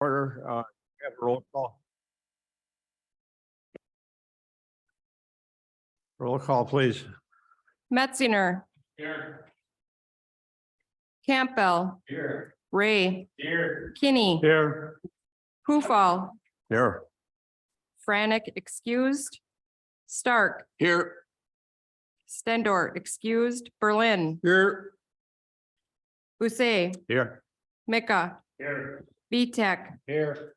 Order, have a roll call. Roll call, please. Metzinger, Here. Campbell, Here. Ray, Here. Kinney, Here. Hufall, Here. Frantic excused, Stark, Here. Stendor excused, Berlin, Here. Busse, Here. Mika, Here. Vitek, Here.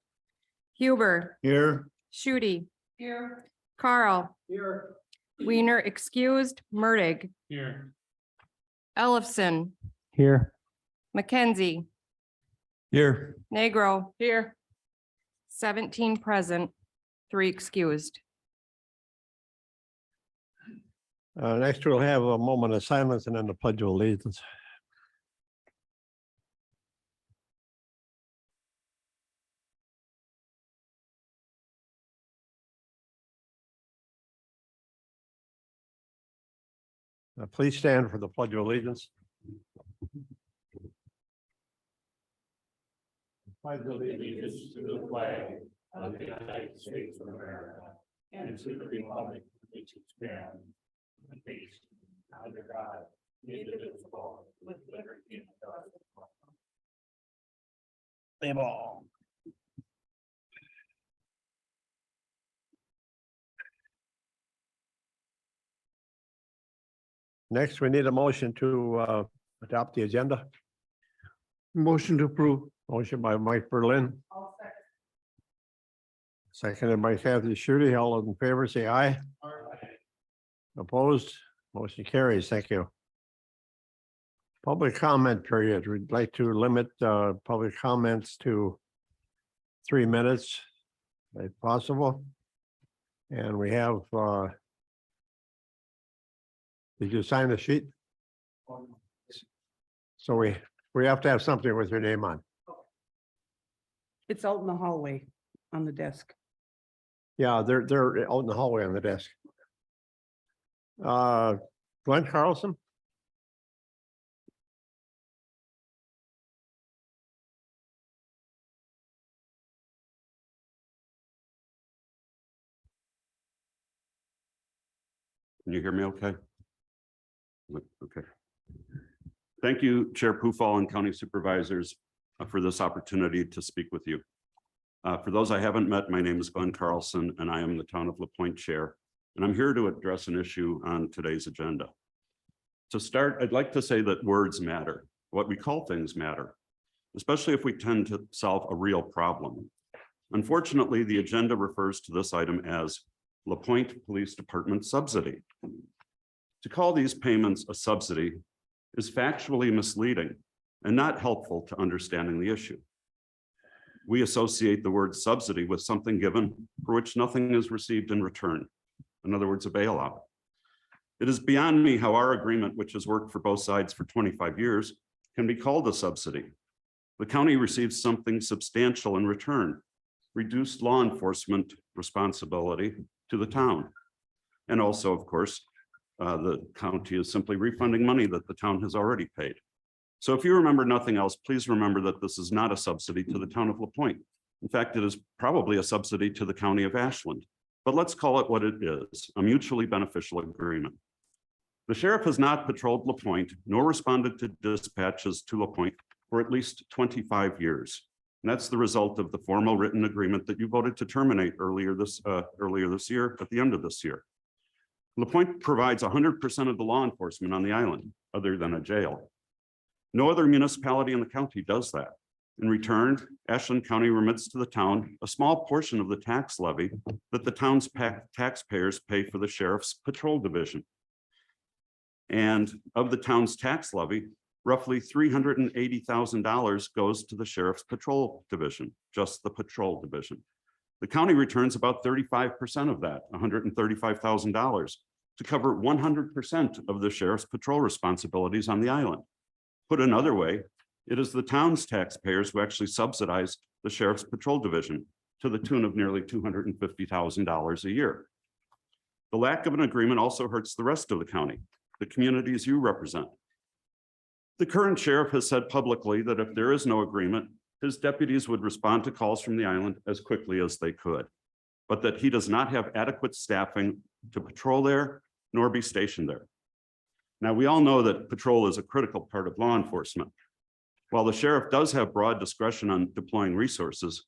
Huber, Here. Shooty. Here. Carl, Here. Wiener excused, Murdig, Here. Ellefson, Here. Mackenzie, Here. Negro. Here. 17 present, 3 excused. Next, we'll have a moment of silence and then the pledge of allegiance. Please stand for the pledge of allegiance. Pledge Allegiance to the flag of the United States of America and to the republic which it stands, one nation, under God, indivisible, with liberty and justice for all. Next, we need a motion to adopt the agenda. Motion to approve. Motion by Mike Berlin. Seconded by Kathy Shooty. All those in favor, say aye. Opposed? Motion carries. Thank you. Public comment period. We'd like to limit public comments to 3 minutes if possible. And we have did you sign the sheet? So we have to have something with your name on. It's out in the hallway on the desk. Yeah, they're out in the hallway on the desk. Glenn Carlson? Can you hear me okay? Okay. Thank you, Chair Hufall and County Supervisors, for this opportunity to speak with you. For those I haven't met, my name is Glenn Carlson, and I am the Town of LaPointe Chair, and I'm here to address an issue on today's agenda. To start, I'd like to say that words matter. What we call things matter, especially if we tend to solve a real problem. Unfortunately, the agenda refers to this item as LaPointe Police Department subsidy. To call these payments a subsidy is factually misleading and not helpful to understanding the issue. We associate the word subsidy with something given for which nothing is received in return. In other words, a bailout. It is beyond me how our agreement, which has worked for both sides for 25 years, can be called a subsidy. The county receives something substantial in return, reduced law enforcement responsibility to the town. And also, of course, the county is simply refunding money that the town has already paid. So if you remember nothing else, please remember that this is not a subsidy to the town of LaPointe. In fact, it is probably a subsidy to the county of Ashland. But let's call it what it is, a mutually beneficial agreement. The sheriff has not patrolled LaPointe nor responded to dispatches to LaPointe for at least 25 years. And that's the result of the formal written agreement that you voted to terminate earlier this year, at the end of this year. LaPointe provides 100% of the law enforcement on the island, other than a jail. No other municipality in the county does that. In return, Ashland County remits to the town a small portion of the tax levy that the town's taxpayers pay for the sheriff's patrol division. And of the town's tax levy, roughly $380,000 goes to the sheriff's patrol division, just the patrol division. The county returns about 35% of that, $135,000, to cover 100% of the sheriff's patrol responsibilities on the island. Put another way, it is the town's taxpayers who actually subsidize the sheriff's patrol division to the tune of nearly $250,000 a year. The lack of an agreement also hurts the rest of the county, the communities you represent. The current sheriff has said publicly that if there is no agreement, his deputies would respond to calls from the island as quickly as they could, but that he does not have adequate staffing to patrol there nor be stationed there. Now, we all know that patrol is a critical part of law enforcement. While the sheriff does have broad discretion on deploying resources,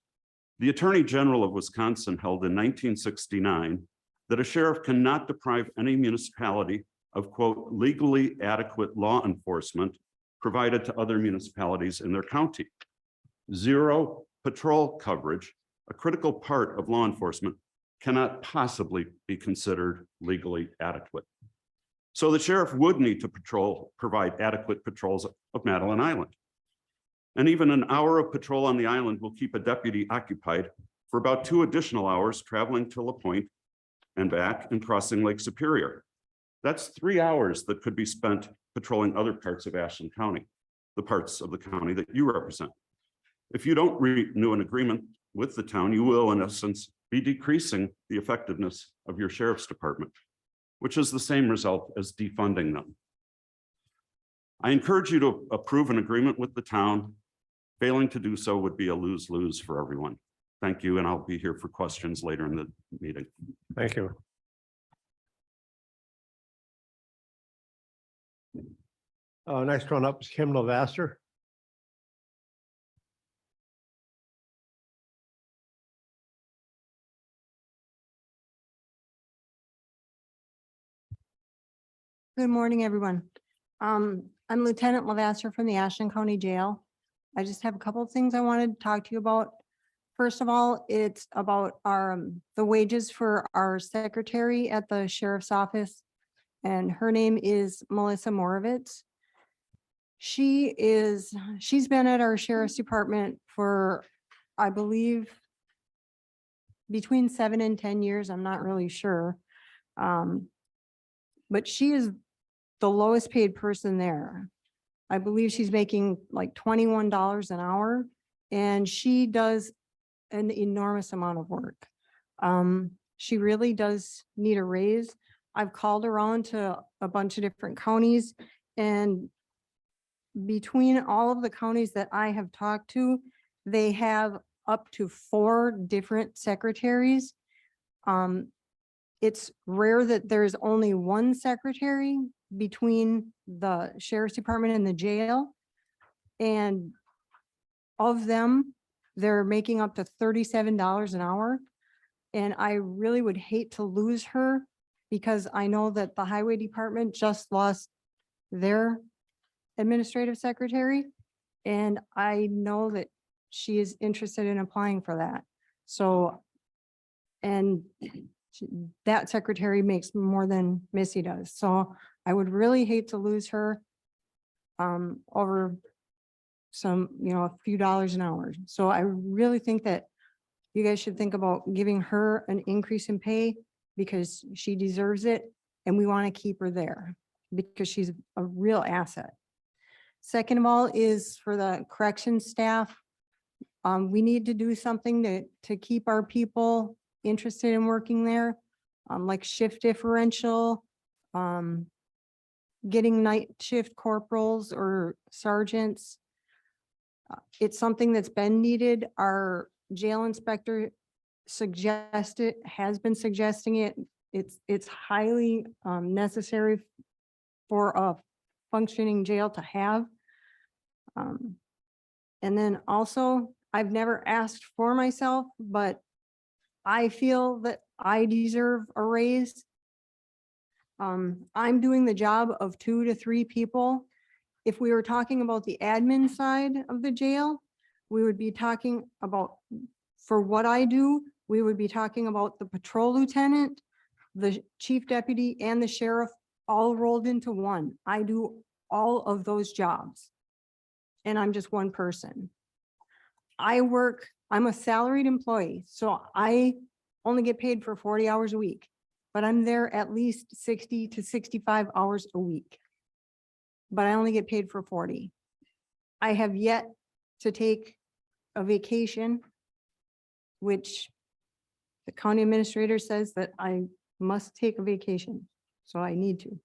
the Attorney General of Wisconsin held in 1969 that a sheriff cannot deprive any municipality of, quote, legally adequate law enforcement provided to other municipalities in their county. Zero patrol coverage, a critical part of law enforcement, cannot possibly be considered legally adequate. So the sheriff would need to provide adequate patrols of Madeline Island. And even an hour of patrol on the island will keep a deputy occupied for about 2 additional hours traveling to La Pointe and back and crossing Lake Superior. That's 3 hours that could be spent patrolling other parts of Ashland County, the parts of the county that you represent. If you don't renew an agreement with the town, you will, in essence, be decreasing the effectiveness of your sheriff's department, which is the same result as defunding them. I encourage you to approve an agreement with the town. Failing to do so would be a lose-lose for everyone. Thank you, and I'll be here for questions later in the meeting. Thank you. Next one up is Kim Levaster. Good morning, everyone. I'm Lieutenant Levaster from the Ashland County Jail. I just have a couple of things I wanted to talk to you about. First of all, it's about the wages for our secretary at the sheriff's office, and her name is Melissa Moravitz. She's been at our sheriff's department for, I believe, between 7 and 10 years. I'm not really sure. But she is the lowest paid person there. I believe she's making like $21 an hour, and she does an enormous amount of work. She really does need a raise. I've called around to a bunch of different counties, and between all of the counties that I have talked to, they have up to 4 different secretaries. It's rare that there's only one secretary between the sheriff's department and the jail. And of them, they're making up to $37 an hour. And I really would hate to lose her, because I know that the highway department just lost their administrative secretary. And I know that she is interested in applying for that. So, and that secretary makes more than Missy does. So I would really hate to lose her over some, a few dollars an hour. So I really think that you guys should think about giving her an increase in pay, because she deserves it. And we want to keep her there because she's a real asset. Second of all is for the corrections staff. We need to do something to keep our people interested in working there, like shift differential, getting night shift corporals or sergeants. It's something that's been needed. Our jail inspector has been suggesting it. It's highly necessary for a functioning jail to have. And then also, I've never asked for myself, but I feel that I deserve a raise. I'm doing the job of 2 to 3 people. If we were talking about the admin side of the jail, we would be talking about, for what I do, we would be talking about the patrol lieutenant, the chief deputy, and the sheriff all rolled into one. I do all of those jobs, and I'm just one person. I'm a salaried employee, so I only get paid for 40 hours a week, but I'm there at least 60 to 65 hours a week. But I only get paid for 40. I have yet to take a vacation, which the county administrator says that I must take a vacation, so I need to.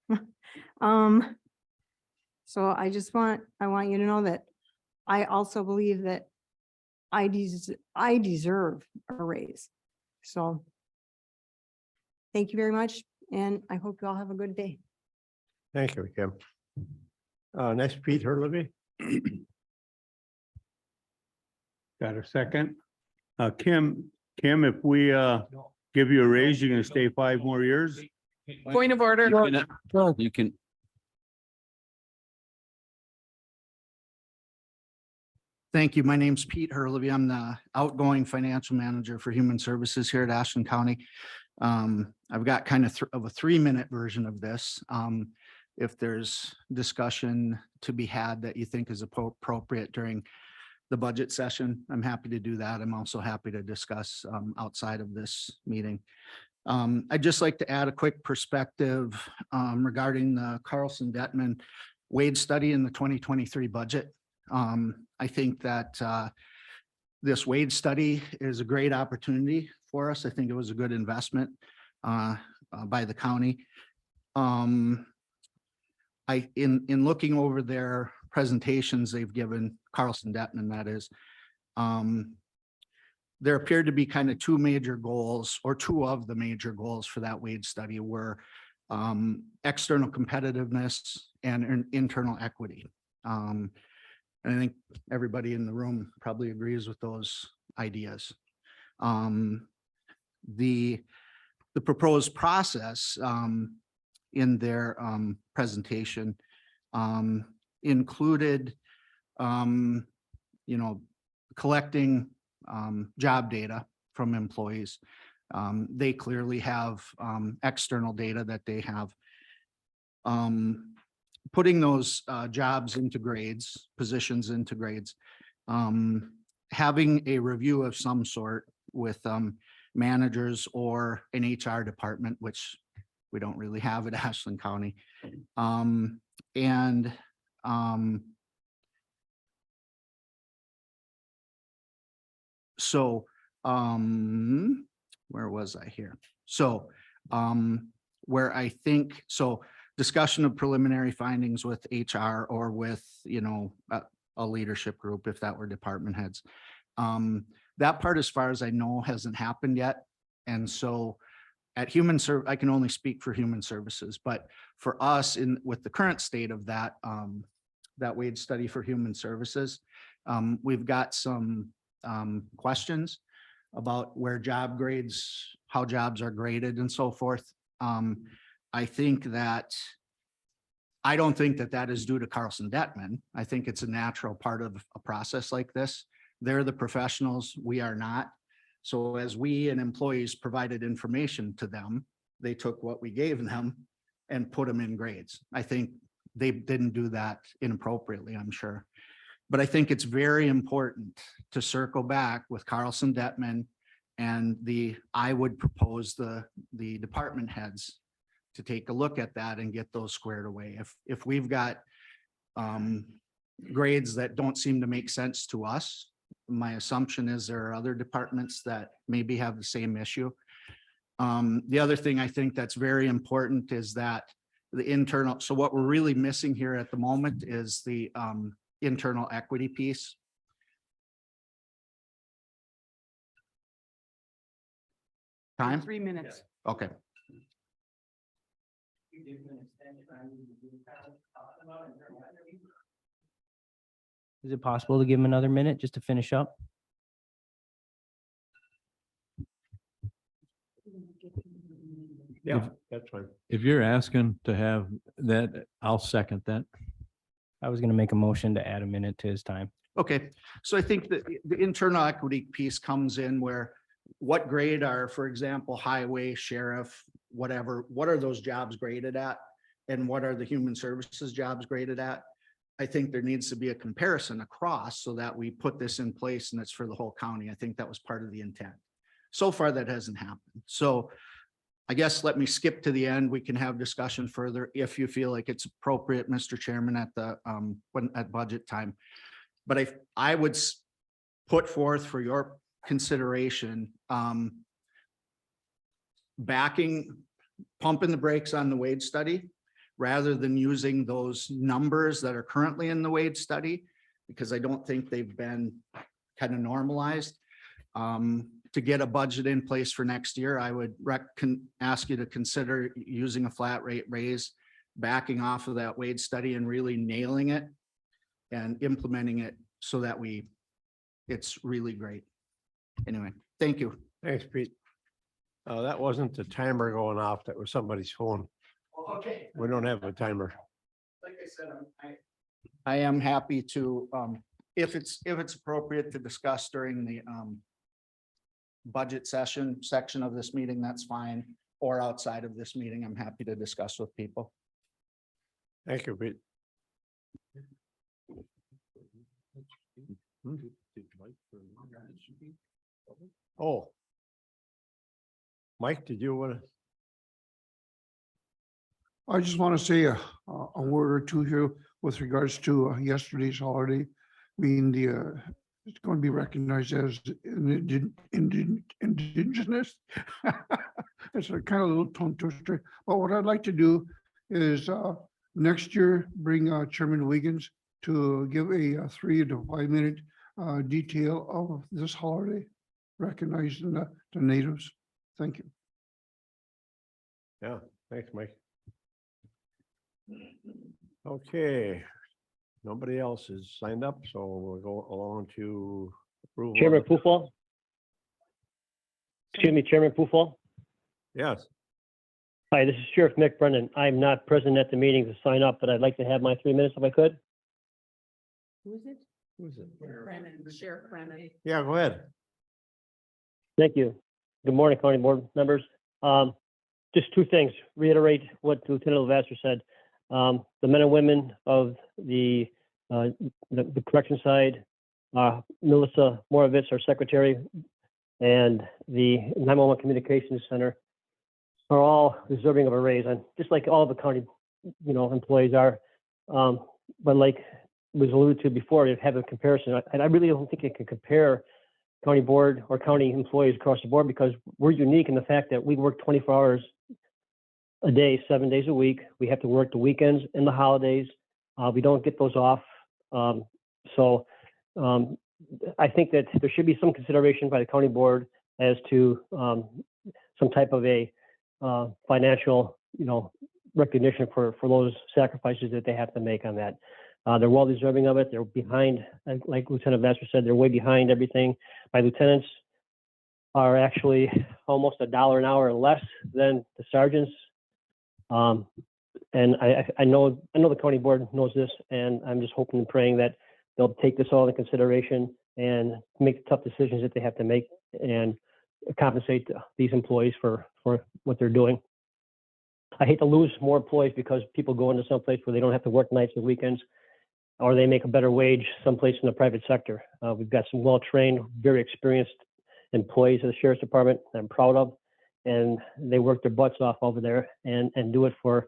So I want you to know that I also believe that I deserve a raise. So thank you very much, and I hope you all have a good day. Thank you, Kim. Next, Pete Hurley. Got a second? Kim, if we give you a raise, you're gonna stay 5 more years? Point of order. You can. Thank you. My name's Pete Hurley. I'm the outgoing financial manager for Human Services here at Ashland County. I've got kind of a 3-minute version of this. If there's discussion to be had that you think is appropriate during the budget session, I'm happy to do that. I'm also happy to discuss outside of this meeting. I'd just like to add a quick perspective regarding the Carlson-Detman wage study in the 2023 budget. I think that this wage study is a great opportunity for us. I think it was a good investment by the county. In looking over their presentations they've given, Carlson-Detman, that is, there appeared to be kind of 2 major goals, or 2 of the major goals for that wage study were external competitiveness and internal equity. And I think everybody in the room probably agrees with those ideas. The proposed process in their presentation included, collecting job data from employees. They clearly have external data that they have. Putting those jobs into grades, positions into grades, having a review of some sort with managers or an HR department, which we don't really have at Ashland County. So where was I here? So where I think, so discussion of preliminary findings with HR or with, a leadership group, if that were department heads. That part, as far as I know, hasn't happened yet. And so at I can only speak for Human Services, but for us with the current state of that wage study for Human Services, we've got some questions about where job grades, how jobs are graded and so forth. I don't think that is due to Carlson-Detman. I think it's a natural part of a process like this. They're the professionals, we are not. So as we and employees provided information to them, they took what we gave them and put them in grades. I think they didn't do that inappropriately, I'm sure. But I think it's very important to circle back with Carlson-Detman and I would propose the department heads to take a look at that and get those squared away. If we've got grades that don't seem to make sense to us, my assumption is there are other departments that maybe have the same issue. The other thing I think that's very important is that the internal, so what we're really missing here at the moment is the internal equity piece. Time? 3 minutes. Okay. Is it possible to give him another minute just to finish up? Yeah, that's fine. If you're asking to have that, I'll second that. I was going to make a motion to add a minute to his time. Okay, so I think that the internal equity piece comes in where what grade are, for example, highway, sheriff, whatever, what are those jobs graded at? And what are the human services jobs graded at? I think there needs to be a comparison across so that we put this in place and it's for the whole county. I think that was part of the intent. So far, that hasn't happened. So I guess let me skip to the end. We can have discussion further if you feel like it's appropriate, Mr. Chairman, at the at budget time. But I would put forth for your consideration pumping the brakes on the wage study rather than using those numbers that are currently in the wage study, because I don't think they've been kind of normalized. To get a budget in place for next year, I would ask you to consider using a flat rate raise, backing off of that wage study and really nailing it and implementing it so that it's really great. Anyway, thank you. Thanks, Pete. That wasn't the timer going off. That was somebody's phone. Okay. We don't have a timer. Like I said, I am happy to, if it's appropriate to discuss during the budget section of this meeting, that's fine. Or outside of this meeting, I'm happy to discuss with people. Thank you, Pete. Oh. Mike, did you want to? I just want to say a word or two here with regards to yesterday's holiday being it's going to be recognized as indigenous. It's a kind of little tongue twister, but what I'd like to do is next year, bring Chairman Wiggins to give a 3 to 5 minute detail of this holiday, recognizing the natives. Thank you. Yeah, thanks, Mike. Okay, nobody else is signed up, so we'll go along to approval. Chairman Pufall? Excuse me, Chairman Pufall? Yes, Hi, this is Sheriff Mick Brennan. I'm not present at the meeting to sign up, but I'd like to have my 3 minutes if I could. Who is it? who's it? Brennan, Sheriff Brennan. Yeah, go ahead. Thank you. Good morning, County Board members. Just two things, reiterate what Lieutenant Levasseur said. The men and women of the correction side, Melissa Moravitz, our secretary, and the 911 Communications Center are all deserving of a raise, and just like all the county, employees are. But like was alluded to before, to have a comparison, and I really don't think it can compare county board or county employees across the board, because we're unique in the fact that we work 24 hours a day, 7 days a week. We have to work the weekends and the holidays. We don't get those off. So I think that there should be some consideration by the county board as to some type of a financial, recognition for those sacrifices that they have to make on that. They're well deserving of it. They're behind, like Lieutenant Vassar said, they're way behind everything. My lieutenants are actually almost $1 an hour less than the sergeants. And I know the county board knows this, and I'm just hoping and praying that they'll take this all into consideration and make the tough decisions that they have to make and compensate these employees for what they're doing. I hate to lose more employees because people go into someplace where they don't have to work nights and weekends, or they make a better wage someplace in the private sector. We've got some well-trained, very experienced employees of the Sheriff's Department that I'm proud of, and they work their butts off over there and do it for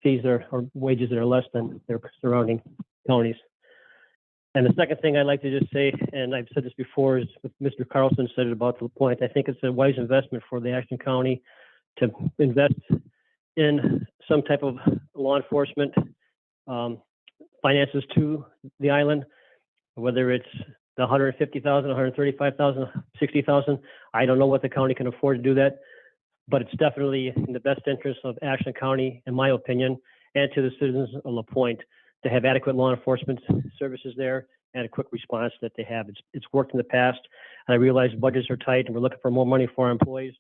fees or wages that are less than their surrounding counties. And the second thing I'd like to just say, and I've said this before, is what Mr. Carlson said about the point. I think it's a wise investment for the Ashland County to invest in some type of law enforcement finances to the island, whether it's the 150,000, 135,000, 60,000. I don't know what the county can afford to do that, but it's definitely in the best interest of Ashland County, in my opinion, and to the citizens of La Pointe, to have adequate law enforcement services there and a quick response that they have. It's worked in the past, and I realize budgets are tight and we're looking for more money for our employees.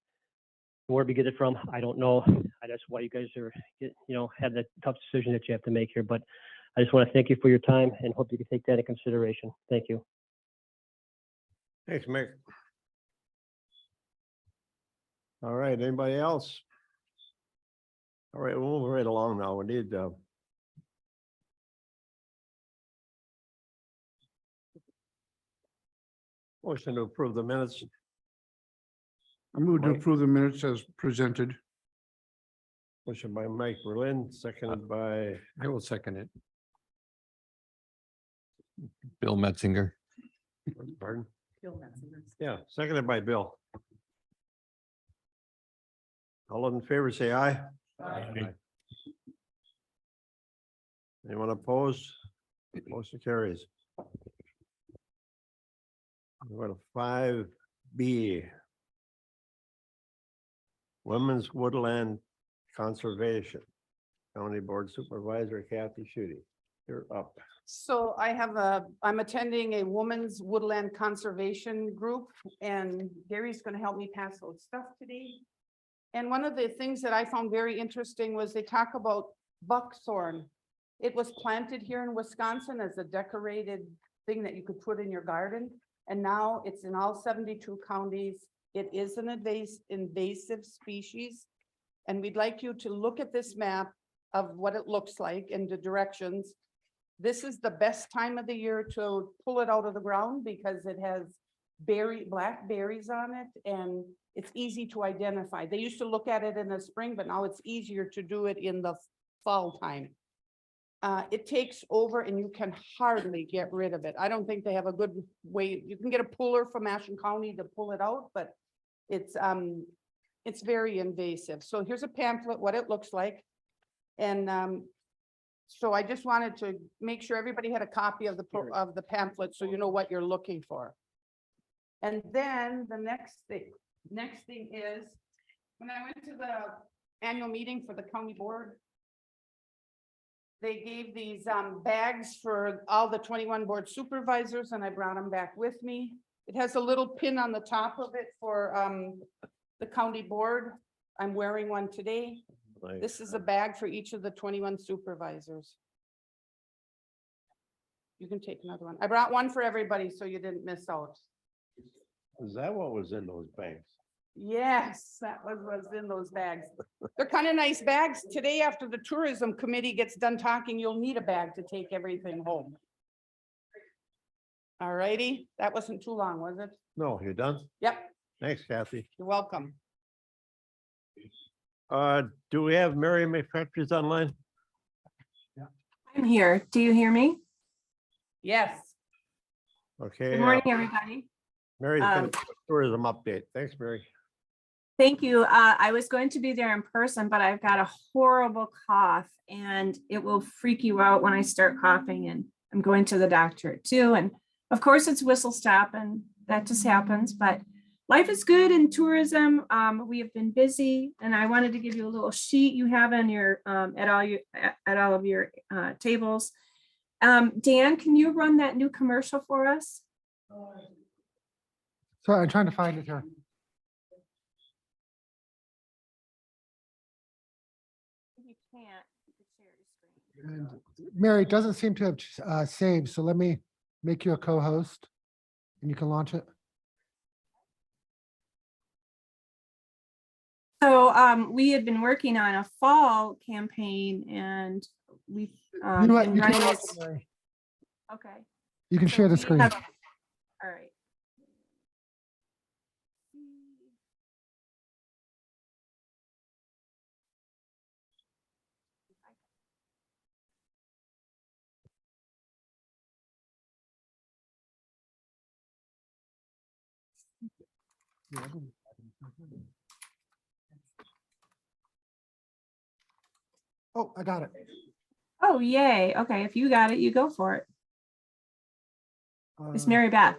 Where we get it from, I don't know. That's why you guys are, have that tough decision that you have to make here. But I just want to thank you for your time and hope you can take that into consideration. Thank you. Thanks, Mick. All right, anybody else? All right, we'll move right along now. We need motion to approve the minutes. I move to Mike. approve the minutes as presented. Motion by Mike Berlin, seconded by, I will second it. Bill Metzinger. pardon? Bill Metzinger. Yeah, seconded by Bill. All those in favor say aye. Aye. Anyone opposed? Motion carries. Go to 5B. Women's Woodland Conservation. County Board Supervisor Kathy Schutte, you're up. So I'm attending a woman's woodland conservation group, and Gary's gonna help me pass those stuff today. And one of the things that I found very interesting was they talk about buckthorn. It was planted here in Wisconsin as a decorated thing that you could put in your garden. And now it's in all 72 counties. It is an invasive species. And we'd like you to look at this map of what it looks like and the directions. This is the best time of the year to pull it out of the ground because it has black berries on it, and it's easy to identify. They used to look at it in the spring, but now it's easier to do it in the fall time. It takes over and you can hardly get rid of it. I don't think they have a good way. You can get a puller from Ashen County to pull it out, but it's very invasive. So here's a pamphlet, what it looks like. And so I just wanted to make sure everybody had a copy of the pamphlet, so you know what you're looking for. And then the next thing is, when I went to the annual meeting for the county board, they gave these bags for all the 21 board supervisors, and I brought them back with me. It has a little pin on the top of it for the county board. I'm wearing one today. This is a bag for each of the 21 supervisors. You can take another one. I brought one for everybody so you didn't miss out. Is that what was in those bags? Yes, that was what's in those bags. They're kind of nice bags. Today, after the tourism committee gets done talking, you'll need a bag to take everything home. All righty, that wasn't too long, was it? No, you done? Yep, Thanks, Kathy. you're welcome. Do we have Mary McFetrich online? I'm here. Do you hear me? Yes. Okay. Good morning, everybody. Mary's gonna do a tourism update. Thanks, Mary. Thank you. I was going to be there in person, but I've got a horrible cough and it will freak you out when I start coughing, and I'm going to the doctor too. And of course it's whistle stop and that just happens, but life is good in tourism. We have been busy, and I wanted to give you a little sheet you have on your at all of your tables. Dan, can you run that new commercial for us? Sorry, I'm trying to find it here. You can't. You could share your screen. And Mary, it doesn't seem to have saved, so let me make you a co-host and you can launch it. So we had been working on a fall campaign, and we've You know what? been You can running launch this. it, Mary. Okay. You can So share the we screen. have- All right. Oh, I got it. Oh, yay. Okay, if you got it, you go for it. It's Mary Beth.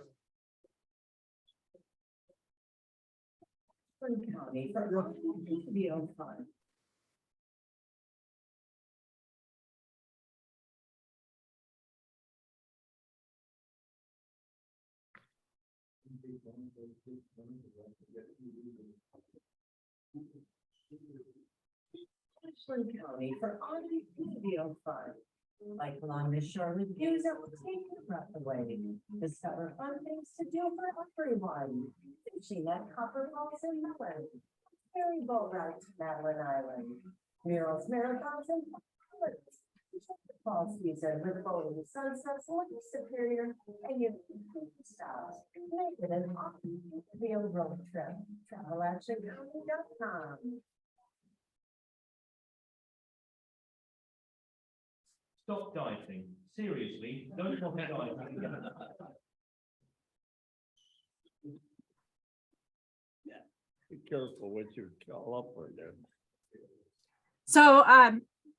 County for automobile fun. Like along the shore with views that will take your breath away. Discover fun things to do for everyone. Fishing at Copper Falls and Melon. Ferry boat ride to Madeline Island. Murals, marathons, and fireworks. Fall season with boating, sunsets, looking superior, and you can stop. Make it an automobile road trip. TravelActionCounty.com. Stop dieting. Seriously, don't stop dieting. Be careful what you call up for there. So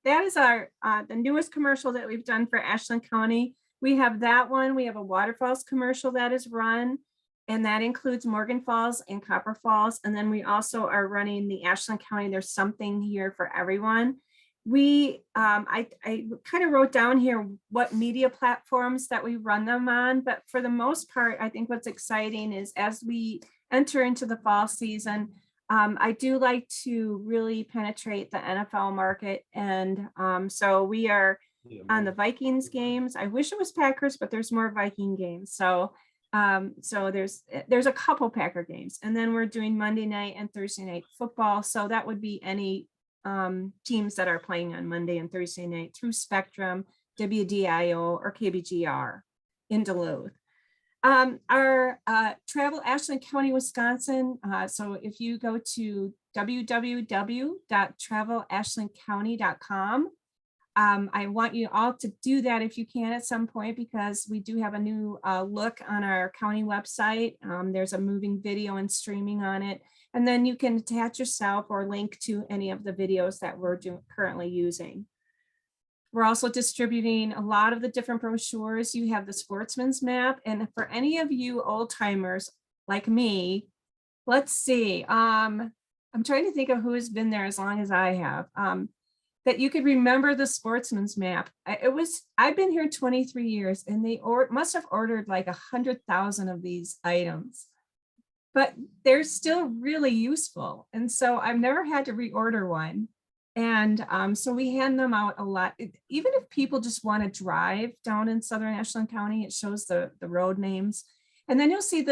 that is our the newest commercial that we've done for Ashland County. We have that one. We have a Waterfalls commercial that is run. And that includes Morgan Falls and Copper Falls. And then we also are running the Ashland County, There's Something Here for Everyone. I kind of wrote down here what media platforms that we run them on, but for the most part, I think what's exciting is as we enter into the fall season, I do like to really penetrate the NFL market. And so we are on the Vikings games. I wish it was Packers, but there's more Viking games. So there's a couple Packer games, and then we're doing Monday night and Thursday night football. So that would be any teams that are playing on Monday and Thursday night through Spectrum, WDIO, or KBGR in Duluth. Our travel Ashland County, Wisconsin. So if you go to www.travelashlandcounty.com, I want you all to do that if you can at some point, because we do have a new look on our county website. There's a moving video and streaming on it. And then you can attach yourself or link to any of the videos that we're currently using. We're also distributing a lot of the different brochures. You have the Sportsman's map. And for any of you old timers like me, let's see. I'm trying to think of who has been there as long as I have. That you could remember the Sportsman's map. I've been here 23 years, and they must have ordered like 100,000 of these items, but they're still really useful. And so I've never had to reorder one. And so we hand them out a lot. Even if people just want to drive down in Southern Ashland County, it shows the road names. And then you'll see the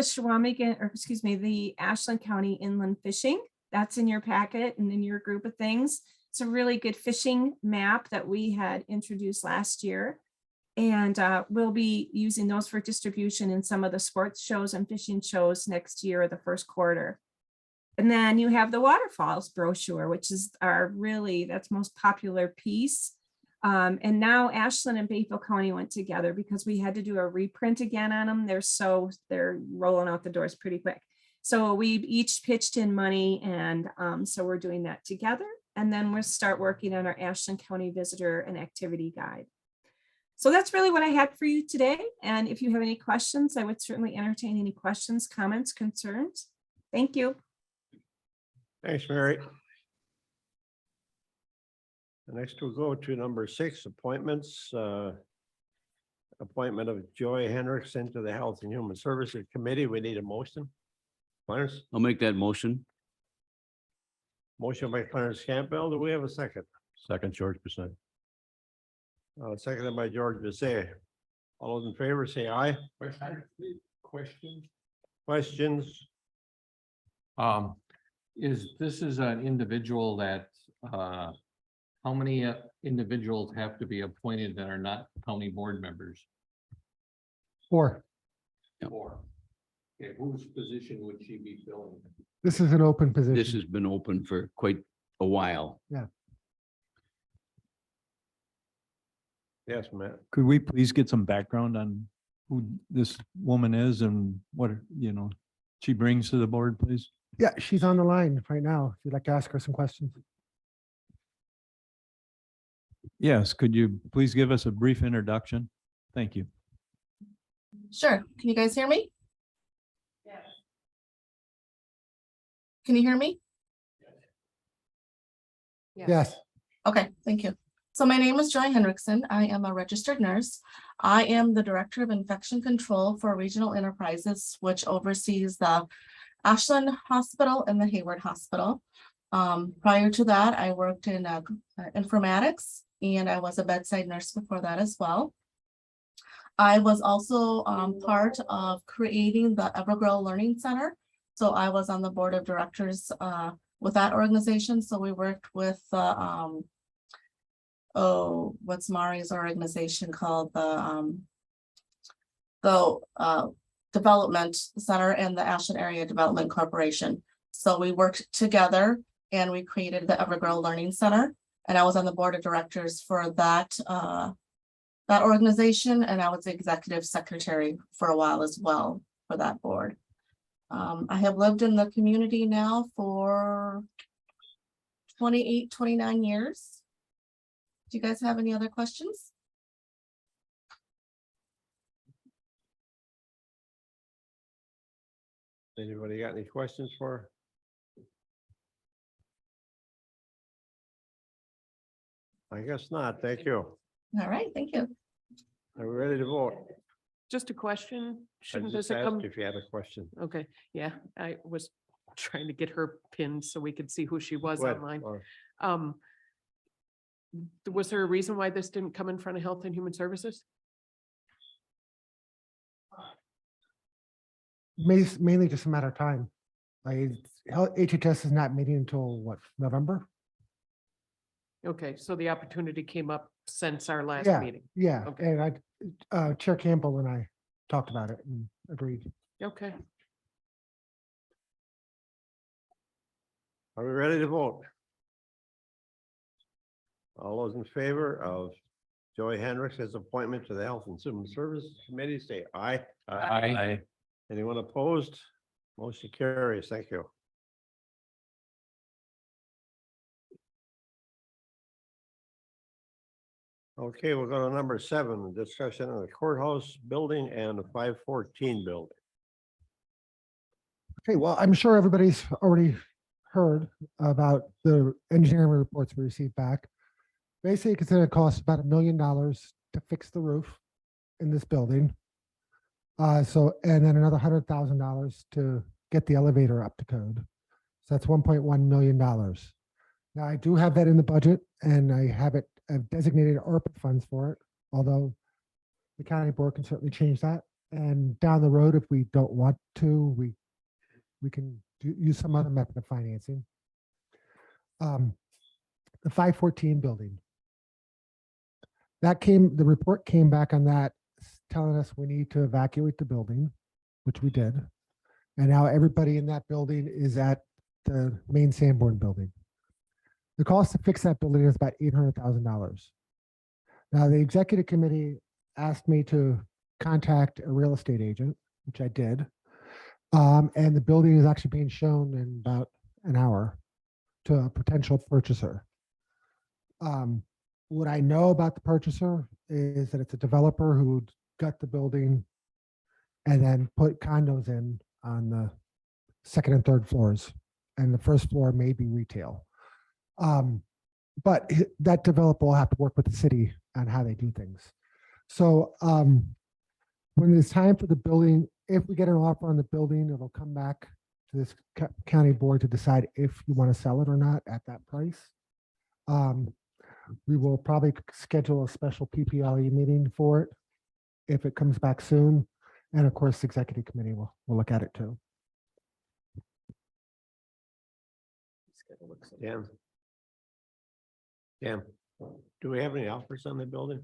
Ashland County Inland Fishing. That's in your packet and in your group of things. It's a really good fishing map that we had introduced last year. And we'll be using those for distribution in some of the sports shows and fishing shows next year or the first quarter. And then you have the Waterfalls Brochure, which is that's most popular piece. And now Ashland and Bayfield County went together because we had to do a reprint again on them. They're rolling out the doors pretty quick. So we each pitched in money, and so we're doing that together. And then we'll start working on our Ashland County Visitor and Activity Guide. So that's really what I had for you today. And if you have any questions, I would certainly entertain any questions, comments, concerns. Thank you. Thanks, Mary. Next we'll go to number 6, appointments. Appointment of Joy Hendrickson to the Health and Human Services Committee. We need a motion. Clarence? I'll make that motion. Motion by Clarence Campbell. Do we have a second? Second, George Bissett. Seconded by George Bissett. All those in favor say aye. Questions? This is an individual that, how many individuals have to be appointed that are not county board members? 4. 4. Okay, whose position would she be filling? This is an open position. This has been open for quite a while. Yes, Matt. Could we please get some background on who this woman is and what, she brings to the board, please? Yeah, she's on the line right now. If you'd like to ask her some questions. Yes, could you please give us a brief introduction? Thank you. Sure. Can you guys hear me? Yes. Can you hear me? Yes. Okay, thank you. So my name is Joy Hendrickson. I am a registered nurse. I am the Director of Infection Control for Regional Enterprises, which oversees the Ashland Hospital and the Hayward Hospital. Prior to that, I worked in informatics, and I was a bedside nurse before that as well. I was also part of creating the Evergrow Learning Center. So I was on the board of directors with that organization. So we worked with what's Mari's organization called, the Development Center and the Ashland Area Development Corporation. So we worked together and we created the Evergrow Learning Center. And I was on the board of directors for that organization, and I was the executive secretary for a while as well for that board. I have lived in the community now for 29 years. Do you guys have any other questions? Anybody got any questions for her? I guess not. Thank you. All right, thank you. Are we ready to vote? Just a question. I Shouldn't just this have come? asked if you had a question. Okay, yeah, I was trying to get her pinned so we could see who she was Go ahead, online. Laura. Um. Was there a reason why this didn't come in front of Health and Human Services? Mainly just a matter of time. Like, HHS is not meeting until what, November? Okay, so the opportunity came up since our last Yeah. meeting. Yeah, Okay. and Chair Campbell and I talked about it and agreed. Okay, Are we ready to vote? All those in favor of Joey Hendrickson's appointment to the Health and Human Services Committee, say aye. Aye. Anyone opposed? Motion carries. Thank you. Okay, we'll go to number 7, discussion of the courthouse building and the 514 building. Okay, well, I'm sure everybody's already heard about the engineering reports we received back. Basically, it's gonna cost about $1 million to fix the roof in this building. And then another $100,000 to get the elevator up to code. So that's $1.1 million. Now, I do have that in the budget and I've designated ARPA funds for it, although the county board can certainly change that. And down the road, if we don't want to, we can use some other method of financing. The 514 building. The report came back on that, telling us we need to evacuate the building, which we did. And now everybody in that building is at the main Sanborn building. The cost to fix that building is about $800,000. Now, the executive committee asked me to contact a real estate agent, which I did. And the building is actually being shown in about an hour to a potential purchaser. What I know about the purchaser is that it's a developer who got the building and then put condos in on the second and third floors. And the first floor may be retail. But that developer will have to work with the city on how they do things. So when it's time for the building, if we get an offer on the building, it'll come back to this county board to decide if you want to sell it or not at that price. We will probably schedule a special PPLE meeting for it if it comes back soon. And of course, the executive committee will look at it too. Dan? Dan, do we have any offers on the building?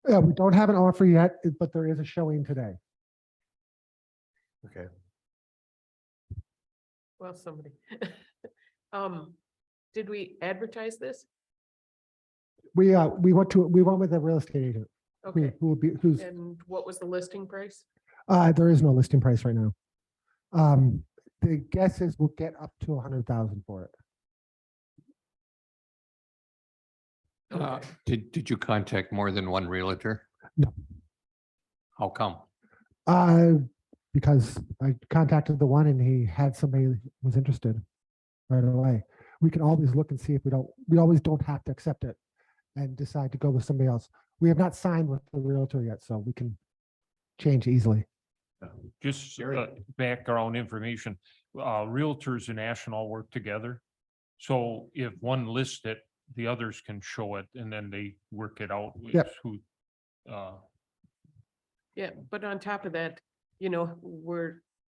Yeah, we don't have an offer yet, but there is a showing today. Okay. well, somebody. Did we advertise this? We went with a real estate agent. Okay, Who's and what was the listing price? there is no listing price right now. The guess is we'll get up to 100,000 for it. Did you contact more than one realtor? No. How come? Because I contacted the one and he had somebody who was interested right away. We can always look and see if we always don't have to accept it and decide to go with somebody else. We have not signed with the realtor yet, so we can change easily. Just background information, realtors and National work together. So if one lists it, the others can show it and then they work it out with Yep. who. Yeah, but on top of that,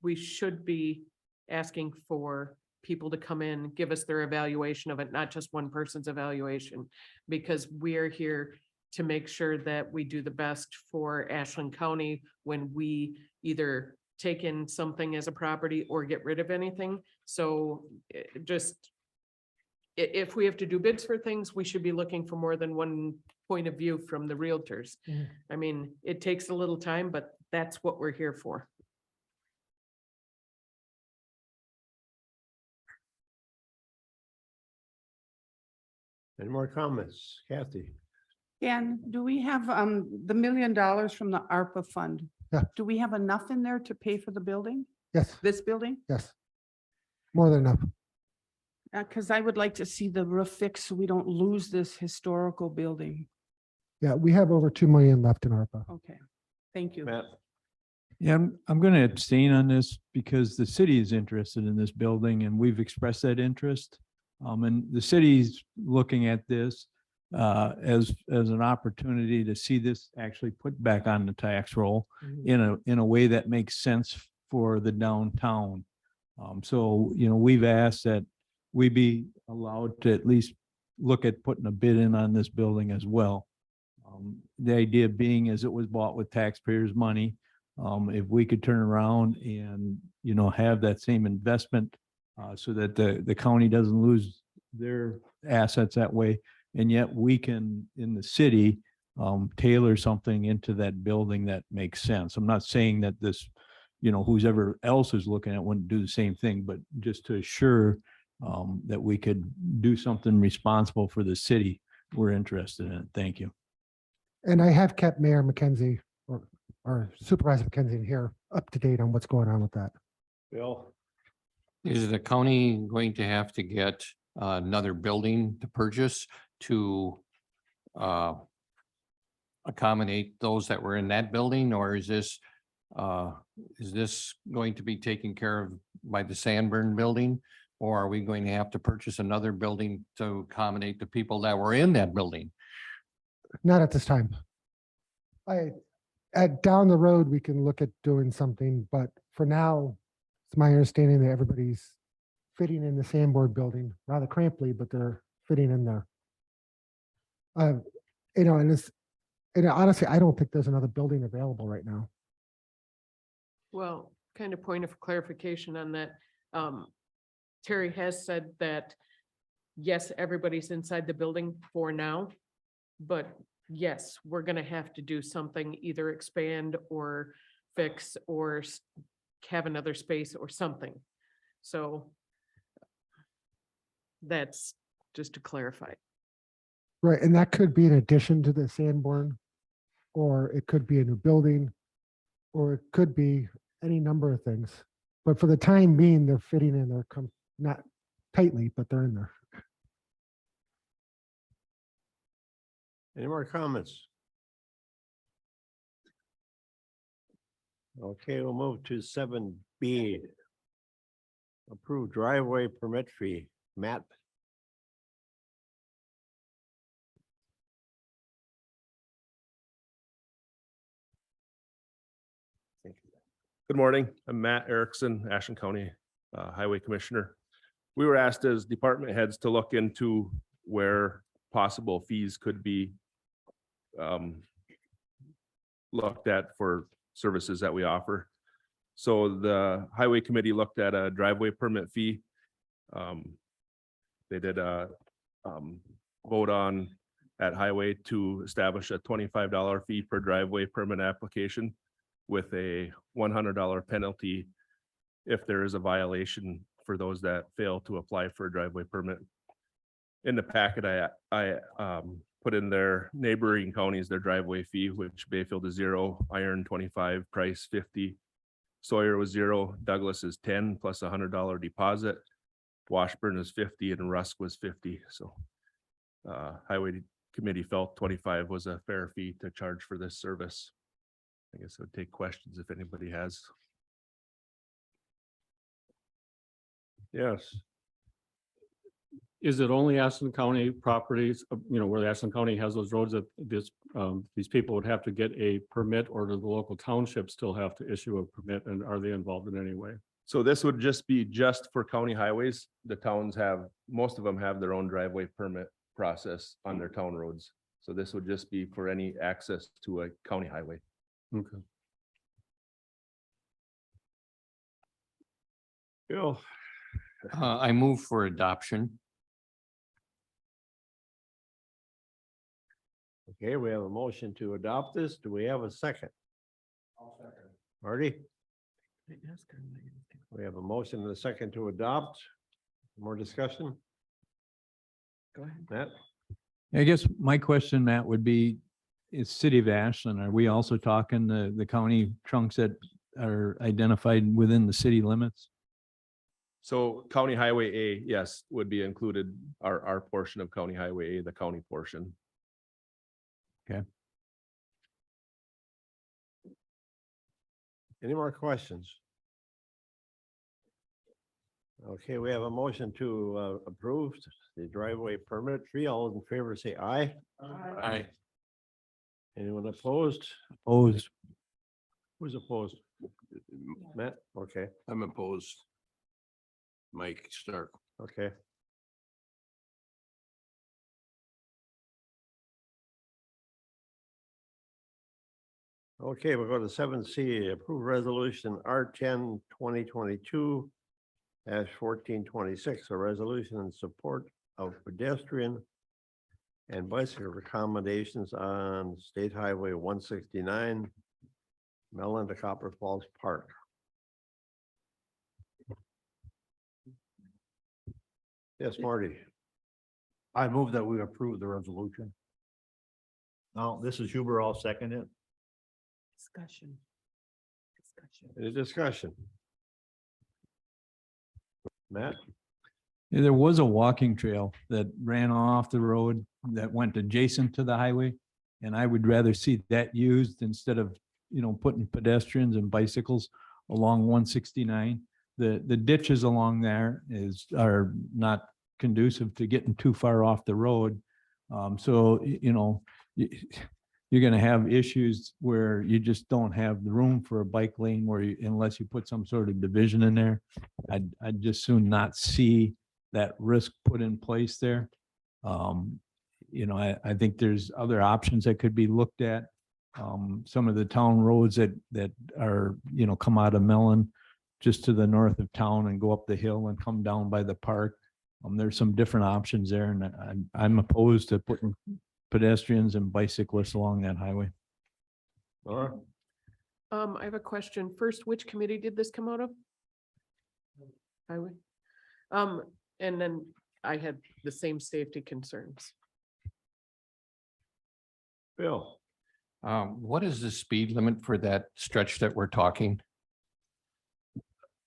we should be asking for people to come in, give us their evaluation of it, not just one person's evaluation. Because we're here to make sure that we do the best for Ashland County when we either take in something as a property or get rid of anything. So if we have to do bids for things, we should be looking for more than one point of view from the realtors. Mhm. I mean, it takes a little time, but that's what we're here for. Any more comments? Kathy? Dan, do we have the $1 million from the ARPA fund? Yeah. Do we have enough in there to pay for the building? Yes, This building? yes. More than enough. Because I would like to see the roof fixed so we don't lose this historical building. Yeah, we have over 2 million left in ARPA. Okay, thank you. Matt, Yeah, I'm going to abstain on this because the city is interested in this building and we've expressed that interest. And the city's looking at this as an opportunity to see this actually put back on the tax roll in a way that makes sense for the downtown. So, we've asked that we be allowed to at least look at putting a bid in on this building as well. The idea being is it was bought with taxpayers' money. If we could turn around and, have that same investment so that the county doesn't lose their assets that way. And yet we can, in the city, tailor something into that building that makes sense. I'm not saying that this, who's ever else is looking at wouldn't do the same thing, but just to assure that we could do something responsible for the city, we're interested in it. Thank you. And I have kept Mayor McKenzie or Supervisor McKenzie here up to date on what's going on with that. Bill, Is the county going to have to get another building to purchase to accommodate those that were in that building, or is this going to be taken care of by the Sanborn building? Or are we going to have to purchase another building to accommodate the people that were in that building? Not at this time. Down the road, we can look at doing something, but for now, it's my understanding that everybody's fitting in the Sanborn building rather cramply, but they're fitting in there. And honestly, I don't think there's another building available right now. Well, kind of point of clarification on that. Terry has said that, yes, everybody's inside the building for now, but yes, we're gonna have to do something, either expand or fix or have another space or something. So that's just to clarify. Right, and that could be an addition to the Sanborn, or it could be a new building, or it could be any number of things. But for the time being, they're fitting in there, not tightly, but they're in there. any more comments? Okay, we'll move to 7B. Approved driveway permit fee. Matt, Good morning. I'm Matt Erickson, Ashland County Highway Commissioner. We were asked as department heads to look into where possible fees could be looked at for services that we offer. So the Highway Committee looked at a driveway permit fee. They did a vote on at Highway to establish a $25 fee per driveway permit application with a $100 penalty if there is a violation for those that fail to apply for a driveway permit. In the packet, I put in their neighboring counties, their driveway fee, which Bayfield is 0, Iron 25, Price 50, Sawyer was 0, Douglas is 10 plus $100 deposit, Washburn is 50, and Rusk was 50. So Highway Committee felt 25 was a fair fee to charge for this service. I guess I would take questions if anybody has. yes. Is it only Ashland County properties, where Ashland County has those roads that these people would have to get a permit, or do the local townships still have to issue a permit, and are they involved in any way? So this would just be just for county highways. The towns most of them have their own driveway permit process on their town roads. So this would just be for any access to a county highway. Okay. Bill, I move for adoption. okay, we have a motion to adopt this. Do we have a second? Marty? We have a motion and a second to adopt. More discussion? Go ahead. Matt? I guess my question, Matt, would be, is City of Ashland, are we also talking the county trunks that are identified within the city limits? So County Highway A, yes, would be included, our portion of County Highway A, the county portion. Any more questions? Okay, we have a motion to approve the driveway permit tree. All those in favor say aye. Aye. Anyone opposed? Opposed? Who's opposed? Matt? Okay, I'm opposed. Mike Stark. okay. Okay, we'll go to 7C, approve resolution R10 2022 1426, a resolution in support of pedestrian and bicycle accommodations on State Highway 169, Mellon to Copper Falls Park. Yes, Marty. I move that we approve the resolution. Now, this is Huber, I'll second it. Discussion. Discussion. Any discussion? Matt? Yeah, there was a walking trail that ran off the road that went adjacent to the highway. And I would rather see that used instead of, putting pedestrians and bicycles along 169. The ditches along there are not conducive to getting too far off the road. You're gonna have issues where you just don't have the room for a bike lane unless you put some sort of division in there. I'd just soon not see that risk put in place there. I think there's other options that could be looked at. Some of the town roads that are, come out of Mellon just to the north of town and go up the hill and come down by the park. There's some different options there, and I'm opposed to putting pedestrians and bicyclists along that highway. Laura? I have a question. First, which committee did this come out of? Highway. And then I had the same safety concerns. Bill? What is the speed limit for that stretch that we're talking?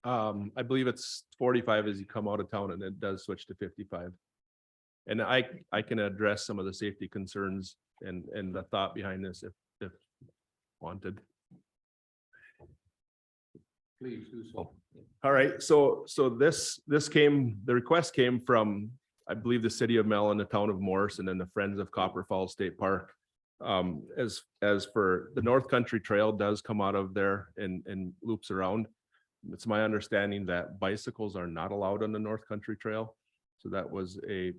I believe it's 45 as you come out of town, and it does switch to 55. And I can address some of the safety concerns and the thought behind this if wanted. Please do so. All right, so the request came from, I believe, the city of Mellon, the town of Morse, and then the Friends of Copper Falls State Park. As for the North Country Trail does come out of there and loops around. It's my understanding that bicycles are not allowed on the North Country Trail. So that was a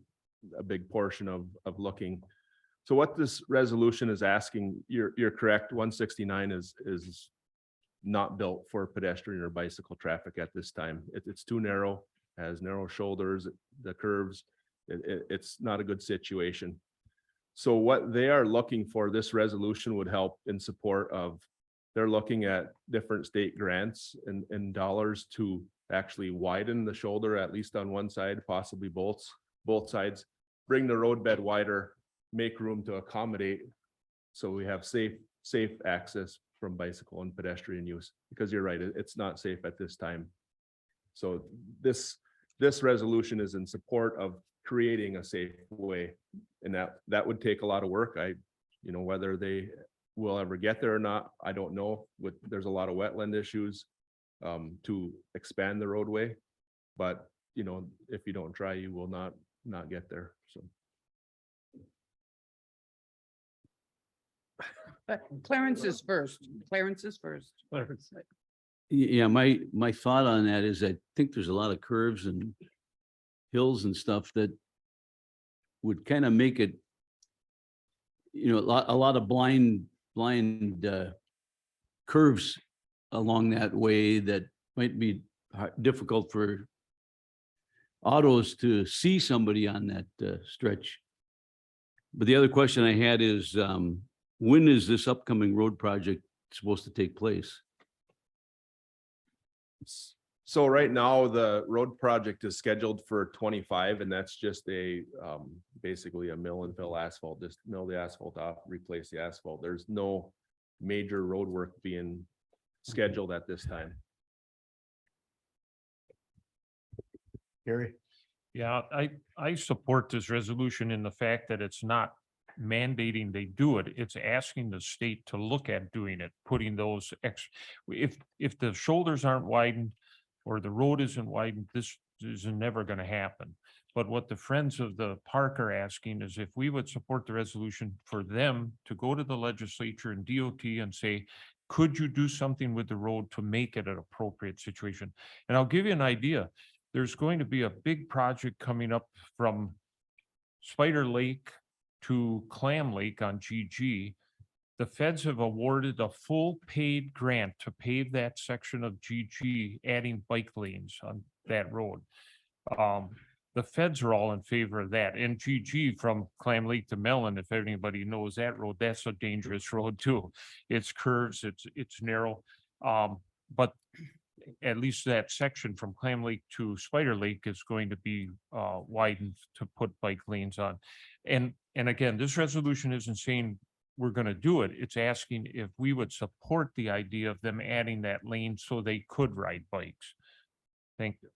big portion of looking. So what this resolution is asking, you're correct, 169 is not built for pedestrian or bicycle traffic at this time. It's too narrow, has narrow shoulders, the curves. It's not a good situation. So what they are looking for, this resolution would help in support of, they're looking at different state grants and dollars to actually widen the shoulder, at least on one side, possibly both sides, bring the roadbed wider, make room to accommodate. So we have safe access from bicycle and pedestrian use, because you're right, it's not safe at this time. So this resolution is in support of creating a safe way, and that would take a lot of work. Whether they will ever get there or not, I don't know. There's a lot of wetland issues to expand the roadway, but if you don't try, you will not get there. So Clarence is first. Yeah, my thought on that is I think there's a lot of curves and hills and stuff that would kind of make it, a lot of blind curves along that way that might be difficult for autos to see somebody on that stretch. But the other question I had is, when is this upcoming road project supposed to take place? So right now, the road project is scheduled for 25, and that's just basically a mill and fill asphalt, just mill the asphalt off, replace the asphalt. There's no major road work being scheduled at this time. Gary? Yeah, I support this resolution in the fact that it's not mandating they do it. It's asking the state to look at doing it, putting those if the shoulders aren't widened or the road isn't widened, this is never going to happen. But what the Friends of the Park are asking is if we would support the resolution for them to go to the legislature and DOT and say, could you do something with the road to make it an appropriate situation? And I'll give you an idea. There's going to be a big project coming up from Spider Lake to Clam Lake on GG. The feds have awarded a full paid grant to pave that section of GG, adding bike lanes on that road. The feds are all in favor of that. And GG from Clam Lake to Mellon, if anybody knows that road, that's a dangerous road too. It's curves, it's narrow. But at least that section from Clam Lake to Spider Lake is going to be widened to put bike lanes on. And again, this resolution isn't saying we're going to do it. It's asking if we would support the idea of them adding that lane so they could ride bikes. Thank you.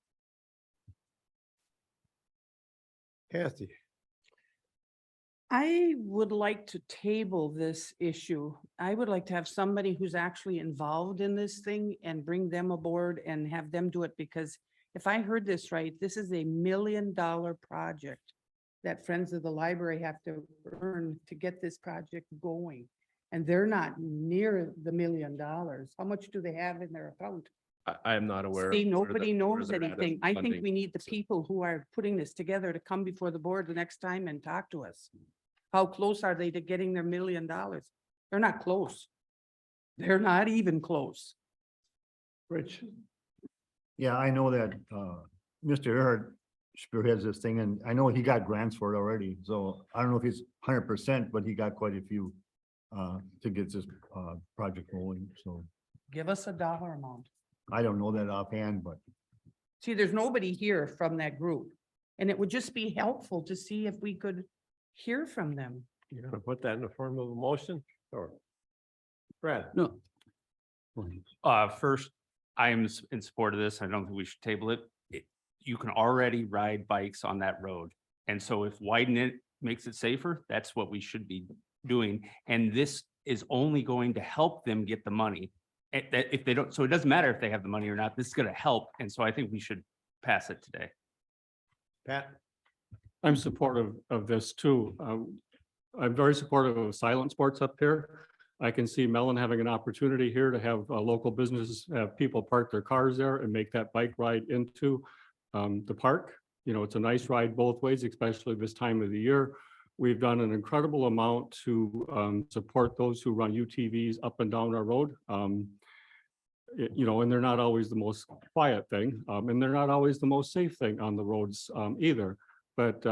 Kathy? I would like to table this issue. I would like to have somebody who's actually involved in this thing and bring them aboard and have them do it, because if I heard this right, this is $1 million project that Friends of the Library have to earn to get this project going. And they're not near the $1 million. How much do they have in their account? I am not aware. See, of where nobody where knows they're at in anything. I think funding. we need the people who are putting this together to come before the board the next time and talk to us. How close are they to getting their $1 million? They're not close. They're not even close. Rich? Yeah, I know that, Mr. Earhart spearheads this thing, and I know he got grants for it already, so I don't know if he's 100%, but he got quite a few to get this project rolling, so Give us a dollar amount. I don't know that offhand, but See, there's nobody here from that group. And it would just be helpful to see if we could hear from them. You're gonna put that in the form of a motion or? Brad? No. First, I am in support of this. I don't think we should table it. You can already ride bikes on that road. And so if widen it makes it safer, that's what we should be doing. And this is only going to help them get the money. If they don't, so it doesn't matter if they have the money or not, this is going to help. And so I think we should pass it today. Pat? I'm supportive of this too. I'm very supportive of silent sports up here. I can see Mellon having an opportunity here to have local businesses, have people park their cars there and make that bike ride into the park. You know, it's a nice ride both ways, especially this time of the year. We've done an incredible amount to support those who run UTVs up and down our road. You know, and they're not always the most quiet thing, and they're not always the most safe thing on the roads either. But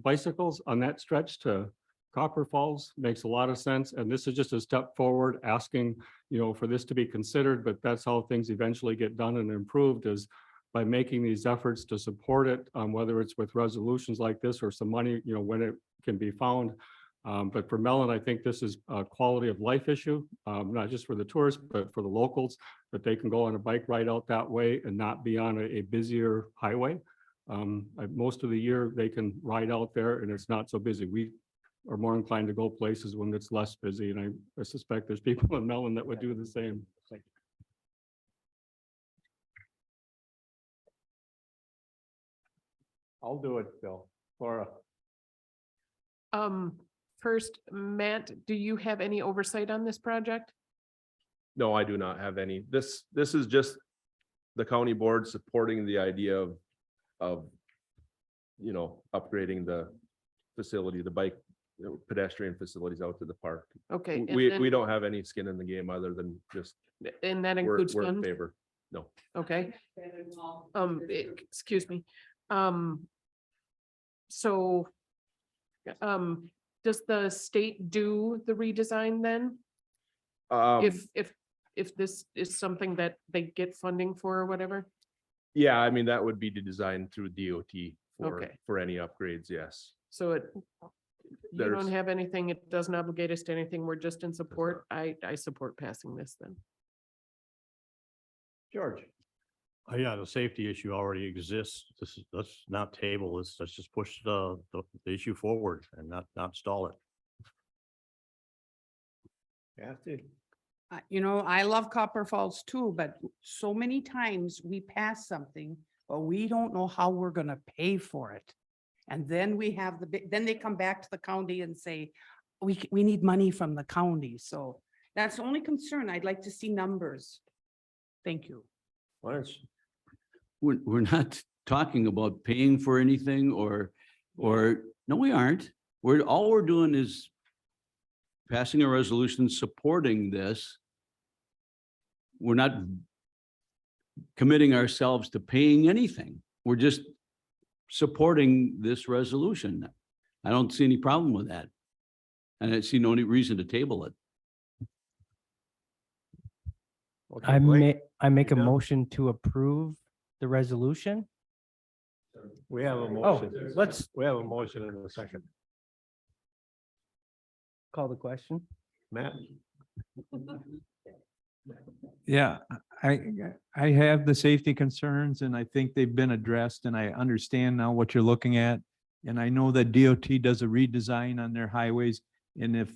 bicycles on that stretch to Copper Falls makes a lot of sense. And this is just a step forward asking, you know, for this to be considered, but that's how things eventually get done and improved is by making these efforts to support it, whether it's with resolutions like this or some money, you know, when it can be found. But for Mellon, I think this is a quality of life issue, not just for the tourists, but for the locals, that they can go on a bike ride out that way and not be on a busier highway. Most of the year they can ride out there and it's not so busy. We are more inclined to go places when it's less busy. And I suspect there's people in Mellon that would do the same. I'll do it, Bill. Laura? First, Matt, do you have any oversight on this project? No, I do not have any. This is just the county board supporting the idea of, you know, upgrading the facility, the bike, you know, pedestrian facilities out to the park. Okay. and We then- don't have any skin in the game other than just And that we're includes in funds? favor. No. Okay. Excuse me. So, does the state do the redesign then? If this is something that they get funding for or whatever? Yeah, I mean, that would be designed through DOT Okay. for any upgrades, yes. So you There's- don't have anything, it doesn't obligate us to anything, we're just in support. I support passing this then. George. Yeah, the safety issue already exists. Let's not table this. Let's just push the issue forward and not stall it. Kathy? You know, I love Copper Falls too, but so many times we pass something, but we don't know how we're gonna pay for it. And then we have then they come back to the county and say, we need money from the county. So that's the only concern. I'd like to see numbers. Thank you. Lawrence? We're not talking about paying for anything or, no, we aren't. All we're doing is passing a resolution supporting this. We're not committing ourselves to paying anything. We're just supporting this resolution. I don't see any problem with that. And I see no reason to table it. Okay, I Blake, make a done? motion to approve the resolution. We have a Oh, motion. let's We have a motion in a second. call the question. Matt? Yeah, I have the safety concerns and I think they've been addressed and I understand now what you're looking at. And I know that DOT does a redesign on their highways. And if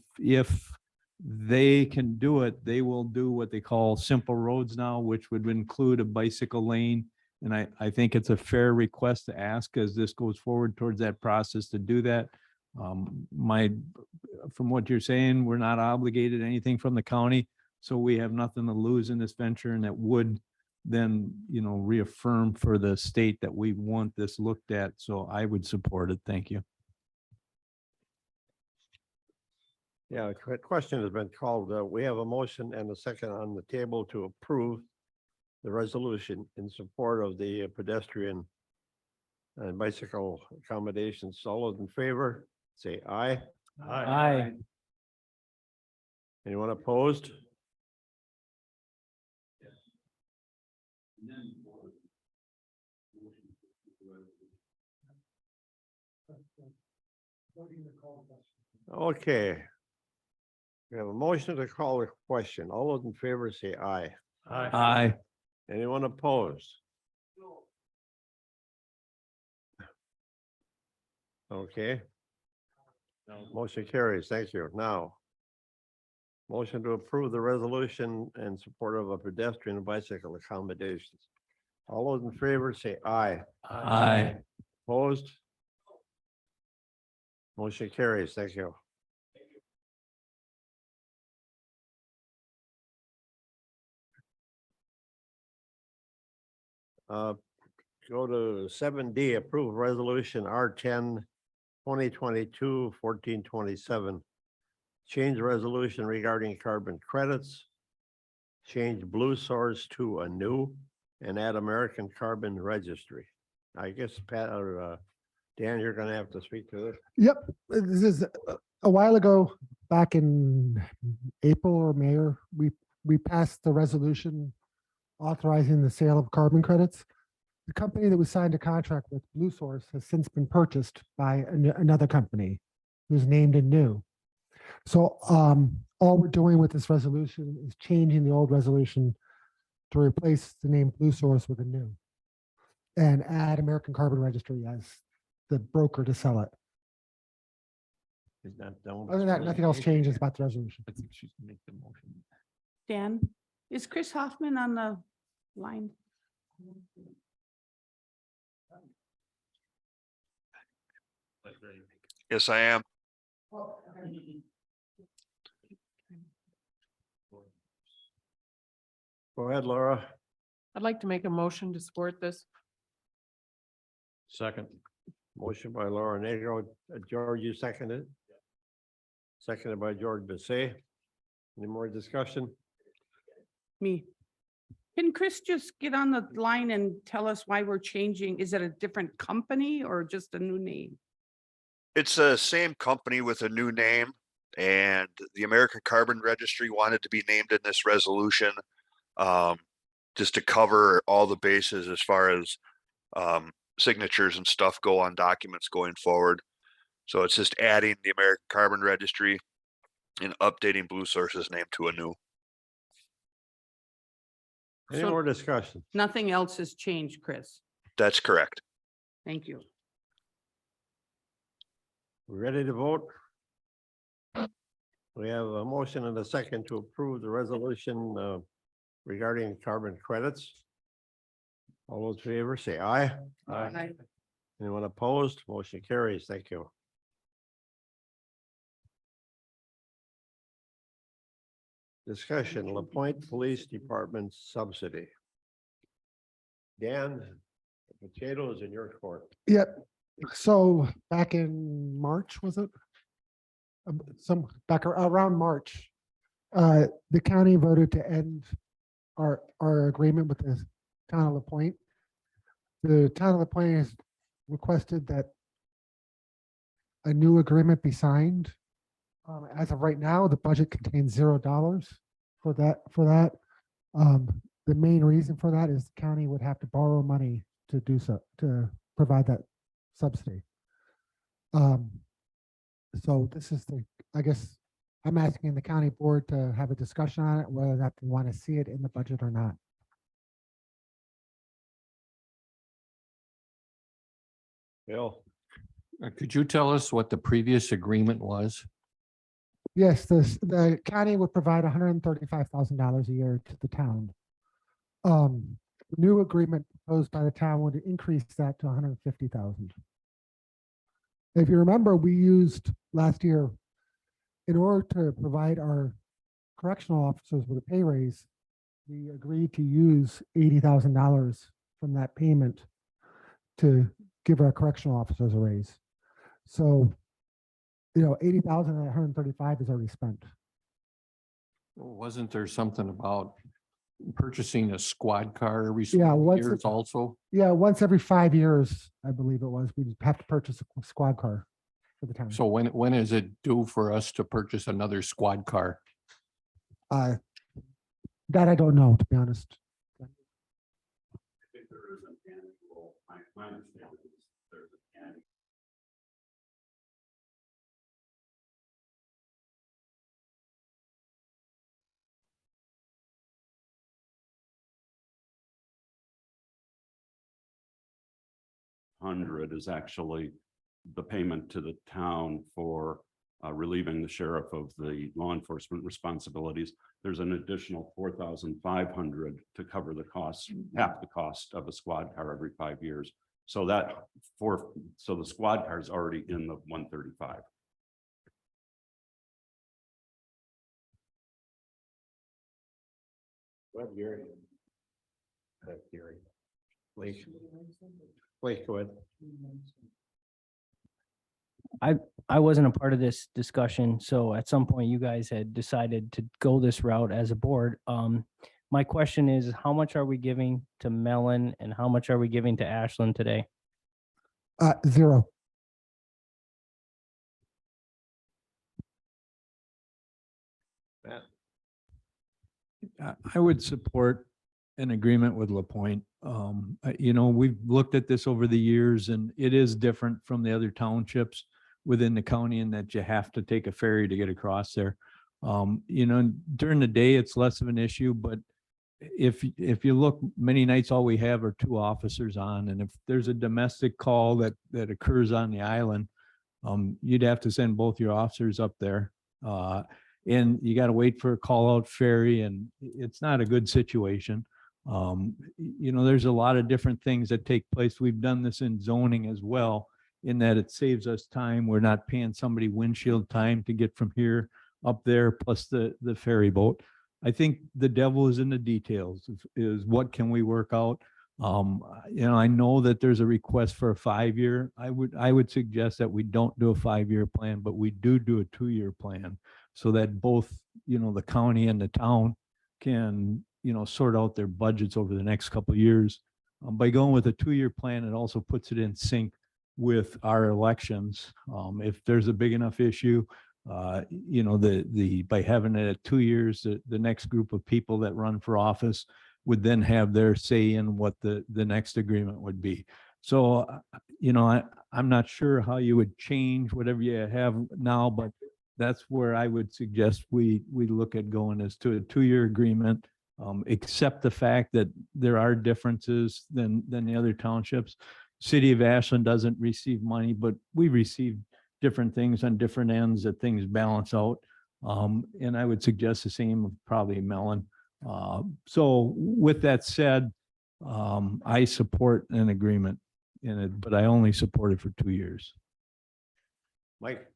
they can do it, they will do what they call simple roads now, which would include a bicycle lane. And I think it's a fair request to ask as this goes forward towards that process to do that. From what you're saying, we're not obligated to anything from the county. So we have nothing to lose in this venture and that would then, reaffirm for the state that we want this looked at. So I would support it. Thank you. Yeah, the question has been called. We have a motion and a second on the table to approve the resolution in support of the pedestrian and bicycle accommodations. All those in favor, say aye. Aye. Anyone opposed? Okay. We have a motion to call the question. All those in favor say aye. Aye. Anyone opposed? Okay. Motion carries. Thank you. Now, motion to approve the resolution in support of a pedestrian and bicycle accommodations. All those in favor say aye. Aye. Opposed? Motion carries. Thank you. Go to 7D, approve resolution R10 2022-1427. Change resolution regarding carbon credits. Change Blue Source to a new and add American Carbon Registry. I guess Pat or Dan, you're gonna have to speak to this. Yep, this is a while ago, back in April or May, we passed the resolution authorizing the sale of carbon credits. The company that we signed a contract with, Blue Source, has since been purchased by another company who's named and new. So all we're doing with this resolution is changing the old resolution to replace the name Blue Source with a new and add American Carbon Registry as the broker to sell it. Is that done? Other than that, nothing else changes about the resolution. I think she should make the motion. Dan, is Chris Hoffman on the line? Yes, I am. Go ahead, Laura. I'd like to make a motion to support this. Second. Motion by Laura Negro. George, you seconded. Seconded by George Bissay. Any more discussion? Me. Can Chris just get on the line and tell us why we're changing? Is it a different company or just a new name? It's the same company with a new name, and the American Carbon Registry wanted to be named in this resolution, just to cover all the bases as far as signatures and stuff go on documents going forward. So it's just adding the American Carbon Registry and updating Blue Source's name to a new. Any So- more discussion? Nothing else has changed, Chris. That's correct. Thank you. We ready to vote? We have a motion and a second to approve the resolution regarding carbon credits. All those in favor say aye. Aye. Anyone opposed? Motion carries. Thank you. Discussion, LaPointe Police Department subsidy. Dan, the potato is in your court. Yep. So back in March, was it? Around March, the county voted to end our agreement with the town of LaPointe. The town of LaPointe has requested that a new agreement be signed. As of right now, the budget contains $0 for that. The main reason for that is the county would have to borrow money to do so, to provide that subsidy. So this is I guess I'm asking the county board to have a discussion on it, whether that they want to see it in the budget or not. Bill, Could you tell us what the previous agreement was? Yes, the county would provide $135,000 a year to the town. The new agreement proposed by the town would increase that to $150,000. If you remember, we used last year, in order to provide our correctional officers with a pay raise, we agreed to use $80,000 from that payment to give our correctional officers a raise. So, 80,000 and 135 is already spent. Wasn't there something about purchasing a squad car every Yeah, years also? Yeah, once every 5 years, I believe it was, we'd have to purchase a squad car for the town. So when is it due for us to purchase another squad car? That I don't know, to be honest. I think there is an annual, my understanding is there's an annual. Hundred is actually the payment to the town for relieving the sheriff of the law enforcement responsibilities. There's an additional 4,500 to cover the cost, half the cost of a squad car every 5 years. So so the squad car is already in the 135. go ahead, Gary. Gary. Blake. Blake, go ahead. I wasn't a part of this discussion, so at some point you guys had decided to go this route as a board. My question is, how much are we giving to Mellon and how much are we giving to Ashland today? 0. I would support an agreement with LaPointe. We've looked at this over the years and it is different from the other townships within the county in that you have to take a ferry to get across there. During the day, it's less of an issue, but if you look, many nights, all we have are 2 officers on, and if there's a domestic call that occurs on the island, you'd have to send both your officers up there. And you got to wait for a call out ferry, and it's not a good situation. There's a lot of different things that take place. We've done this in zoning as well, in that it saves us time. We're not paying somebody windshield time to get from here up there, plus the ferry boat. I think the devil is in the details, is what can we work out? I know that there's a request for a 5-year. I would suggest that we don't do a 5-year plan, but we do a 2-year plan, so that both, the county and the town can, sort out their budgets over the next couple of years. By going with a 2-year plan, it also puts it in sync with our elections. If there's a big enough issue, by having it at 2 years, the next group of people that run for office would then have their say in what the next agreement would be. So, I'm not sure how you would change whatever you have now, but that's where I would suggest we look at going, is to a 2-year agreement accept the fact that there are differences than the other townships. City of Ashland doesn't receive money, but we receive different things on different ends that things balance out. And I would suggest the same of probably Mellon. So with that said, I support an agreement in it, but I only support it for 2 years. Mike,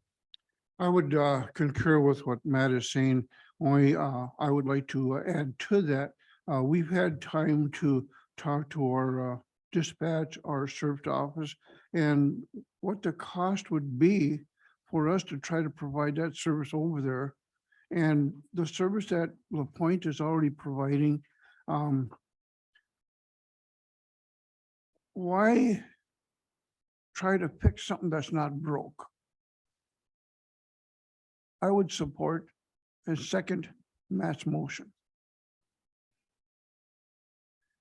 I would concur with what Matt is saying. Only I would like to add to that. We've had time to talk to our dispatch, our sheriff's office, and what the cost would be for us to try to provide that service over there. And the service that LaPointe is already providing, why try to fix something that's not broke? I would support a second Matt's motion.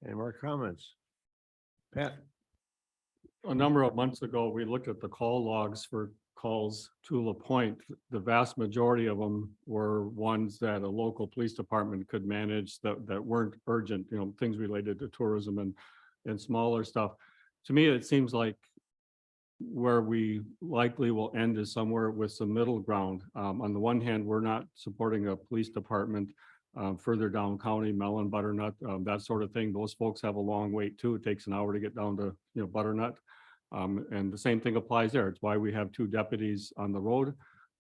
any more comments? Pat? A number of months ago, we looked at the call logs for calls to LaPointe. The vast majority of them were ones that a local police department could manage that weren't urgent, you know, things related to tourism and smaller stuff. To me, it seems like where we likely will end is somewhere with some middle ground. On the one hand, we're not supporting a police department further down county, Mellon, Butternut, that sort of thing. Those folks have a long wait too. It takes an hour to get down to, you know, Butternut. And the same thing applies there. It's why we have 2 deputies on the road,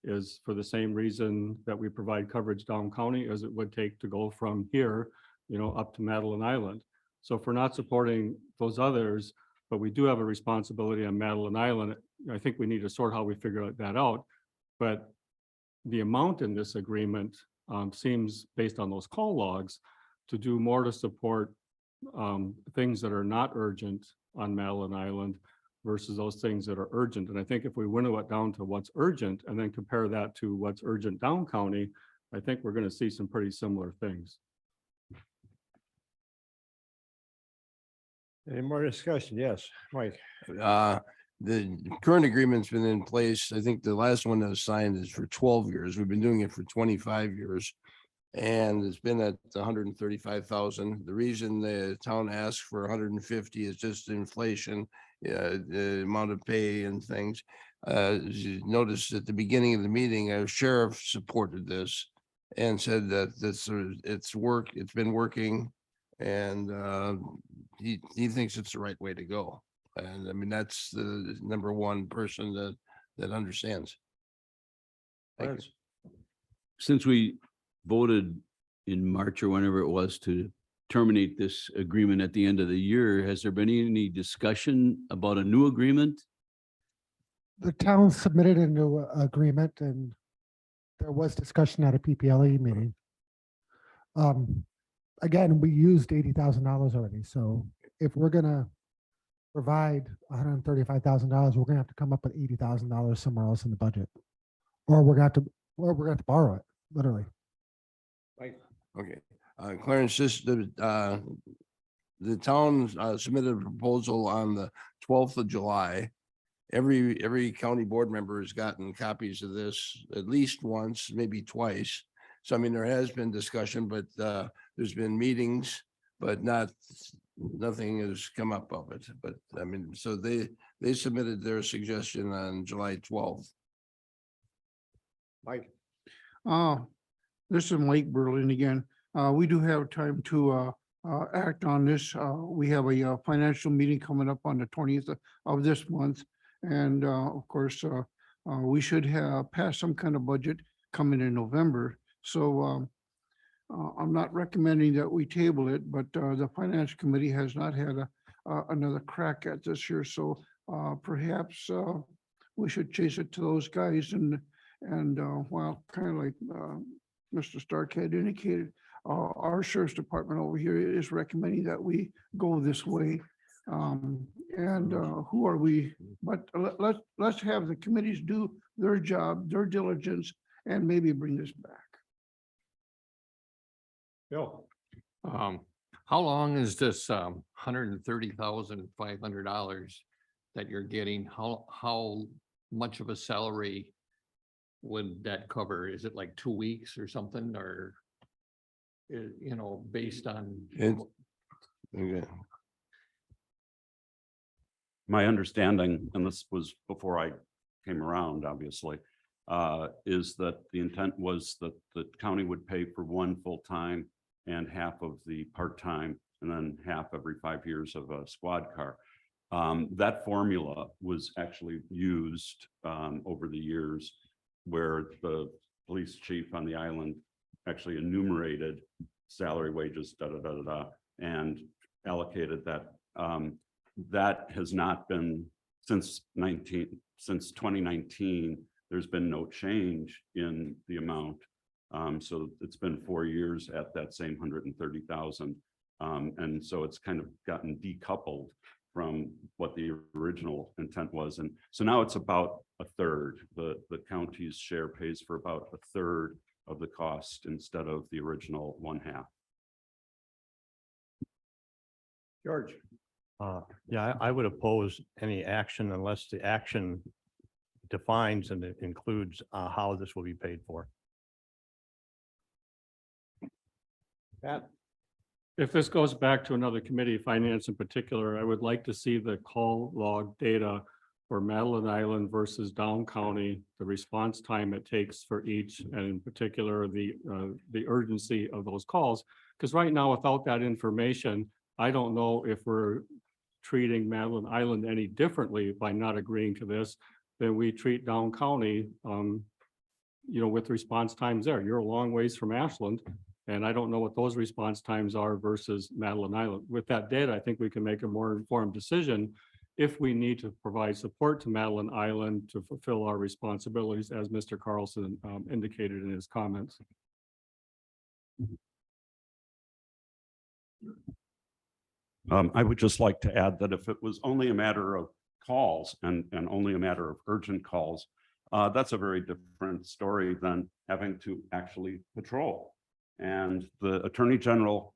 is for the same reason that we provide coverage down county as it would take to go from here, you know, up to Madeline Island. So if we're not supporting those others, but we do have a responsibility on Madeline Island, I think we need to sort how we figure that out. But the amount in this agreement seems, based on those call logs, to do more to support things that are not urgent on Madeline Island versus those things that are urgent. And I think if we winnow it down to what's urgent and then compare that to what's urgent down county, I think we're going to see some pretty similar things. Any more discussion? Yes, Mike. The current agreement's been in place. I think the last one that was signed is for 12 years. We've been doing it for 25 years. And it's been at 135,000. The reason the town asked for 150 is just inflation, the amount of pay and things. As you noticed at the beginning of the meeting, our sheriff supported this and said that it's been working, and he thinks it's the right way to go. And I mean, that's the number one person that understands. Thank you. Since we voted in March or whenever it was to terminate this agreement at the end of the year, has there been any discussion about a new agreement? The town submitted a new agreement and there was discussion at a PPLE meeting. Again, we used $80,000 already. So if we're gonna provide $135,000, we're gonna have to come up with $80,000 somewhere else in the budget. Or we're gonna have to borrow it, literally. Okay, Clarence, the town submitted a proposal on the 12th of July. Every county board member has gotten copies of this at least once, maybe twice. So I mean, there has been discussion, but there's been meetings, but nothing has come up of it. But I mean, so they submitted their suggestion on July 12th. Mike. This is Mike Berlin again. We do have time to act on this. We have a financial meeting coming up on the 20th of this month. And of course, we should have passed some kind of budget coming in November. So I'm not recommending that we table it, but the finance committee has not had another crack at this year. So perhaps we should chase it to those guys and well, kind of like Mr. Stark had indicated, our sheriff's department over here is recommending that we go this way. Who are we? But let's have the committees do their job, their diligence, and maybe bring this back. Bill. How long is this $130,500 that you're getting? How much of a salary would that cover? Is it like 2 weeks or something, or? you know, based on. It- Okay. My understanding, and this was before I came around, obviously, is that the intent was that the county would pay for one full-time and half of the part-time, and then half every 5 years of a squad car. That formula was actually used over the years where the police chief on the island actually enumerated salary, wages, and allocated that. That has not been since 2019. There's been no change in the amount. So it's been 4 years at that same 130,000. And so it's kind of gotten decoupled from what the original intent was. And so now it's about a third. The county's share pays for about a third of the cost instead of the original 1/2. George. Yeah, I would oppose any action unless the action defines and it includes how this will be paid for. Pat. If this goes back to another committee, finance in particular, I would like to see the call log data for Madeline Island versus Down County, the response time it takes for each, and in particular, the urgency of those calls. Because right now, without that information, I don't know if we're treating Madeline Island any differently by not agreeing to this than we treat Down County, with response times there. You're a long ways from Ashland, and I don't know what those response times are versus Madeline Island. With that data, I think we can make a more informed decision if we need to provide support to Madeline Island to fulfill our responsibilities, as Mr. Carlson indicated in his comments. I would just like to add that if it was only a matter of calls and only a matter of urgent calls, that's a very different story than having to actually patrol. And the Attorney General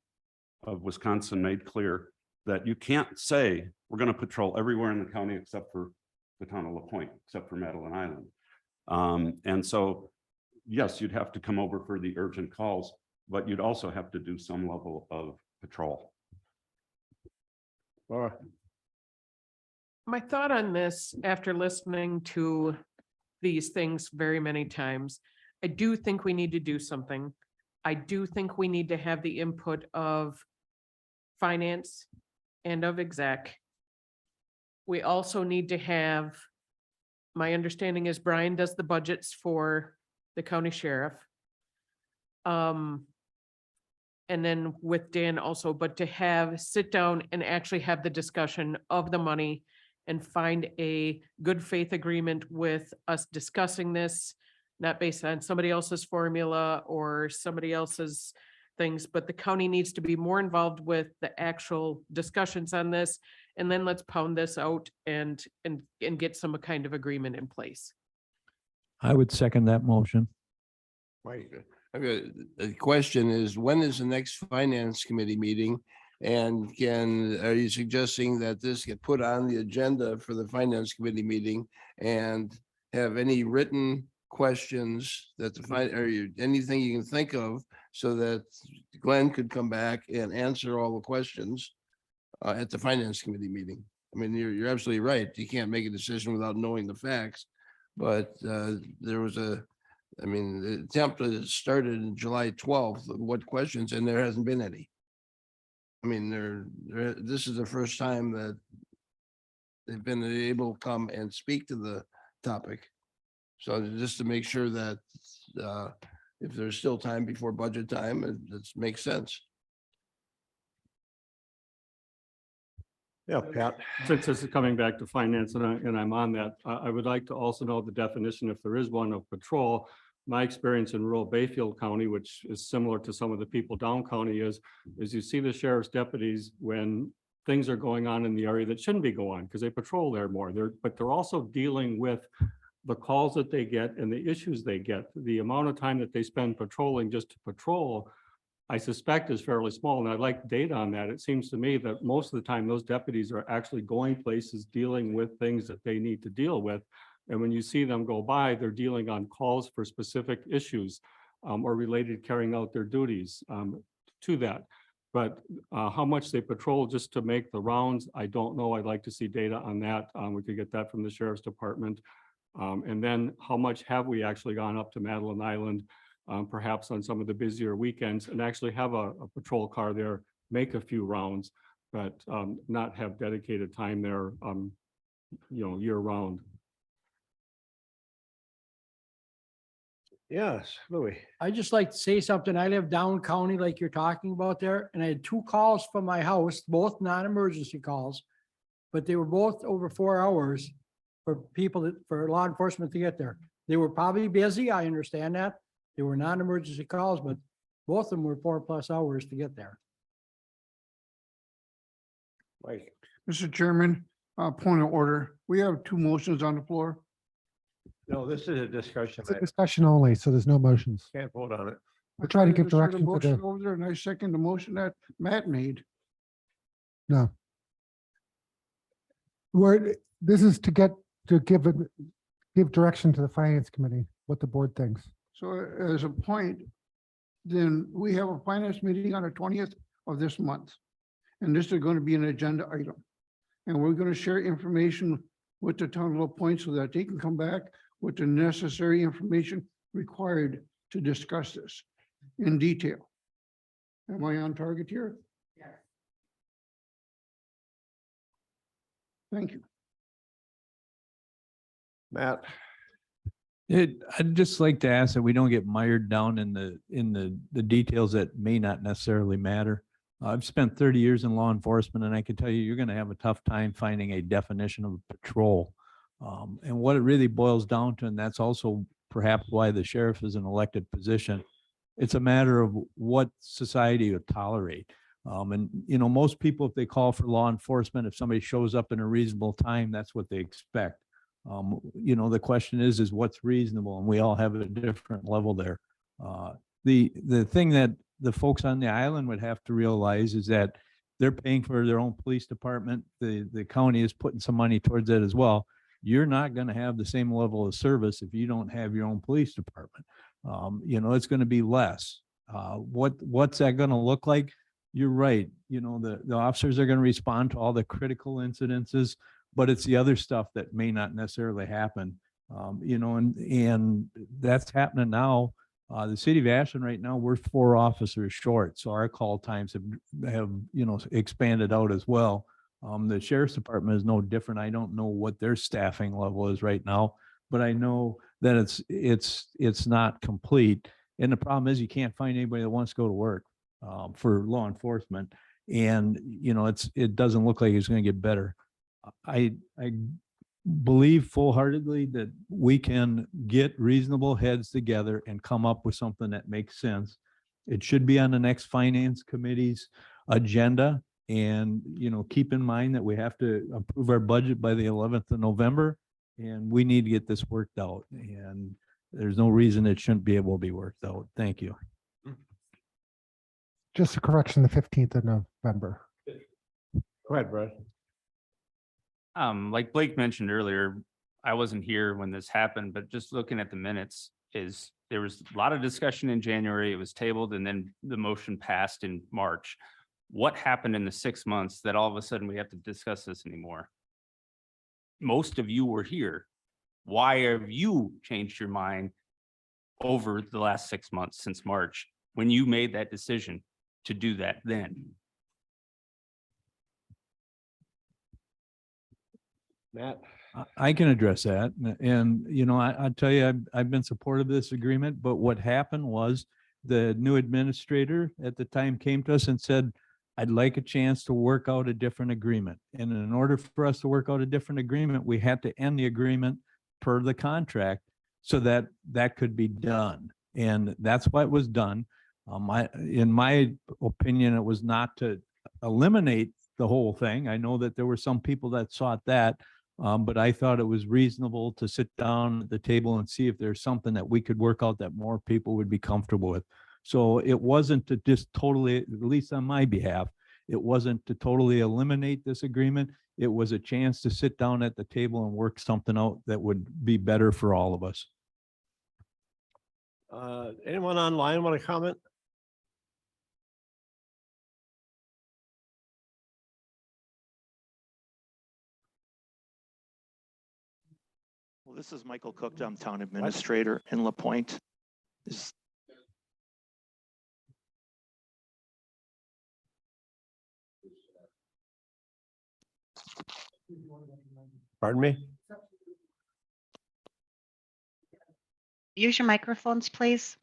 of Wisconsin made clear that you can't say we're going to patrol everywhere in the county except for the town of LaPointe, except for Madeline Island. And so, yes, you'd have to come over for the urgent calls, but you'd also have to do some level of patrol. Laura. My thought on this, after listening to these things very many times, I do think we need to do something. I do think we need to have the input of finance and of exec. We also need to have, my understanding is Brian does the budgets for the county sheriff. And then with Dan also, but to sit down and actually have the discussion of the money and find a good faith agreement with us discussing this, not based on somebody else's formula or somebody else's things, but the county needs to be more involved with the actual discussions on this. And then let's pound this out and get some kind of agreement in place. I would second that motion. Right. Okay, the question is, when is the next finance committee meeting? And are you suggesting that this get put on the agenda for the finance committee meeting and have any written questions that anything you can think of so that Glenn could come back and answer all the questions at the finance committee meeting? I mean, you're absolutely right. You can't make a decision without knowing the facts, but there was the attempt started in July 12th. What questions? And there hasn't been any. I mean, this is the first time that they've been able to come and speak to the topic. So just to make sure that if there's still time before budget time, it makes sense. Yeah, Pat. Since this is coming back to finance and I'm on that, I would like to also know the definition, if there is one, of patrol. My experience in rural Bayfield County, which is similar to some of the people down county, is you see the sheriff's deputies when things are going on in the area that shouldn't be going on because they patrol there more. But they're also dealing with the calls that they get and the issues they get. The amount of time that they spend patrolling just to patrol, I suspect, is fairly small. And I'd like data on that. It seems to me that most of the time those deputies are actually going places, dealing with things that they need to deal with. And when you see them go by, they're dealing on calls for specific issues or related carrying out their duties. to that. But how much they patrol just to make the rounds, I don't know. I'd like to see data on that. We could get that from the sheriff's department. And then how much have we actually gone up to Madeline Island, perhaps on some of the busier weekends, and actually have a patrol car there, make a few rounds, but not have dedicated time there, year round. Yes, Louis. I just like to say something. I live down county like you're talking about there, and I had 2 calls from my house, both non-emergency calls. But they were both over 4 hours for for law enforcement to get there. They were probably busy. I understand that. They were non-emergency calls, but both of them were 4+ hours to get there. Mike. Mr. Chairman, point of order. We have 2 motions on the floor. No, this is a discussion. It's a discussion only, so there's no motions. Can't vote on it. We're trying to give I just heard a direction to motion the, over there, and I second the motion that Matt made. no. This is to give direction to the finance committee, what the board thinks. So as a point, then we have a finance meeting on the 20th of this month. And this is going to be an agenda item. And we're going to share information with the town of La Pointe so that they can come back with the necessary information required to discuss this in detail. Am I on target here? Yes. Thank you. Matt. I'd just like to ask that we don't get mired down in the details that may not necessarily matter. I've spent 30 years in law enforcement, and I can tell you, you're going to have a tough time finding a definition of patrol. And what it really boils down to, and that's also perhaps why the sheriff is an elected position, it's a matter of what society would tolerate. And, most people, if they call for law enforcement, if somebody shows up in a reasonable time, that's what they expect. The question is what's reasonable, and we all have a different level there. The thing that the folks on the island would have to realize is that they're paying for their own police department. The county is putting some money towards that as well. You're not going to have the same level of service if you don't have your own police department. It's going to be less. What's that going to look like? You're right. The officers are going to respond to all the critical incidences, but it's the other stuff that may not necessarily happen. And that's happening now. The city of Ashland right now, we're 4 officers short, so our call times have expanded out as well. The sheriff's department is no different. I don't know what their staffing level is right now, but I know that it's not complete. And the problem is you can't find anybody that wants to go to work for law enforcement, and it doesn't look like it's going to get better. I believe full-heartedly that we can get reasonable heads together and come up with something that makes sense. It should be on the next finance committee's agenda. And, keep in mind that we have to approve our budget by the 11th of November, and we need to get this worked out. And there's no reason it shouldn't be able to be worked out. Thank you. Just a correction, the 15th of November. Go ahead, Brett. Like Blake mentioned earlier, I wasn't here when this happened, but just looking at the minutes there was a lot of discussion in January. It was tabled, and then the motion passed in March. What happened in the 6 months that all of a sudden we have to discuss this anymore? Most of you were here. Why have you changed your mind over the last 6 months since March when you made that decision to do that then? Matt. I can address that. And, I tell you, I've been supportive of this agreement, but what happened was the new administrator at the time came to us and said, I'd like a chance to work out a different agreement. And in order for us to work out a different agreement, we had to end the agreement per the contract so that that could be done. And that's why it was done. In my opinion, it was not to eliminate the whole thing. I know that there were some people that sought that, but I thought it was reasonable to sit down at the table and see if there's something that we could work out that more people would be comfortable with. So it wasn't to just totally, at least on my behalf, it wasn't to totally eliminate this agreement. It was a chance to sit down at the table and work something out that would be better for all of us. Anyone online want to comment? Well, this is Michael Cook, I'm Town Administrator in La Pointe. Is- Pardon me? Use your microphones, please.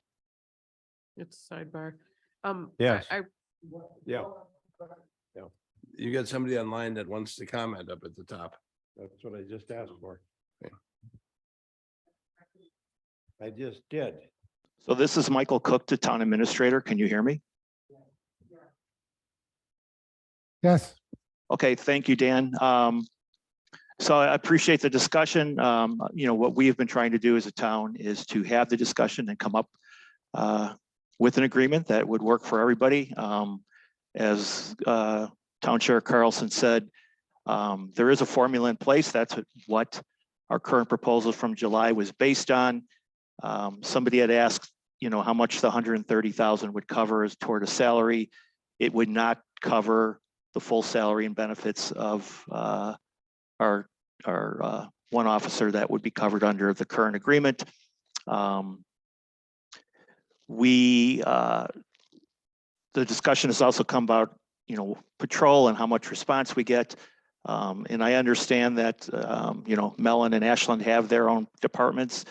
It's sidebar. Yes. Yeah, You got somebody online that wants to comment up at the top. that's what I just asked for. I just did. So this is Michael Cook, the Town Administrator. Can you hear me? Yes. Okay, thank you, Dan. So I appreciate the discussion. What we have been trying to do as a town is to have the discussion and come up with an agreement that would work for everybody. As Town Chair Carlson said, there is a formula in place. That's what our current proposal from July was based on. Somebody had asked, how much the 130,000 would cover as toward a salary. It would not cover the full salary and benefits of our one officer that would be covered under the current agreement. The discussion has also come about, patrol and how much response we get. And I understand that, Mellon and Ashland have their own departments.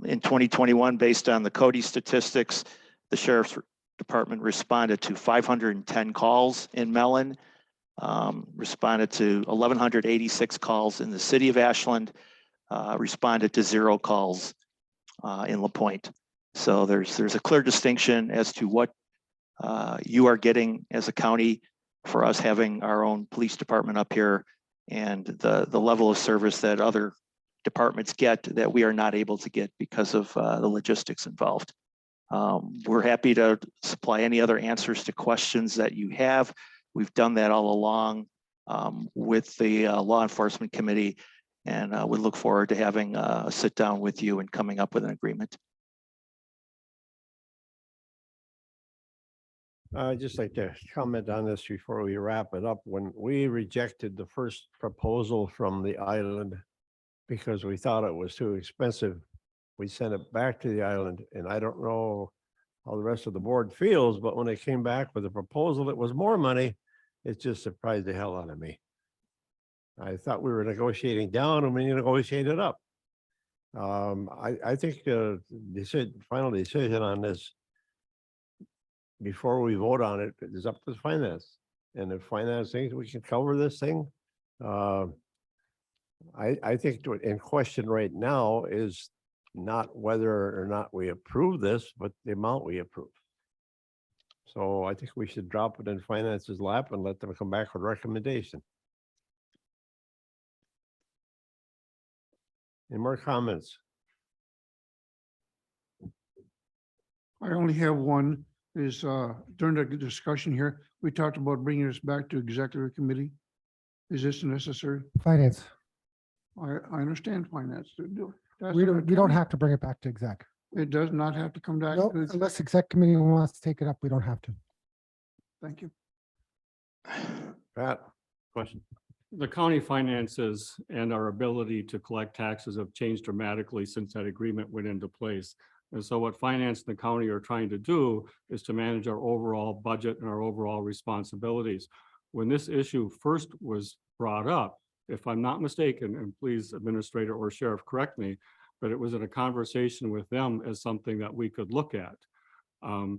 In 2021, based on the Cody statistics, the Sheriff's Department responded to 510 calls in Mellon, responded to 1,186 calls in the city of Ashland, responded to 0 calls in La Pointe. So there's a clear distinction as to what you are getting as a county for us having our own police department up here, and the level of service that other departments get that we are not able to get because of the logistics involved. We're happy to supply any other answers to questions that you have. We've done that all along with the Law Enforcement Committee, and we look forward to having a sit down with you and coming up with an agreement. I'd just like to comment on this before we wrap it up. When we rejected the first proposal from the island because we thought it was too expensive, we sent it back to the island, and I don't know how the rest of the board feels, but when they came back with a proposal that was more money, it just surprised the hell out of me. I thought we were negotiating down and we negotiated up. I think the final decision on this, before we vote on it, is up to finance. And if finance thinks we can cover this thing, I think in question right now is not whether or not we approve this, but the amount we approve. So I think we should drop it in finance's lap and let them come back with a recommendation. Any more comments? I only have one, is during the discussion here, we talked about bringing this back to executive committee. Is this necessary? Finance. I understand finance to do it. That's We what don't, I'm we don't telling have to bring it back to exec. you. It does not have to come back. No, to- unless exec committee wants to take it up, we don't have to. Thank you. Pat? Question. The county finances and our ability to collect taxes have changed dramatically since that agreement went into place. And so what finance and the county are trying to do is to manage our overall budget and our overall responsibilities. When this issue first was brought up, if I'm not mistaken, and please administrator or sheriff correct me, but it was in a conversation with them as something that we could look at.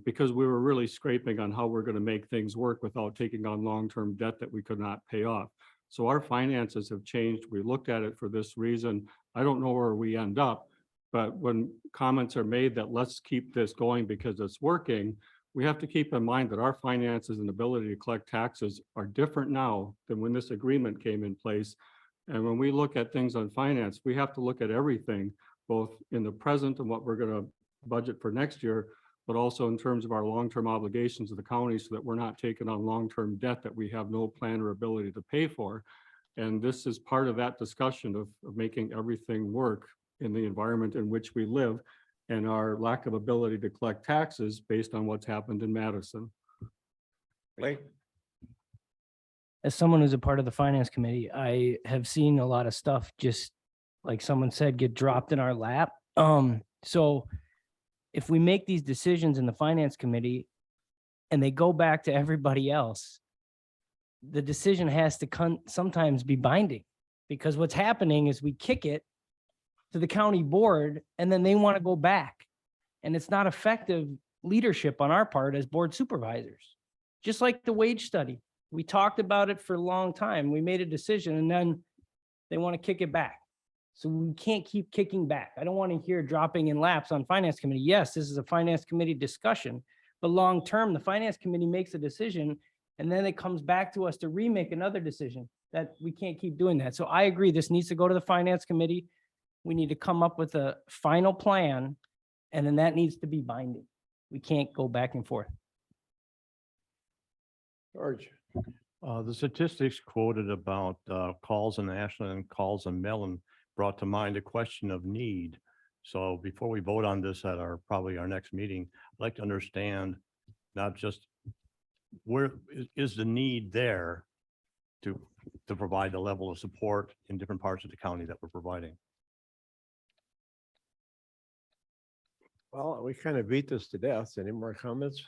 Because we were really scraping on how we're going to make things work without taking on long-term debt that we could not pay off. So our finances have changed. We looked at it for this reason. I don't know where we end up, but when comments are made that let's keep this going because it's working, we have to keep in mind that our finances and ability to collect taxes are different now than when this agreement came in place. And when we look at things on finance, we have to look at everything, both in the present and what we're going to budget for next year, but also in terms of our long-term obligations to the county so that we're not taking on long-term debt that we have no plan or ability to pay for. And this is part of that discussion of making everything work in the environment in which we live and our lack of ability to collect taxes based on what's happened in Madison. Blake? As someone who's a part of the finance committee, I have seen a lot of stuff just like someone said, get dropped in our lap. So if we make these decisions in the finance committee and they go back to everybody else, the decision has to sometimes be binding, because what's happening is we kick it to the county board and then they want to go back. And it's not effective leadership on our part as board supervisors. Just like the wage study. We talked about it for a long time. We made a decision and then they want to kick it back. So we can't keep kicking back. I don't want to hear dropping in laps on finance committee. Yes, this is a finance committee discussion, but long-term, the finance committee makes a decision and then it comes back to us to remake another decision. That we can't keep doing that. So I agree, this needs to go to the finance committee. We need to come up with a final plan and then that needs to be binding. We can't go back and forth. George, The statistics quoted about calls in Ashland and calls in Mellon brought to mind a question of need. So before we vote on this at probably our next meeting, I'd like to understand not just where is the need there to provide the level of support in different parts of the county that we're providing. well, we kind of beat this to death. Any more comments?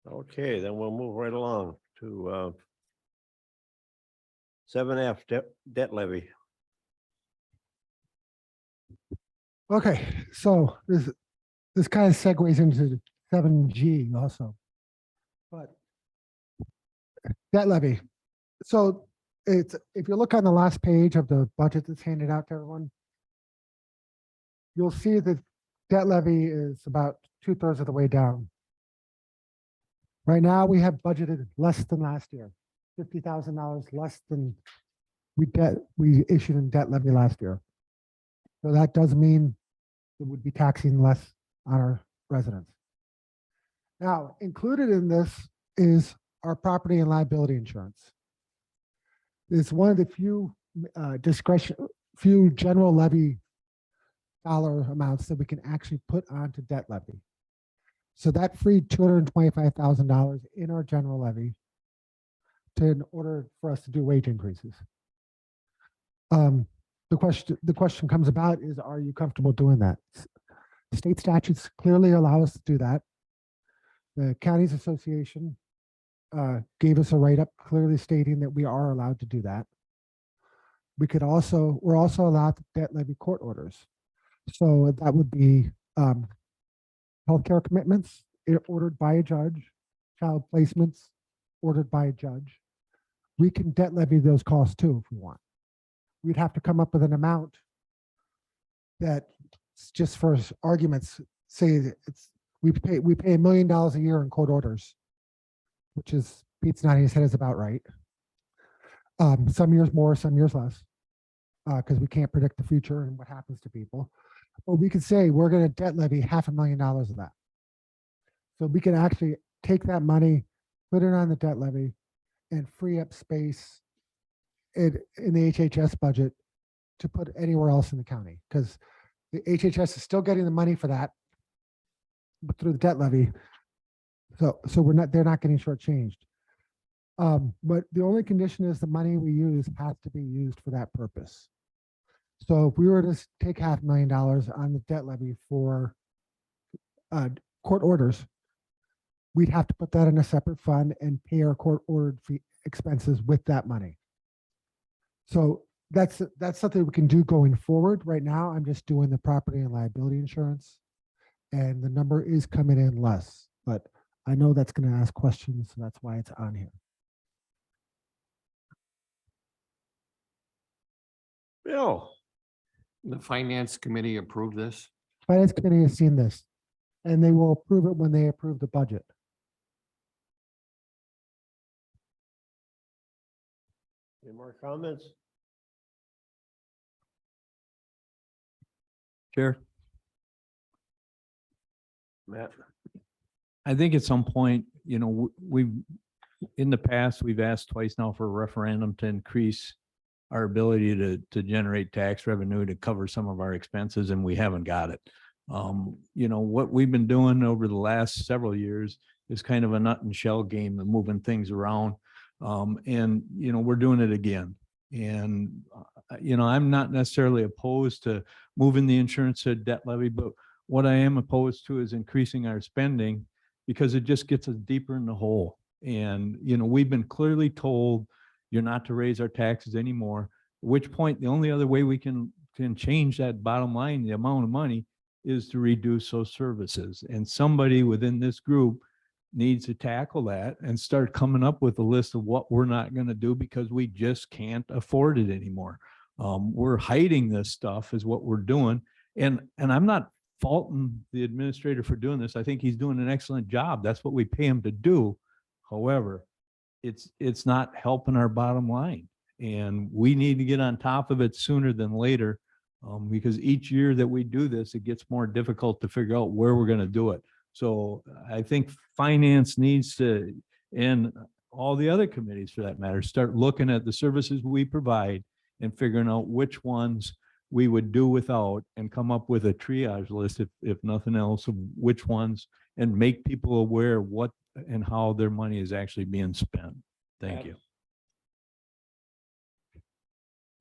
Okay, then we'll move right along to 7F debt levy. Okay, so this kind of segues into 7G also. But debt levy. So it's, if you look on the last page of the budget that's handed out to everyone, you'll see that debt levy is about 2/3 of the way down. Right now, we have budgeted less than last year, $50,000 less than we issued in debt levy last year. So that does mean it would be taxing less on our residents. Now, included in this is our property and liability insurance. It's one of the few few general levy dollar amounts that we can actually put onto debt levy. So that freed $225,000 in our general levy in order for us to do wage increases. The question comes about is, are you comfortable doing that? State statutes clearly allow us to do that. The counties association gave us a write-up clearly stating that we are allowed to do that. We're also allowed to debt levy court orders. So that would be healthcare commitments ordered by a judge, child placements ordered by a judge. We can debt levy those costs too if we want. We'd have to come up with an amount that, just for arguments, say that we pay $1 million a year in court orders, which is, Pete's nodding his head, is about right. Some years more, some years less, because we can't predict the future and what happens to people. But we could say we're going to debt levy $500,000 of that. So we can actually take that money, put it on the debt levy, and free up space in the HHS budget to put anywhere else in the county, because the HHS is still getting the money for that, but through the debt levy. So they're not getting shortchanged. But the only condition is the money we use has to be used for that purpose. So if we were to take $500,000 on the debt levy for court orders, we'd have to put that in a separate fund and pay our court ordered fee expenses with that money. So that's something we can do going forward. Right now, I'm just doing the property and liability insurance, and the number is coming in less, but I know that's going to ask questions, so that's why it's on here. Bill. The finance committee approved this. Finance committee has seen this, and they will approve it when they approve the budget. Any more comments? Chair, Matt? I think at some point, we've, in the past, we've asked twice now for a referendum to increase our ability to generate tax revenue to cover some of our expenses, and we haven't got it. What we've been doing over the last several years is kind of a nut and shell game of moving things around. And, we're doing it again. And, I'm not necessarily opposed to moving the insurance to debt levy, but what I am opposed to is increasing our spending because it just gets us deeper in the hole. And, we've been clearly told you're not to raise our taxes anymore, at which point the only other way we can change that bottom line, the amount of money, is to reduce those services. And somebody within this group needs to tackle that and start coming up with a list of what we're not going to do because we just can't afford it anymore. We're hiding this stuff is what we're doing. And I'm not faulting the administrator for doing this. I think he's doing an excellent job. That's what we pay him to do. However, it's not helping our bottom line. And we need to get on top of it sooner than later, because each year that we do this, it gets more difficult to figure out where we're going to do it. So I think finance needs to, and all the other committees for that matter, start looking at the services we provide and figuring out which ones we would do without and come up with a triage list, if nothing else, of which ones, and make people aware what and how their money is actually being spent. Thank you.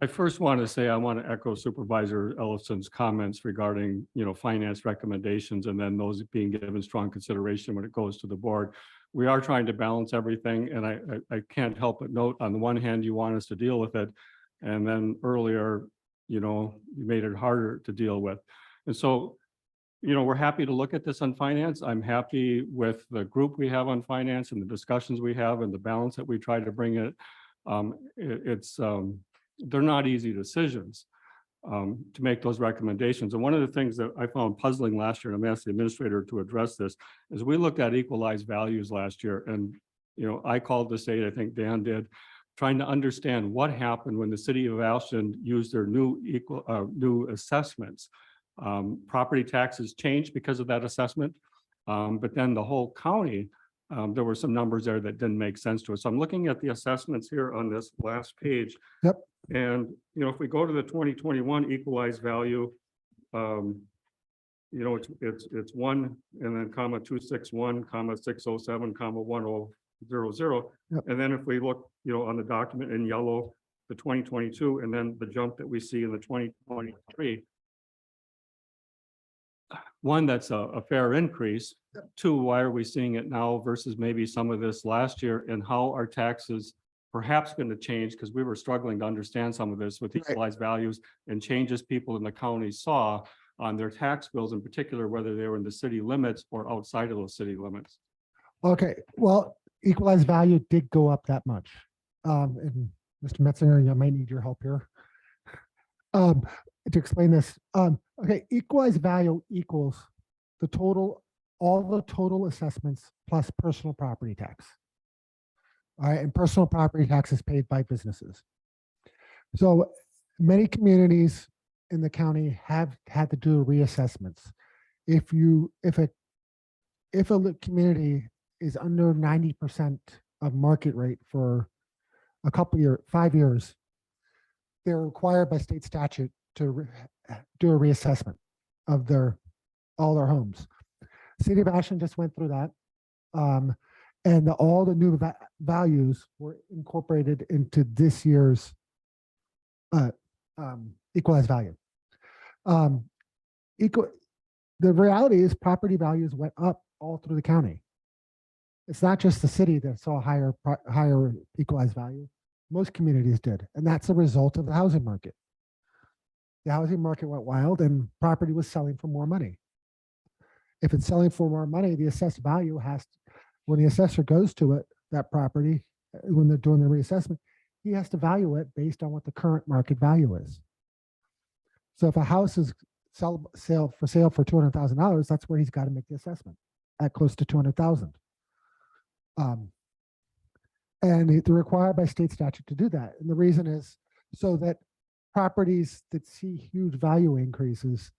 I first want to say, I want to echo Supervisor Ellison's comments regarding, finance recommendations and then those being given strong consideration when it goes to the board. We are trying to balance everything, and I can't help but note, on the one hand, you want us to deal with it. And then earlier, you made it harder to deal with. And so, we're happy to look at this on finance. I'm happy with the group we have on finance and the discussions we have and the balance that we try to bring it. They're not easy decisions to make those recommendations. And one of the things that I found puzzling last year, and I'm asking the administrator to address this, is we looked at equalized values last year. And, I called the state, I think Dan did, trying to understand what happened when the city of Ashland used their new assessments. Property taxes changed because of that assessment. But then the whole county, there were some numbers there that didn't make sense to us. So I'm looking at the assessments here on this last page. Yep. And, if we go to the 2021 equalized value, it's 1 and then comma 261, comma 607, comma 1000. Yep. And then if we look, on the document in yellow, the 2022, and then the jump that we see in the 2023. One, that's a fair increase. Two, why are we seeing it now versus maybe some of this last year, and how are taxes perhaps going to change? Because we were struggling to understand some of this with equalized values and changes people in the county saw on their tax bills, in particular, whether they were in the city limits or outside of those city limits. Okay, well, equalized value did go up that much. And Mr. Metzinger, you might need your help here. To explain this. Okay, equalized value equals the total, all the total assessments plus personal property tax. All right, and personal property tax is paid by businesses. So many communities in the county have had to do reassessments. If a community is under 90% of market rate for a couple years, 5 years, they're required by state statute to do a reassessment of all their homes. City of Ashland just went through that. And all the new values were incorporated into this year's equalized value. The reality is property values went up all through the county. It's not just the city that saw higher equalized value. Most communities did, and that's a result of the housing market. The housing market went wild and property was selling for more money. If it's selling for more money, the assessed value when the assessor goes to it, that property, when they're doing the reassessment, he has to value it based on what the current market value is. So if a house is for sale for $200,000, that's where he's got to make the assessment at close to $200,000. And they're required by state statute to do that. And the reason is so that properties that see huge value increases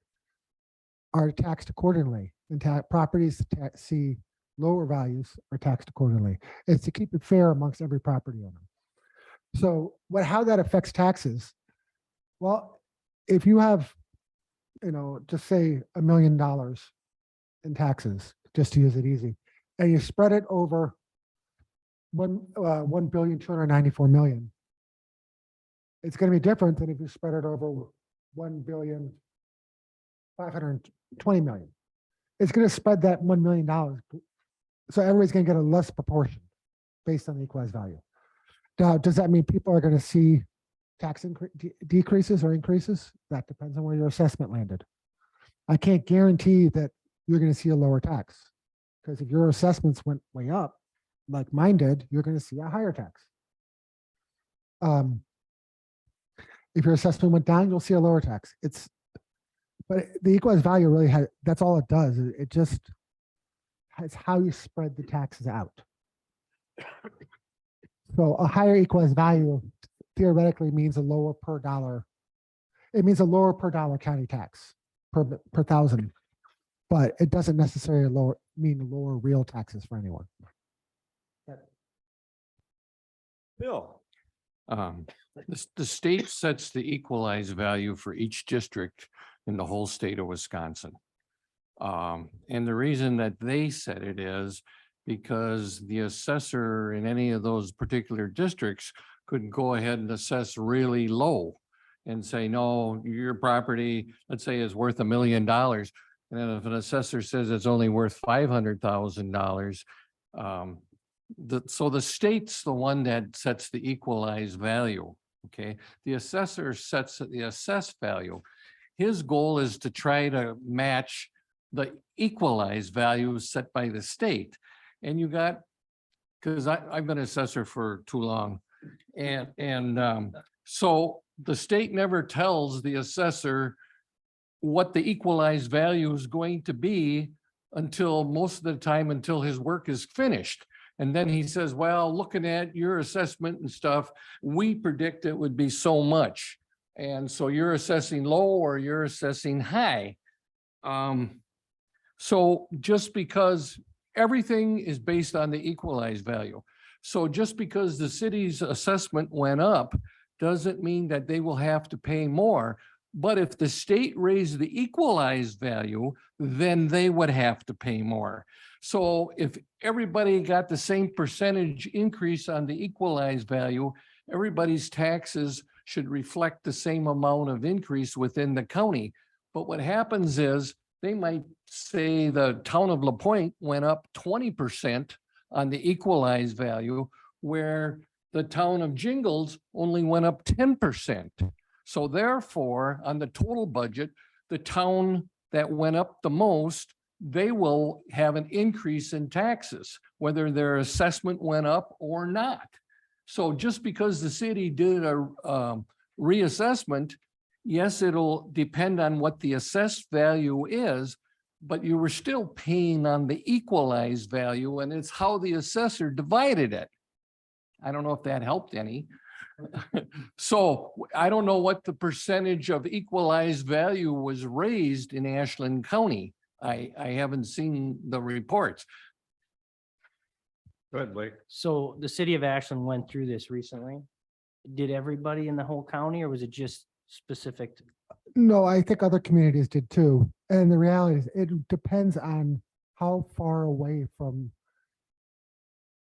are taxed accordingly, and properties that see lower values are taxed accordingly. It's to keep it fair amongst every property owner. So how that affects taxes? Well, if you have, just say $1 million in taxes, just to use it easy, and you spread it over $1,294,000,000. It's gonna be different than if you spread it over $1,520,000,000. It's gonna spread that $1 million. So everybody's gonna get a less proportion based on the equalized value. Now, does that mean people are gonna see tax decreases or increases? That depends on where your assessment landed. I can't guarantee that you're gonna see a lower tax. Because if your assessments went way up, like mine did, you're gonna see a higher tax. If your assessment went down, you'll see a lower tax. But the equalized value really has, that's all it does. It just, it's how you spread the taxes out. So a higher equalized value theoretically means a lower per dollar. It means a lower per dollar county tax per thousand, but it doesn't necessarily mean lower real taxes for anyone. Bill. The state sets the equalized value for each district in the whole state of Wisconsin. And the reason that they set it is because the assessor in any of those particular districts could go ahead and assess really low and say, no, your property, let's say, is worth $1 million. And then if an assessor says it's only worth $500,000, so the state's the one that sets the equalized value, okay? The assessor sets the assessed value. His goal is to try to match the equalized value set by the state. And you got, because I've been assessor for too long. And so the state never tells the assessor what the equalized value is going to be until most of the time until his work is finished. And then he says, well, looking at your assessment and stuff, we predict it would be so much. And so you're assessing low or you're assessing high. So just because everything is based on the equalized value. So just because the city's assessment went up doesn't mean that they will have to pay more. But if the state raised the equalized value, then they would have to pay more. So if everybody got the same percentage increase on the equalized value, everybody's taxes should reflect the same amount of increase within the county. But what happens is they might say the town of La Pointe went up 20% on the equalized value, where the town of Jingles only went up 10%. So therefore, on the total budget, the town that went up the most, they will have an increase in taxes, whether their assessment went up or not. So just because the city did a reassessment, yes, it'll depend on what the assessed value is, but you were still paying on the equalized value, and it's how the assessor divided it. I don't know if that helped any. So I don't know what the percentage of equalized value was raised in Ashland County. I haven't seen the reports. Go ahead, Blake. So the city of Ashland went through this recently. Did everybody in the whole county, or was it just specific? No, I think other communities did too. And the reality is it depends on how far away from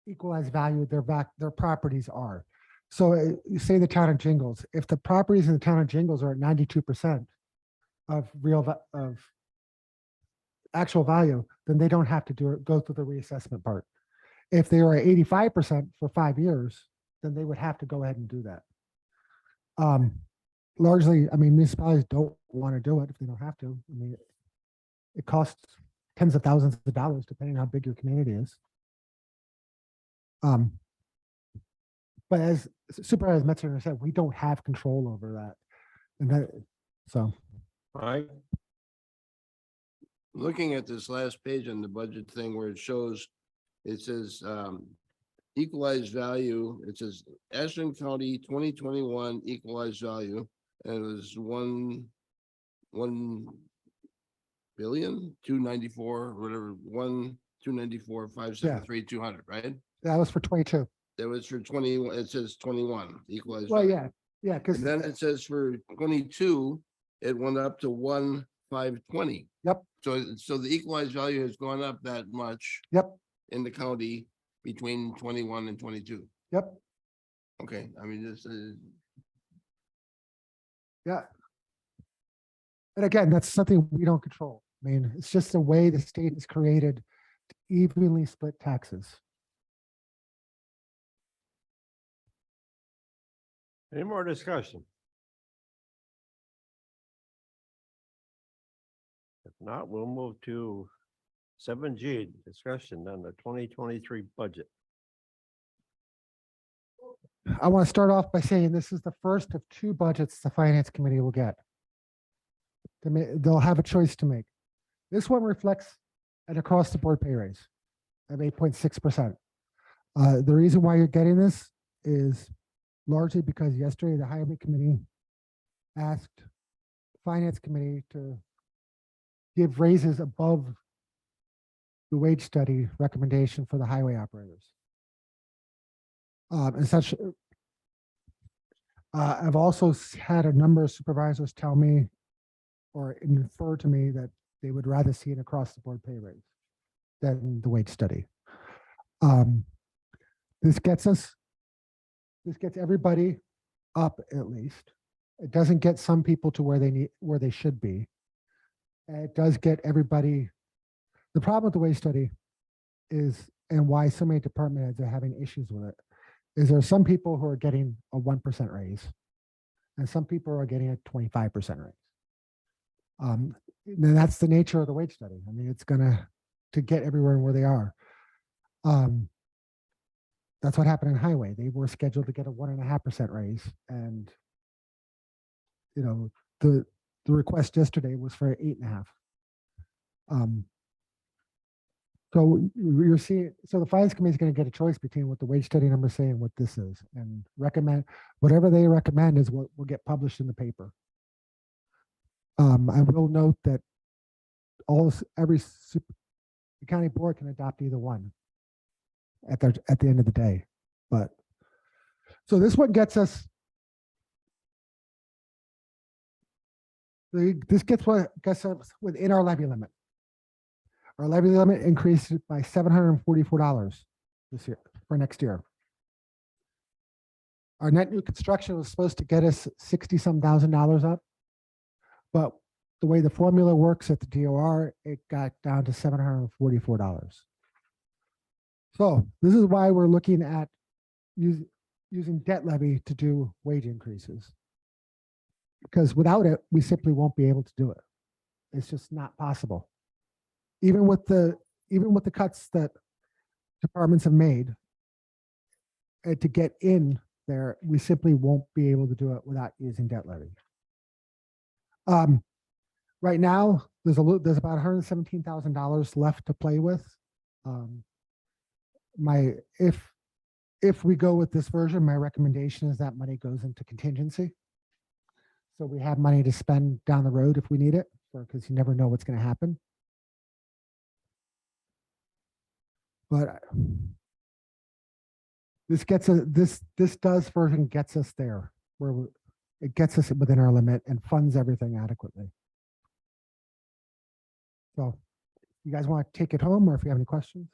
equalized value their properties are. So you say the town of Jingles, if the properties in the town of Jingles are at 92% of of actual value, then they don't have to go through the reassessment part. If they are at 85% for 5 years, then they would have to go ahead and do that. Largely, I mean, municipalities don't want to do it if they don't have to. I mean, it costs tens of thousands of dollars depending on how big your community is. But as Supervisor Metzger said, we don't have control over that. And that, so. Right. Looking at this last page on the budget thing where it shows, it says equalized value, it says Ashland County 2021 equalized value, and it was 1,294,000,000, whatever, 1,294,573,200, right? That was for 22. That was for 20, it says 21 equalized. Well, value. yeah, because And then it says for 22, it went up to 1,520. Yep. So the equalized value has gone up that much. Yep. In the county, between 21 and 22. Yep, Okay, I mean, this is, yeah. And again, that's something we don't control. I mean, it's just the way the state is created to evenly split taxes. Any more discussion? If not, we'll move to 7G, discussion on the 2023 budget. I want to start off by saying this is the first of two budgets the Finance Committee will get. They'll have a choice to make. This one reflects an across-the-board pay raise of 8.6%. The reason why you're getting this is largely because yesterday the Highway Committee asked Finance Committee to give raises above the wage study recommendation for the highway operators. And such, I've also had a number of supervisors tell me or infer to me that they would rather see an across-the-board pay raise than the wage study. This gets everybody up at least. It doesn't get some people to where they should be. And it does get everybody. The problem with the wage study is, and why so many department heads are having issues with it, is there are some people who are getting a 1% raise and some people are getting a 25% raise. And that's the nature of the wage study. I mean, it's to get everywhere where they are. That's what happened in highway. They were scheduled to get a 1.5% raise, and the request yesterday was for 8.5. So you're seeing, so the Finance Committee is going to get a choice between what the wage study numbers say and what this is, and recommend whatever they recommend is what will get published in the paper. I will note that every county board can adopt either one at the end of the day. But so this one gets us. This gets us within our levy limit. Our levy limit increased by $744 this year for next year. Our net new construction was supposed to get us $60-some thousand up, but the way the formula works at the DOR, it got down to $744. So this is why we're looking at using debt levy to do wage increases. Because without it, we simply won't be able to do it. It's just not possible. Even with the cuts that departments have made, and to get in there, we simply won't be able to do it without using debt levy. Right now, there's about $117,000 left to play with. If we go with this version, my recommendation is that money goes into contingency. So we have money to spend down the road if we need it, because you never know what's going to happen. But this version gets us there, where it gets us within our limit and funds everything adequately. So you guys want to take it home, or if you have any questions?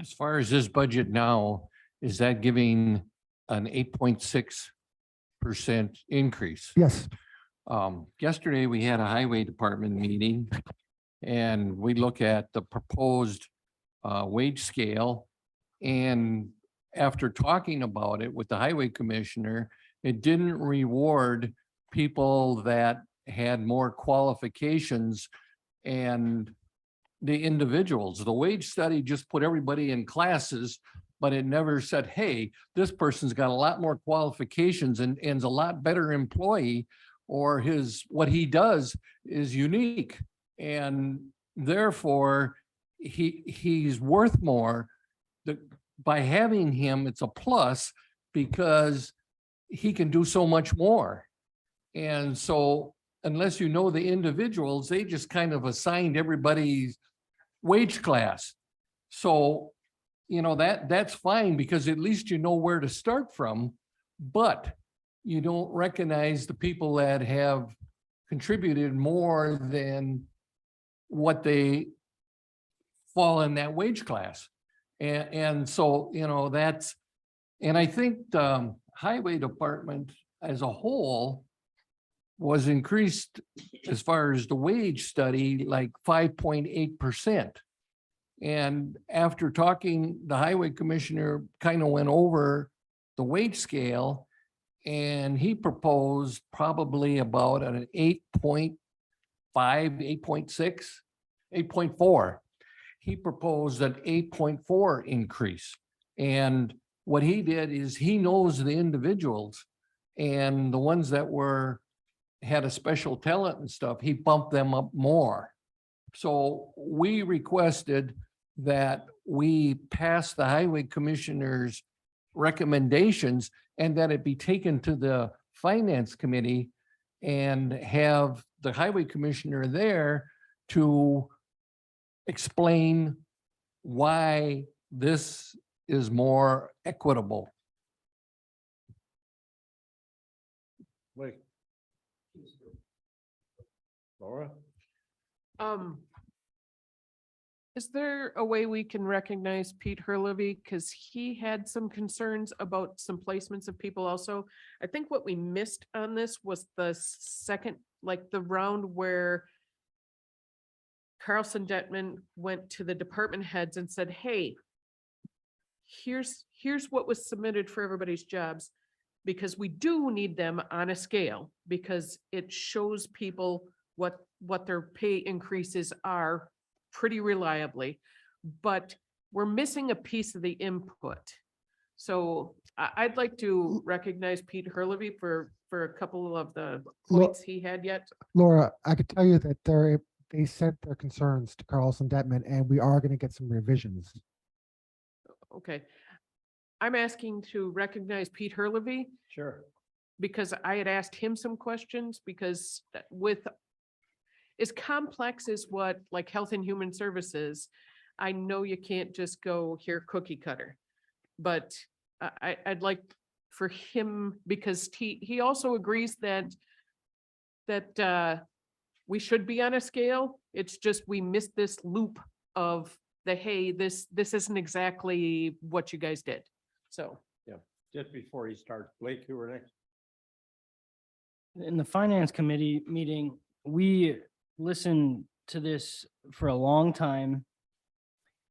As far as this budget now, is that giving an 8.6% increase? Yes. Yesterday, we had a highway department meeting, and we look at the proposed wage scale. And after talking about it with the highway commissioner, it didn't reward people that had more qualifications and the individuals. The wage study just put everybody in classes, but it never said, hey, this person's got a lot more qualifications and is a lot better employee, or what he does is unique. And therefore he's worth more. By having him, it's a plus because he can do so much more. And so unless you know the individuals, they just kind of assigned everybody's wage class. So, that's fine, because at least you know where to start from, but you don't recognize the people that have contributed more than what they fall in that wage class. And so, you know, that's, and I think the highway department as a whole was increased as far as the wage study, like 5.8%. And after talking, the highway commissioner kind of went over the wage scale, and he proposed probably about an 8.5, 8.6, 8.4. He proposed an 8.4 increase. And what he did is he knows the individuals, and the ones that had a special talent and stuff, he bumped them up more. So we requested that we pass the highway commissioner's recommendations and that it be taken to the finance committee and have the highway commissioner there to explain why this is more equitable. Wait. Laura? Is there a way we can recognize Pete Hurlevy? Because he had some concerns about some placements of people also. I think what we missed on this was the second, like the round where Carlson Detman went to the department heads and said, hey, here's what was submitted for everybody's jobs, because we do need them on a scale, because it shows people what their pay increases are pretty reliably, but we're missing a piece of the input. So I'd like to recognize Pete Hurlevy for a couple of the points he had yet. Laura, I could tell you that they sent their concerns to Carlson Detman, and we are going to get some revisions. Okay. I'm asking to recognize Pete Hurlevy Sure. because I had asked him some questions, because with as complex as what like Health and Human Services, I know you can't just go here cookie cutter, but I'd like for him, because he also agrees that we should be on a scale. It's just we missed this loop of the, hey, this isn't exactly what you guys did. So. Yeah, just before he starts, Blake, you were next. In the finance committee meeting, we listened to this for a long time.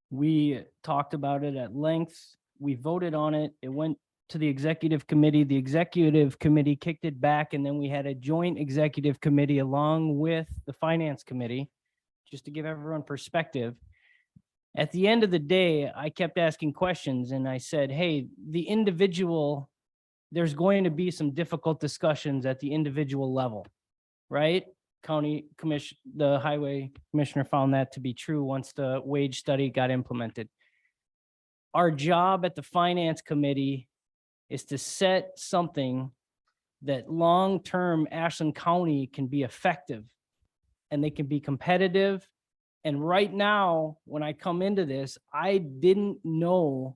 We talked about it at length. We voted on it. It went to the executive committee. The executive committee kicked it back, and then we had a joint executive committee along with the finance committee, just to give everyone perspective. At the end of the day, I kept asking questions, and I said, hey, there's going to be some difficult discussions at the individual level, right? County commission, the highway commissioner found that to be true once the wage study got implemented. Our job at the finance committee is to set something that long-term Ashland County can be effective and they can be competitive. And right now, when I come into this, I didn't know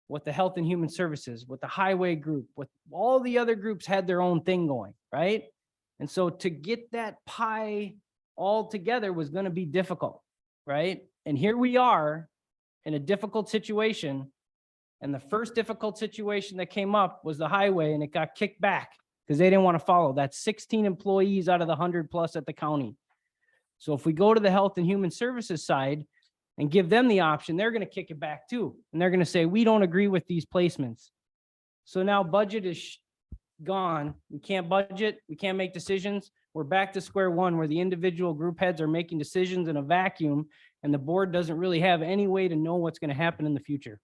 what the Health and Human Services, what the highway group, what all the other groups had their own thing going, right? And so to get that pie all together was going to be difficult, right? And here we are in a difficult situation. And the first difficult situation that came up was the highway, and it got kicked back because they didn't want to follow. That's 16 employees out of the 100 plus at the county. So if we go to the Health and Human Services side and give them the option, they're going to kick it back too. And they're going to say, we don't agree with these placements. So now budget is gone. We can't budget. We can't make decisions. We're back to square one, where the individual group heads are making decisions in a vacuum, and the board doesn't really have any way to know what's going to happen in the future.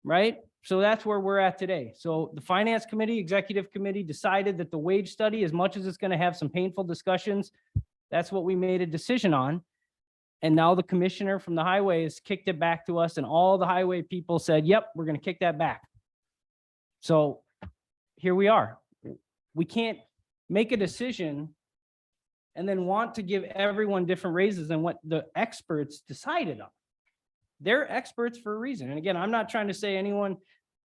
Right? So that's where we're at today. So the finance committee, executive committee decided that the wage study, as much as it's going to have some painful discussions, that's what we made a decision on. And now the commissioner from the highway has kicked it back to us, and all the highway people said, yep, we're going to kick that back. So here we are. We can't make a decision and then want to give everyone different raises than what the experts decided on. They're experts for a reason. And again, I'm not trying to say anyone,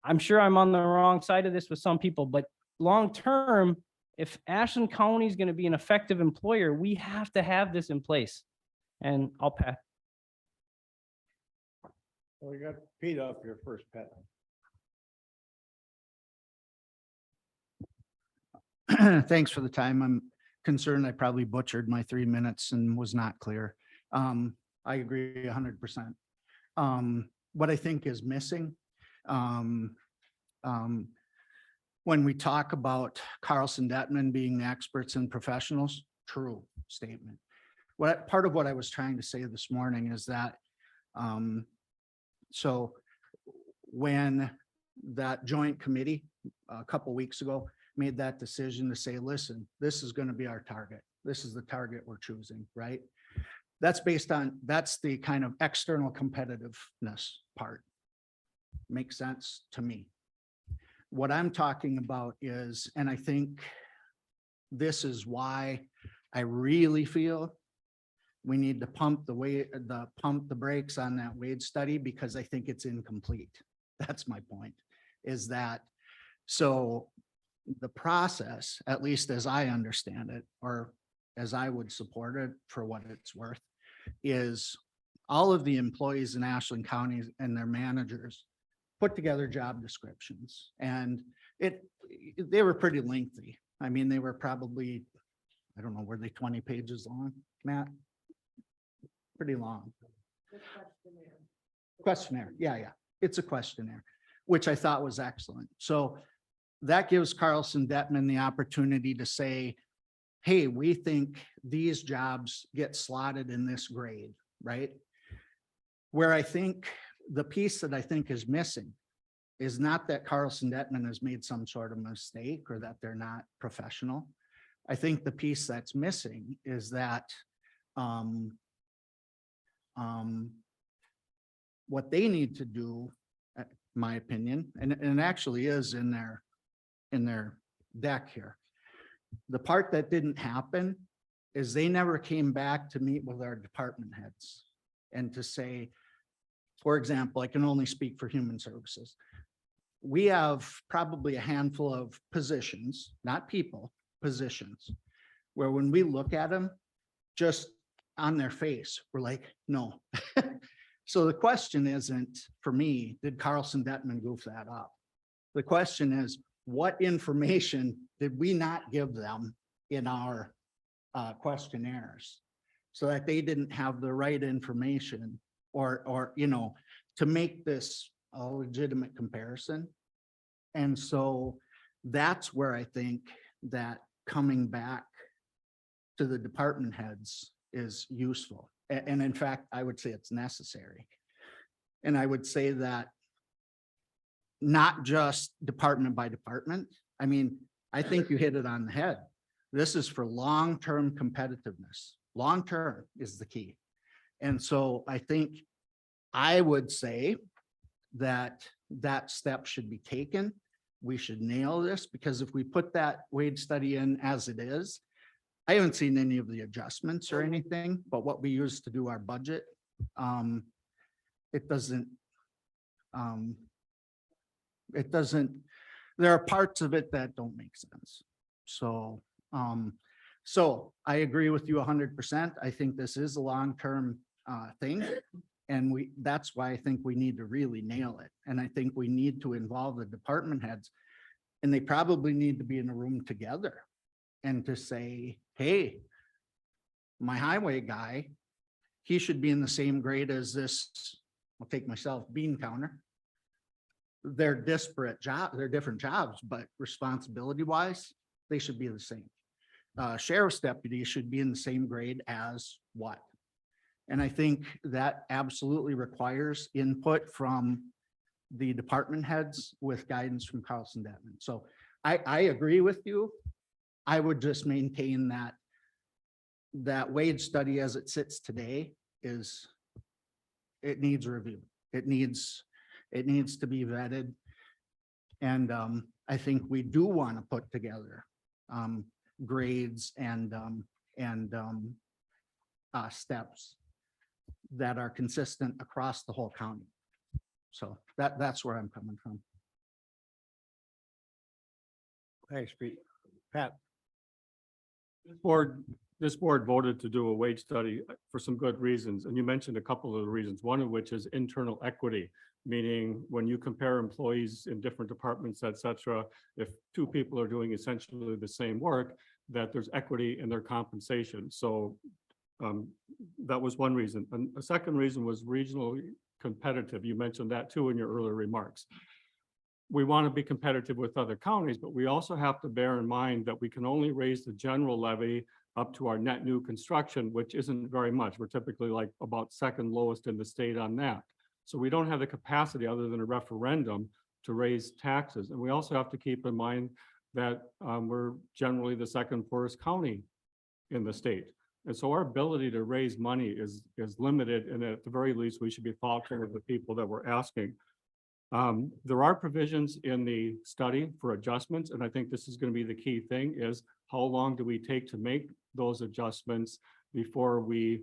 I'm sure I'm on the wrong side of this with some people, but long-term, if Ashland County is going to be an effective employer, we have to have this in place. And I'll pass. We got Pete up here first, Pat. Thanks for the time. I'm concerned I probably butchered my 3 minutes and was not clear. I agree 100%. What I think is missing, when we talk about Carlson Detman being the experts and professionals, true statement. Part of what I was trying to say this morning is that, so when that joint committee a couple weeks ago made that decision to say, listen, this is going to be our target. This is the target we're choosing, right? That's based on, that's the kind of external competitiveness part. Makes sense to me. What I'm talking about is, and I think this is why I really feel we need to pump the brakes on that Wade study, because I think it's incomplete. That's my point, is that, so the process, at least as I understand it, or as I would support it for what it's worth, is all of the employees in Ashland County and their managers put together job descriptions, and they were pretty lengthy. I mean, they were probably, I don't know, were they 20 pages long, Matt? Pretty long. Questionnaire. Yeah. It's a questionnaire, which I thought was excellent. So that gives Carlson Detman the opportunity to say, hey, we think these jobs get slotted in this grade, right? Where I think the piece that I think is missing is not that Carlson Detman has made some sort of mistake or that they're not professional. I think the piece that's missing is that what they need to do, my opinion, and it actually is in their deck here. The part that didn't happen is they never came back to meet with our department heads and to say, for example, I can only speak for human services. We have probably a handful of positions, not people, positions, where when we look at them, just on their face, we're like, no. So the question isn't, for me, did Carlson Detman goof that up? The question is, what information did we not give them in our questionnaires so that they didn't have the right information or to make this a legitimate comparison? And so that's where I think that coming back to the department heads is useful. And in fact, I would say it's necessary. And I would say that not just department by department. I mean, I think you hit it on the head. This is for long-term competitiveness. Long-term is the key. And so I think I would say that that step should be taken. We should nail this, because if we put that Wade study in as it is, I haven't seen any of the adjustments or anything, but what we use to do our budget, it doesn't, there are parts of it that don't make sense. So, so I agree with you 100%. I think this is a long-term thing. And that's why I think we need to really nail it. And I think we need to involve the department heads, and they probably need to be in a room together and to say, hey, my highway guy, he should be in the same grade as this, I'll take myself, bean counter. They're disparate jobs, they're different jobs, but responsibility wise, they should be the same. Sheriff's deputy should be in the same grade as what? And I think that absolutely requires input from the department heads with guidance from Carlson Detman. So I agree with you. I would just maintain that Wade study as it sits today it needs review. It needs to be vetted. And I think we do want to put together grades and steps that are consistent across the whole county. So that's where I'm coming from. Thanks, Pete. Pat. This board this board voted to do a wage study for some good reasons, and you mentioned a couple of the reasons, one of which is internal equity, meaning when you compare employees in different departments, et cetera, if two people are doing essentially the same work, that there's equity in their compensation. So that was one reason. And a second reason was regionally competitive. You mentioned that too in your earlier remarks. We want to be competitive with other counties, but we also have to bear in mind that we can only raise the general levy up to our net new construction, which isn't very much. We're typically like about second lowest in the state on that. So we don't have the capacity other than a referendum to raise taxes. And we also have to keep in mind that we're generally the second poorest county in the state. And so our ability to raise money is limited, and at the very least, we should be thoughtful of the people that we're asking. There are provisions in the study for adjustments, and I think this is going to be the key thing, is how long do we take to make those adjustments before we,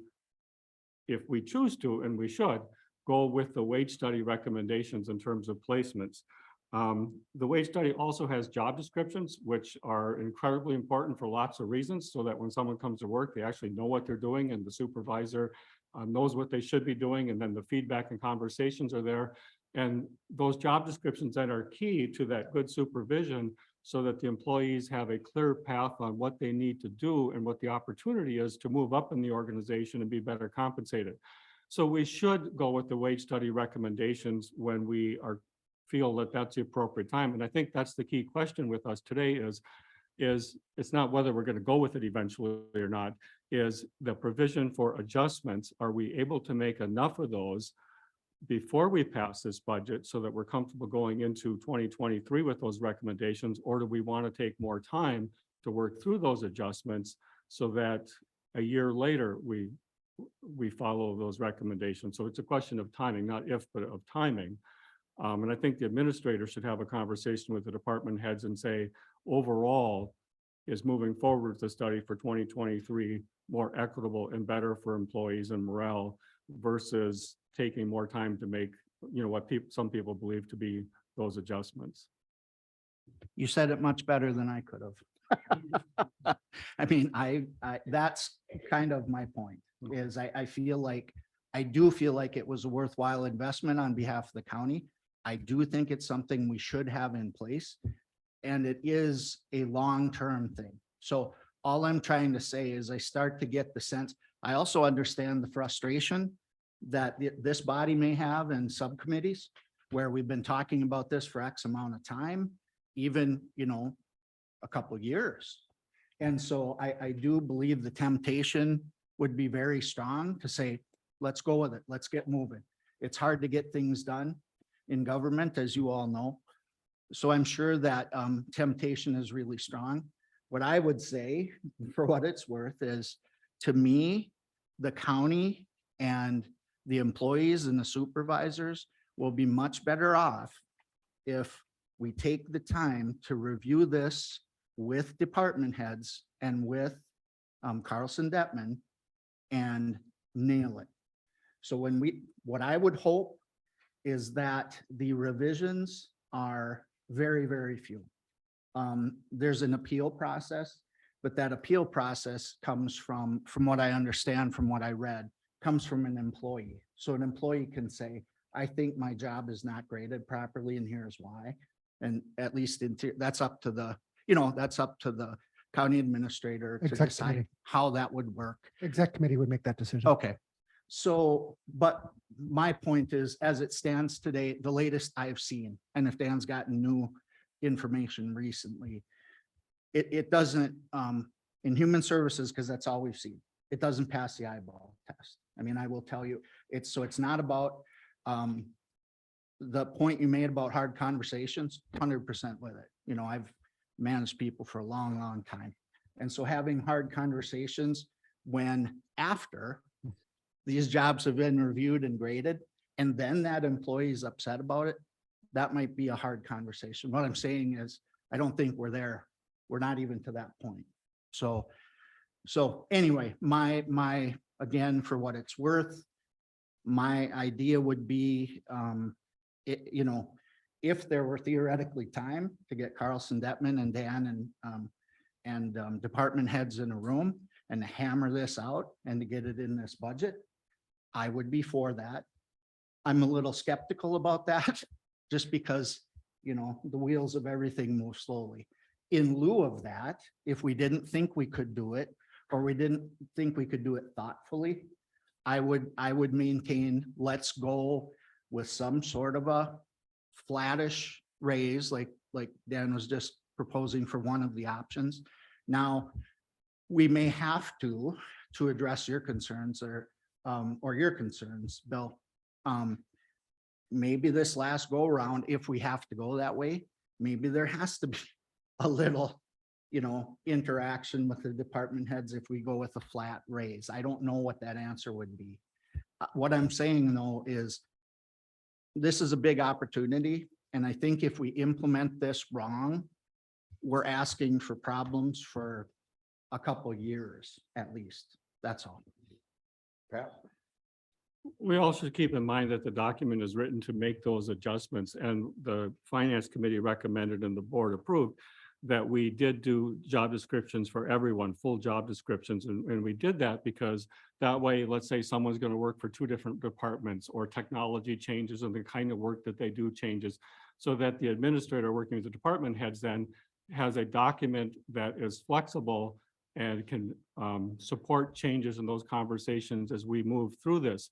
if we choose to, and we should, go with the wage study recommendations in terms of placements. The wage study also has job descriptions, which are incredibly important for lots of reasons, so that when someone comes to work, they actually know what they're doing, and the supervisor knows what they should be doing, and then the feedback and conversations are there. And those job descriptions then are key to that good supervision, so that the employees have a clear path on what they need to do and what the opportunity is to move up in the organization and be better compensated. So we should go with the wage study recommendations when we feel that that's the appropriate time. And I think that's the key question with us today is it's not whether we're going to go with it eventually or not, is the provision for adjustments. Are we able to make enough of those before we pass this budget so that we're comfortable going into 2023 with those recommendations? Or do we want to take more time to work through those adjustments so that a year later we follow those recommendations? So it's a question of timing, not if, but of timing. And I think the administrator should have a conversation with the department heads and say, overall, is moving forward with the study for 2023 more equitable and better for employees and morale versus taking more time to make, what some people believe to be those adjustments. You said it much better than I could have. I mean, that's kind of my point, is I do feel like it was a worthwhile investment on behalf of the county. I do think it's something we should have in place, and it is a long-term thing. So all I'm trying to say is I start to get the sense, I also understand the frustration that this body may have in subcommittees where we've been talking about this for X amount of time, even, a couple of years. And so I do believe the temptation would be very strong to say, let's go with it. Let's get moving. It's hard to get things done in government, as you all know. So I'm sure that temptation is really strong. What I would say, for what it's worth, is to me, the county and the employees and the supervisors will be much better off if we take the time to review this with department heads and with Carlson Detman and nail it. So what I would hope is that the revisions are very, very few. There's an appeal process, but that appeal process comes from what I understand, from what I read, comes from an employee. So an employee can say, I think my job is not graded properly and here's why. And at least that's up to the, that's up to the county administrator to Exec decide committee. how that would work. Exec committee would make that decision. Okay. So, but my point is, as it stands today, the latest I've seen, and if Dan's gotten new information recently, it doesn't, in human services, because that's all we've seen, it doesn't pass the eyeball test. I mean, I will tell you, it's not about the point you made about hard conversations, 100% with it. I've managed people for a long, long time. And so having hard conversations when after these jobs have been reviewed and graded, and then that employee is upset about it, that might be a hard conversation. What I'm saying is, I don't think we're there. We're not even to that point. So anyway, my again, for what it's worth, my idea would be, if there were theoretically time to get Carlson Detman and Dan and department heads in a room and to hammer this out and to get it in this budget, I would be for that. I'm a little skeptical about that, just because, you know, the wheels of everything move slowly. In lieu of that, if we didn't think we could do it, or we didn't think we could do it thoughtfully, I would maintain, let's go with some sort of a flattish raise, like Dan was just proposing for one of the options. Now, we may have to address your concerns or your concerns, Bill. Maybe this last go around, if we have to go that way, maybe there has to be a little, you know, interaction with the department heads if we go with a flat raise. I don't know what that answer would be. What I'm saying though is this is a big opportunity. And I think if we implement this wrong, we're asking for problems for a couple years at least. That's all. Pat? We also should keep in mind that the document is written to make those adjustments, and the finance committee recommended and the board approved that we did do job descriptions for everyone, full job descriptions. And we did that because that way, let's say someone's going to work for two different departments, or technology changes and the kind of work that they do changes, so that the administrator working with the department heads then has a document that is flexible and can support changes in those conversations as we move through this.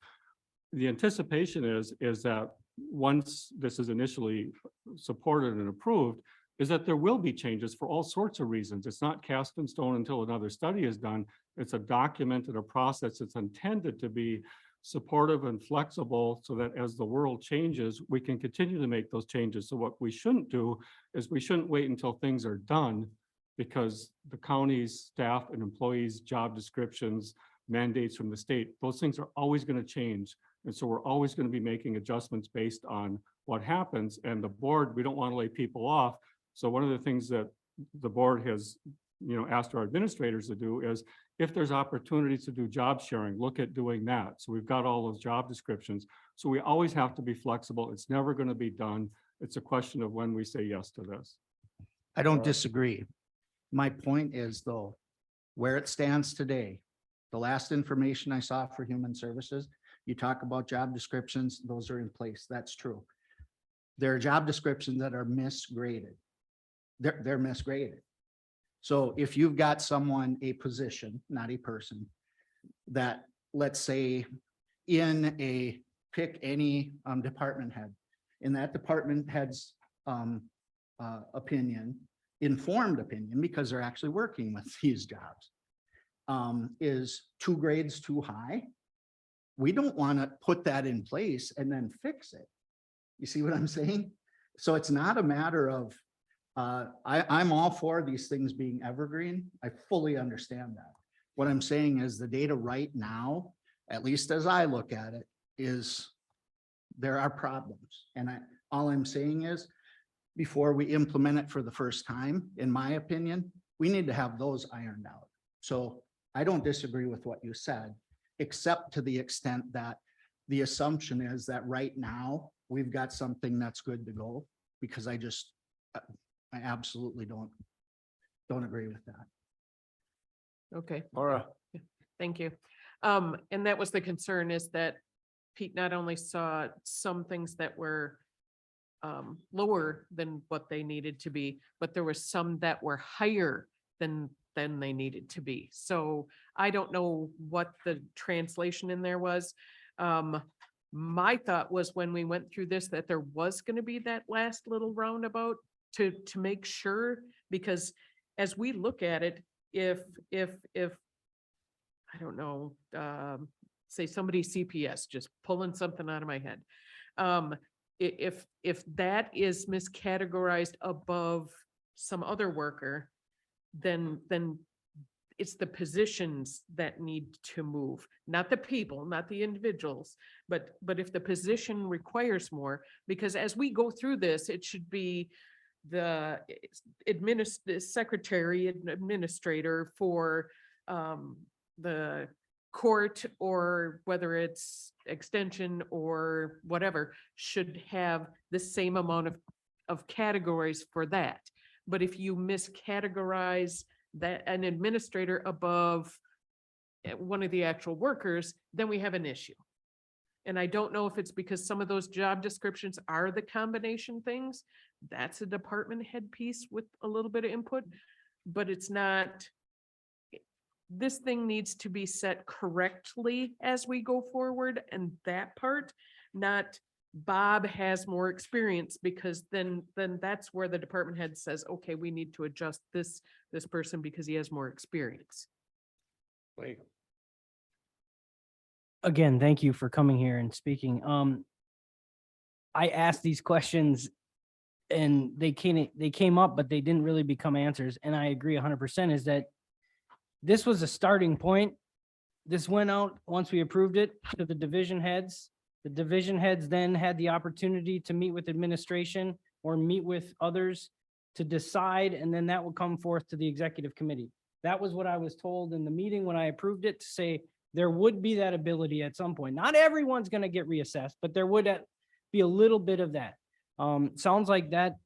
The anticipation is that once this is initially supported and approved, is that there will be changes for all sorts of reasons. It's not cast in stone until another study is done. It's a documented a process that's intended to be supportive and flexible, so that as the world changes, we can continue to make those changes. So what we shouldn't do is we shouldn't wait until things are done, because the county's staff and employees' job descriptions, mandates from the state, those things are always going to change. And so we're always going to be making adjustments based on what happens. And the board, we don't want to lay people off. So one of the things that the board has, you know, asked our administrators to do is, if there's opportunities to do job sharing, look at doing that. So we've got all those job descriptions. So we always have to be flexible. It's never going to be done. It's a question of when we say yes to this. I don't disagree. My point is though, where it stands today, the last information I saw for human services, you talk about job descriptions, those are in place. That's true. There are job descriptions that are misgraded. They're misgraded. So if you've got someone, a position, not a person, that, let's say, in a, pick any department head, in that department head's opinion, informed opinion, because they're actually working with these jobs, is 2 grades too high. We don't want to put that in place and then fix it. You see what I'm saying? So it's not a matter of, I'm all for these things being evergreen. I fully understand that. What I'm saying is the data right now, at least as I look at it, is there are problems. And all I'm saying is, before we implement it for the first time, in my opinion, we need to have those ironed out. So I don't disagree with what you said, except to the extent that the assumption is that right now we've got something that's good to go, because I absolutely don't agree with that. Okay, Laura? thank you. And that was the concern, is that Pete not only saw some things that were lower than what they needed to be, but there were some that were higher than they needed to be. So I don't know what the translation in there was. My thought was, when we went through this, that there was going to be that last little roundabout to make sure, because as we look at it, if I don't know, say somebody CPS, just pulling something out of my head. If that is miscategorized above some other worker, then it's the positions that need to move, not the people, not the individuals, but if the position requires more, because as we go through this, it should be the secretary and administrator for the court, or whether it's extension or whatever, should have the same amount of categories for that. But if you miscategorize that an administrator above one of the actual workers, then we have an issue. And I don't know if it's because some of those job descriptions are the combination things. That's a department head piece with a little bit of input, but it's not. This thing needs to be set correctly as we go forward, and that part, not Bob has more experience, because then that's where the department head says, okay, we need to adjust this person because he has more experience. Again, thank you for coming here and speaking. I asked these questions and they came up, but they didn't really become answers. And I agree 100% is that this was a starting point. This went out once we approved it to the division heads. The division heads then had the opportunity to meet with administration or meet with others to decide, and then that would come forth to the executive committee. That was what I was told in the meeting when I approved it, to say there would be that ability at some point. Not everyone's going to get reassessed, but there would be a little bit of that. Sounds like that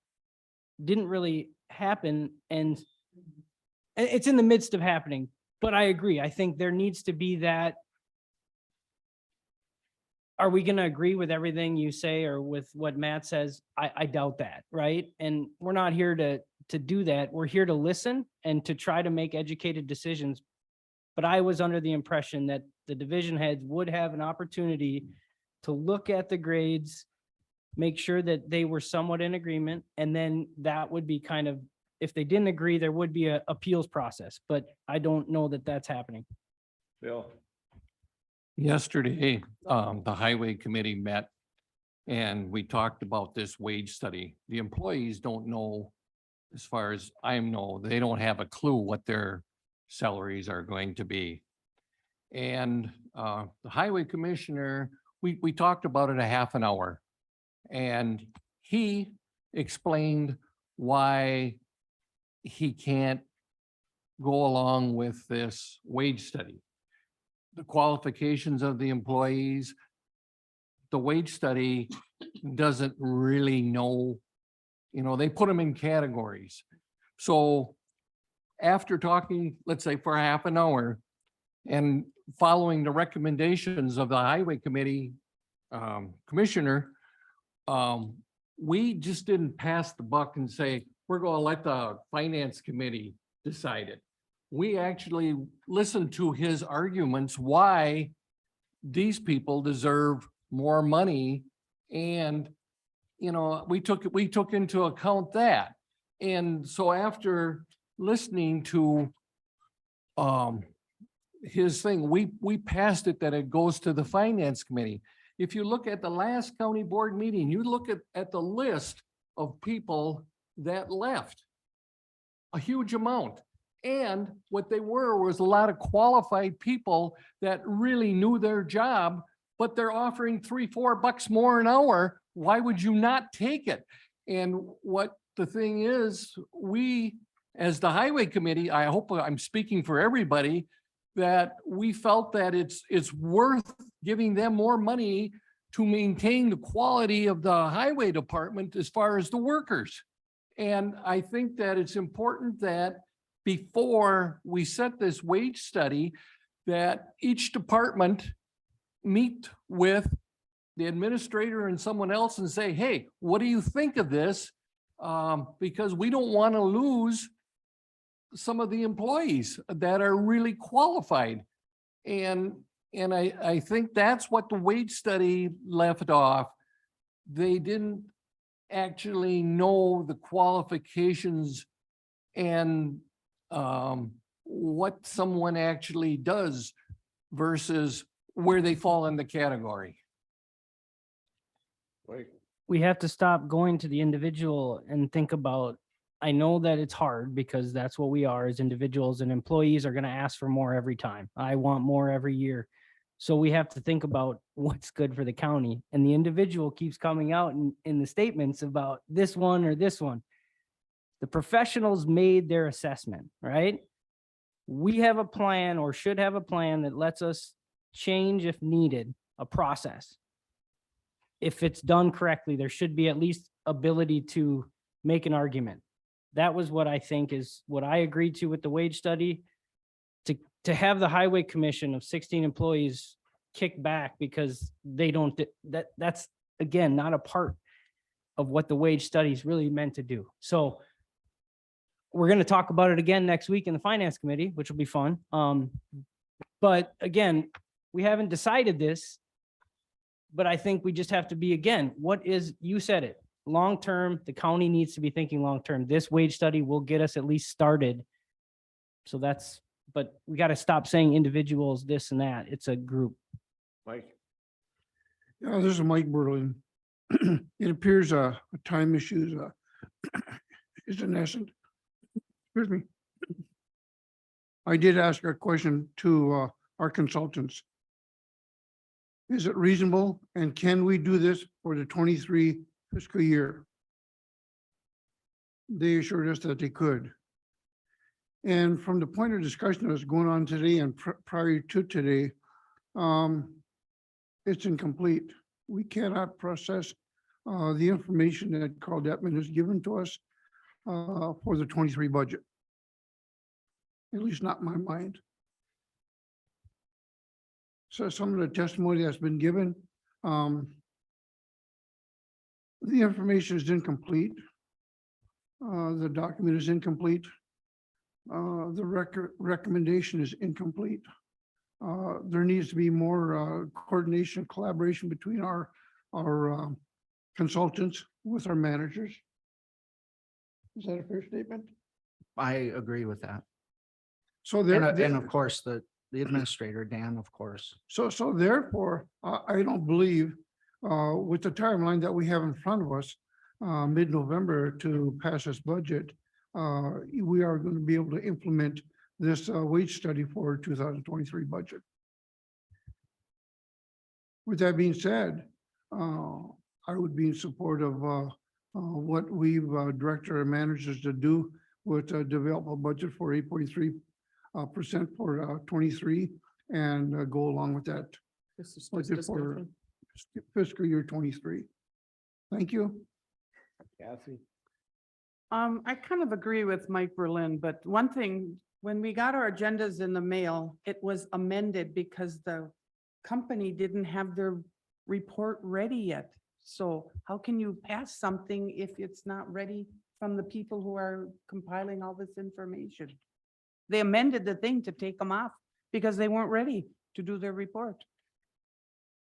didn't really happen, and it's in the midst of happening, but I agree. I think there needs to be that. Are we going to agree with everything you say or with what Matt says? I doubt that, right? And we're not here to do that. We're here to listen and to try to make educated decisions. But I was under the impression that the division heads would have an opportunity to look at the grades, make sure that they were somewhat in agreement, and then that would be kind of, if they didn't agree, there would be an appeals process, but I don't know that that's happening. Bill. Yesterday, the highway committee met and we talked about this wage study. The employees don't know, as far as I know, they don't have a clue what their salaries are going to be. And the highway commissioner, we talked about it a half an hour. And he explained why he can't go along with this wage study. The qualifications of the employees, the wage study doesn't really know, they put them in categories. So after talking, let's say for half an hour and following the recommendations of the highway committee commissioner, we just didn't pass the buck and say, we're going to let the finance committee decide it. We actually listened to his arguments why these people deserve more money. And, we took into account that. And so after listening to his thing, we passed it that it goes to the finance committee. If you look at the last county board meeting, you look at the list of people that left, a huge amount. And what they were was a lot of qualified people that really knew their job, but they're offering $3-4 more an hour. Why would you not take it? And what the thing is, we, as the highway committee, I hope I'm speaking for everybody, that we felt that it's worth giving them more money to maintain the quality of the highway department as far as the workers. And I think that it's important that before we set this wage study, that each department meet with the administrator and someone else and say, hey, what do you think of this? Because we don't want to lose some of the employees that are really qualified. And I think that's what the wage study left off. They didn't actually know the qualifications and what someone actually does versus where they fall in the category. We have to stop going to the individual and think about, I know that it's hard because that's what we are as individuals, and employees are going to ask for more every time. I want more every year. So we have to think about what's good for the county, and the individual keeps coming out in the statements about this one or this one. The professionals made their assessment, right? We have a plan, or should have a plan, that lets us change if needed, a process. If it's done correctly, there should be at least ability to make an argument. That was what I think is what I agreed to with the wage study, to to have the highway commission of 16 employees kick back because they don't, that's again, not a part of what the wage study is really meant to do. So we're going to talk about it again next week in the finance committee, which will be fun. But again, we haven't decided this, but I think we just have to be, again, what is, you said it, long-term, the county needs to be thinking long-term. This wage study will get us at least started. So that's, but we got to stop saying individuals, this and that. It's a group. Mike? Yeah, this is Mike Berlin. It appears a time issues is in essence. Excuse me. I did ask a question to our consultants. Is it reasonable and can we do this for the 23 fiscal year? They assured us that they could. And from the point of discussion that's going on today and prior to today, it's incomplete. We cannot process the information that Carl Detman has given to us for the 23 budget. At least not in my mind. So some of the testimony that's been given, the information is incomplete. The document is incomplete. The recommendation is incomplete. There needs to be more coordination, collaboration between our consultants with our managers. Is that a fair statement? I agree with that. So And, there, and of course, the administrator, Dan, of course. so therefore, I don't believe with the timeline that we have in front of us, mid-November to pass this budget, we are going to be able to implement this wage study for 2023 budget. With that being said, I would be in support of what we've directed our managers to do with develop a budget for 8.3% for 23 and go along with that This is just budget for discussion. fiscal year 23. Thank you. Kathy? I kind of agree with Mike Berlin, but one thing, when we got our agendas in the mail, it was amended because the company didn't have their report ready yet. So how can you pass something if it's not ready from the people who are compiling all this information? They amended the thing to take them off because they weren't ready to do their report.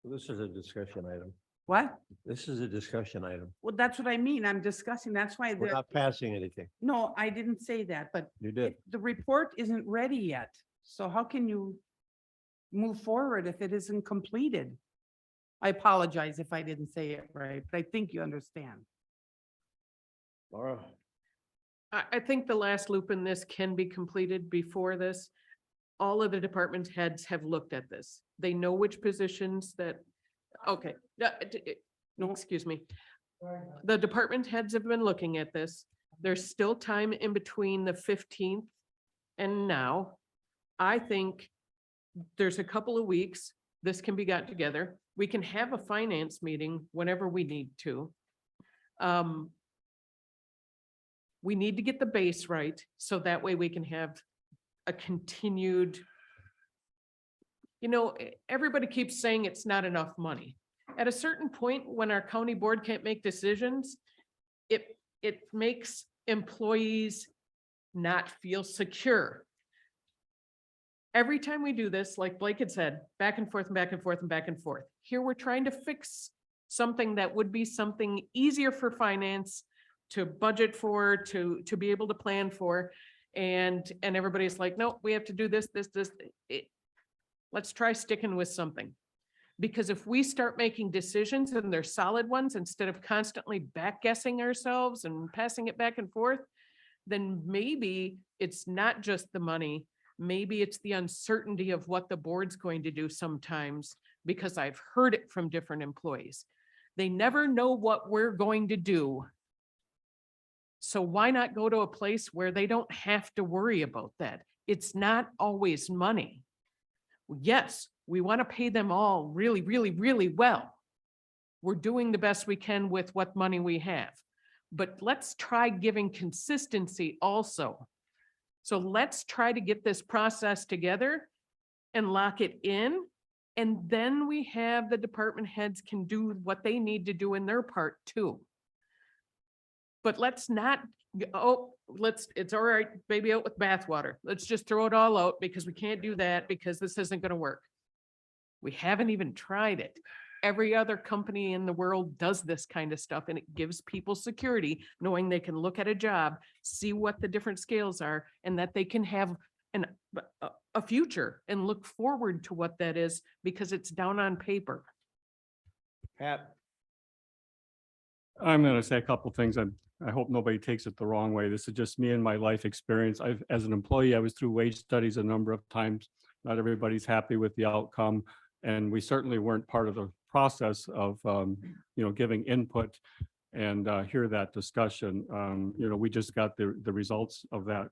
This is a discussion item. What? This is a discussion item. Well, that's what I mean. I'm discussing. That's why We're the, not passing anything. no, I didn't say that, but You did. the report isn't ready yet. So how can you move forward if it isn't completed? I apologize if I didn't say it right, but I think you understand. Laura? I think the last loop in this can be completed before this. All of the department heads have looked at this. They know which positions that, okay, no, excuse me. The department heads have been looking at this. There's still time in between the 15th and now. I think there's a couple of weeks, this can be got together. We can have a finance meeting whenever we need to. We need to get the base right, so that way we can have a continued, everybody keeps saying it's not enough money. At a certain point, when our county board can't make decisions, it makes employees not feel secure. Every time we do this, like Blake had said, back and forth and back and forth and back and forth. Here, we're trying to fix something that would be something easier for finance to budget for, to be able to plan for. And everybody's like, no, we have to do this. Let's try sticking with something. Because if we start making decisions and they're solid ones, instead of constantly back guessing ourselves and passing it back and forth, then maybe it's not just the money. Maybe it's the uncertainty of what the board's going to do sometimes, because I've heard it from different employees. They never know what we're going to do. So why not go to a place where they don't have to worry about that? It's not always money. Yes, we want to pay them all really, really, really well. We're doing the best we can with what money we have. But let's try giving consistency also. So let's try to get this process together and lock it in. And then we have the department heads can do what they need to do in their part too. But let's not, it's all right, baby out with bathwater. Let's just throw it all out because we can't do that because this isn't gonna work. We haven't even tried it. Every other company in the world does this kind of stuff and it gives people security, knowing they can look at a job, see what the different scales are, and that they can have a future and look forward to what that is because it's down on paper. Pat? I'm gonna say a couple things. I hope nobody takes it the wrong way. This is just me and my life experience. As an employee, I was through wage studies a number of times. Not everybody's happy with the outcome. And we certainly weren't part of the process of, giving input and hear that discussion. We just got the results of that.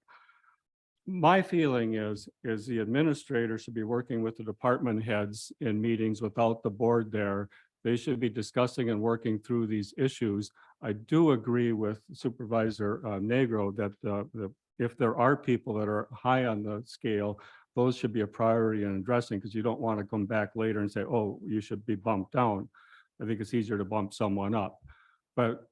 My feeling is the administrator should be working with the department heads in meetings without the board there. They should be discussing and working through these issues. I do agree with Supervisor Negro that if there are people that are high on the scale, those should be a priority in addressing, because you don't want to come back later and say, oh, you should be bumped down. I think it's easier to bump someone up. But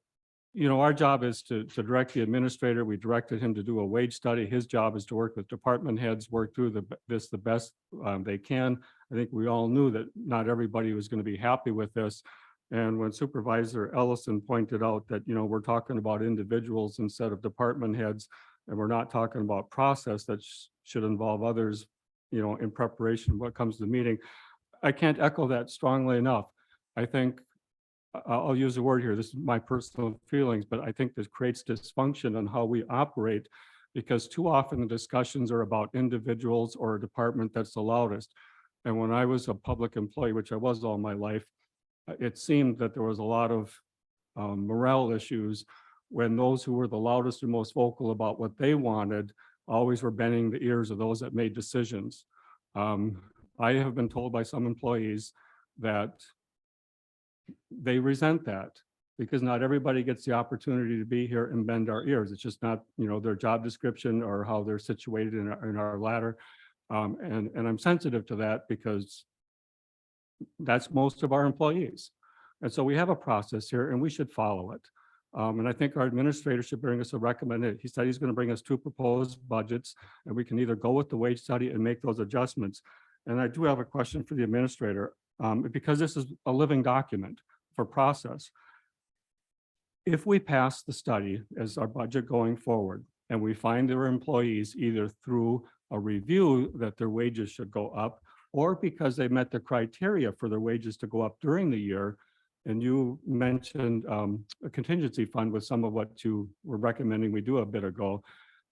our job is to direct the administrator. We directed him to do a wage study. His job is to work with department heads, work through this the best they can. I think we all knew that not everybody was going to be happy with this. And when Supervisor Ellison pointed out that, we're talking about individuals instead of department heads, and we're not talking about process that should involve others, in preparation what comes to the meeting, I can't echo that strongly enough. I think I'll use a word here. This is my personal feelings, but I think this creates dysfunction on how we operate, because too often the discussions are about individuals or a department that's the loudest. And when I was a public employee, which I was all my life, it seemed that there was a lot of morale issues when those who were the loudest and most vocal about what they wanted always were bending the ears of those that made decisions. I have been told by some employees that they resent that because not everybody gets the opportunity to be here and bend our ears. It's just not, their job description or how they're situated in our ladder. And I'm sensitive to that because that's most of our employees. And so we have a process here and we should follow it. And I think our administrator should bring us a recommended. He said he's going to bring us 2 proposed budgets, and we can either go with the wage study and make those adjustments. And I do have a question for the administrator, because this is a living document for process. If we pass the study as our budget going forward, and we find there are employees either through a review that their wages should go up, or because they met the criteria for their wages to go up during the year, and you mentioned a contingency fund with some of what you were recommending we do a bit ago.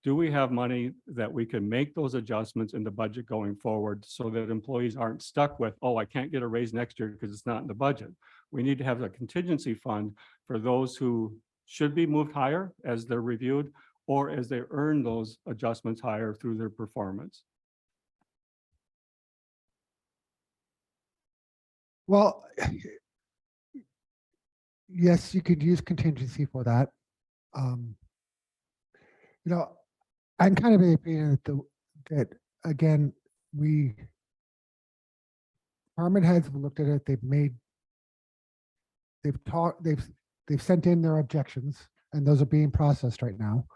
Do we have money that we can make those adjustments in the budget going forward so that employees aren't stuck with, oh, I can't get a raise next year because it's not in the budget? We need to have a contingency fund for those who should be moved higher as they're reviewed or as they earn those adjustments higher through their performance. Well, yes, you could use contingency for that. I'm kind of in the opinion that again, department heads have looked at it. They've sent in their objections, and those are being processed right now.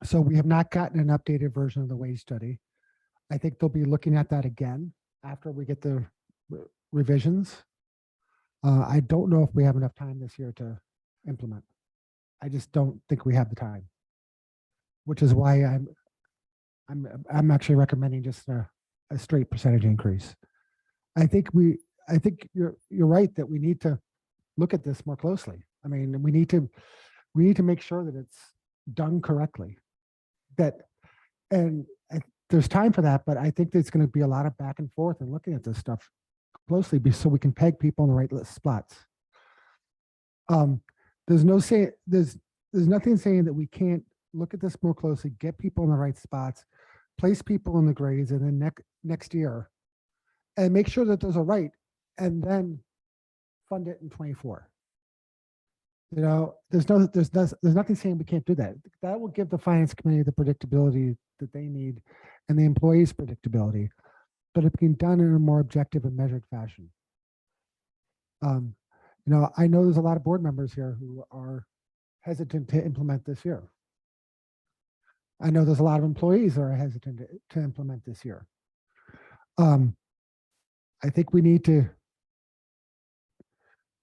So we have not gotten an updated version of the wage study. I think they'll be looking at that again after we get the revisions. I don't know if we have enough time this year to implement. I just don't think we have the time, which is why I'm actually recommending just a straight percentage increase. I think you're right that we need to look at this more closely. I mean, we need to make sure that it's done correctly. There's time for that, but I think there's going to be a lot of back and forth and looking at this stuff closely so we can peg people in the right spots. There's nothing saying that we can't look at this more closely, get people in the right spots, place people in the grades, and then next year, and make sure that those are right, and then fund it in 24. There's nothing saying we can't do that. That will give the finance committee the predictability that they need, and the employees' predictability, but it's being done in a more objective and measured fashion. I know there's a lot of board members here who are hesitant to implement this year. I know there's a lot of employees that are hesitant to implement this year. I think we need to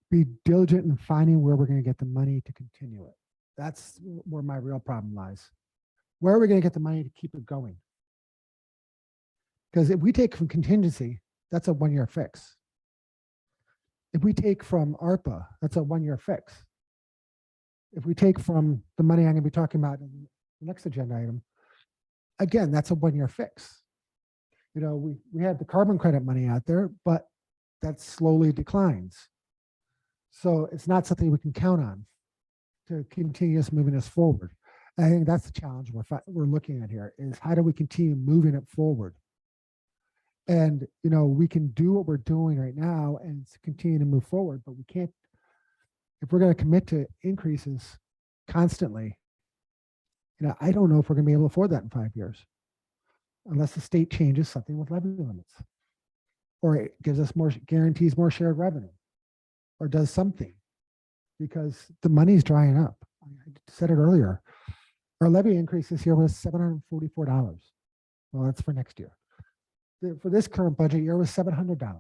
be diligent in finding where we're going to get the money to continue it. That's where my real problem lies. Where are we going to get the money to keep it going? Because if we take from contingency, that's a 1-year fix. If we take from ARPA, that's a 1-year fix. If we take from the money I'm going to be talking about in the next agenda item, again, that's a 1-year fix. We had the carbon credit money out there, but that slowly declines. So it's not something we can count on to continue us moving us forward. I think that's the challenge we're looking at here, is how do we continue moving it forward? And, we can do what we're doing right now and continue to move forward, but we can't, if we're going to commit to increases constantly, I don't know if we're going to be able to afford that in 5 years, unless the state changes something with levy limits, or it gives us guarantees more shared revenue, or does something, because the money's drying up. I said it earlier. Our levy increase this year was $744. Well, that's for next year. For this current budget year was $700.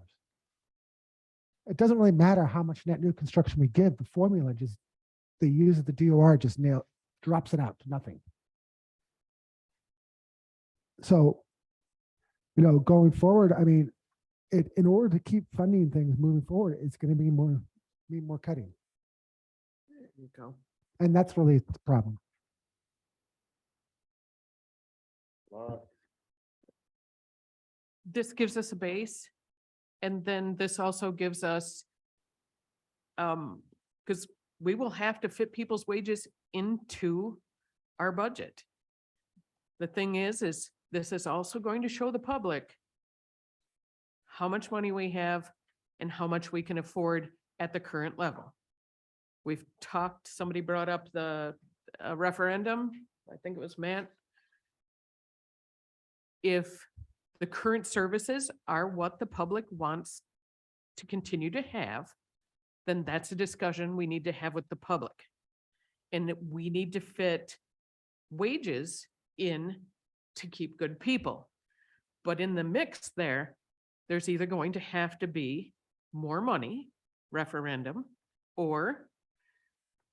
It doesn't really matter how much net new construction we give. The formula they use at the DOR just drops it out to nothing. So, going forward, in order to keep funding things moving forward, it's going to be more cutting. There you go. And that's really the problem. This gives us a base. And then this also gives us, because we will have to fit people's wages into our budget. The thing is this is also going to show the public how much money we have and how much we can afford at the current level. We've talked, somebody brought up the referendum. I think it was Matt. If the current services are what the public wants to continue to have, then that's a discussion we need to have with the public. And we need to fit wages in to keep good people. But in the mix there's either going to have to be more money, referendum, or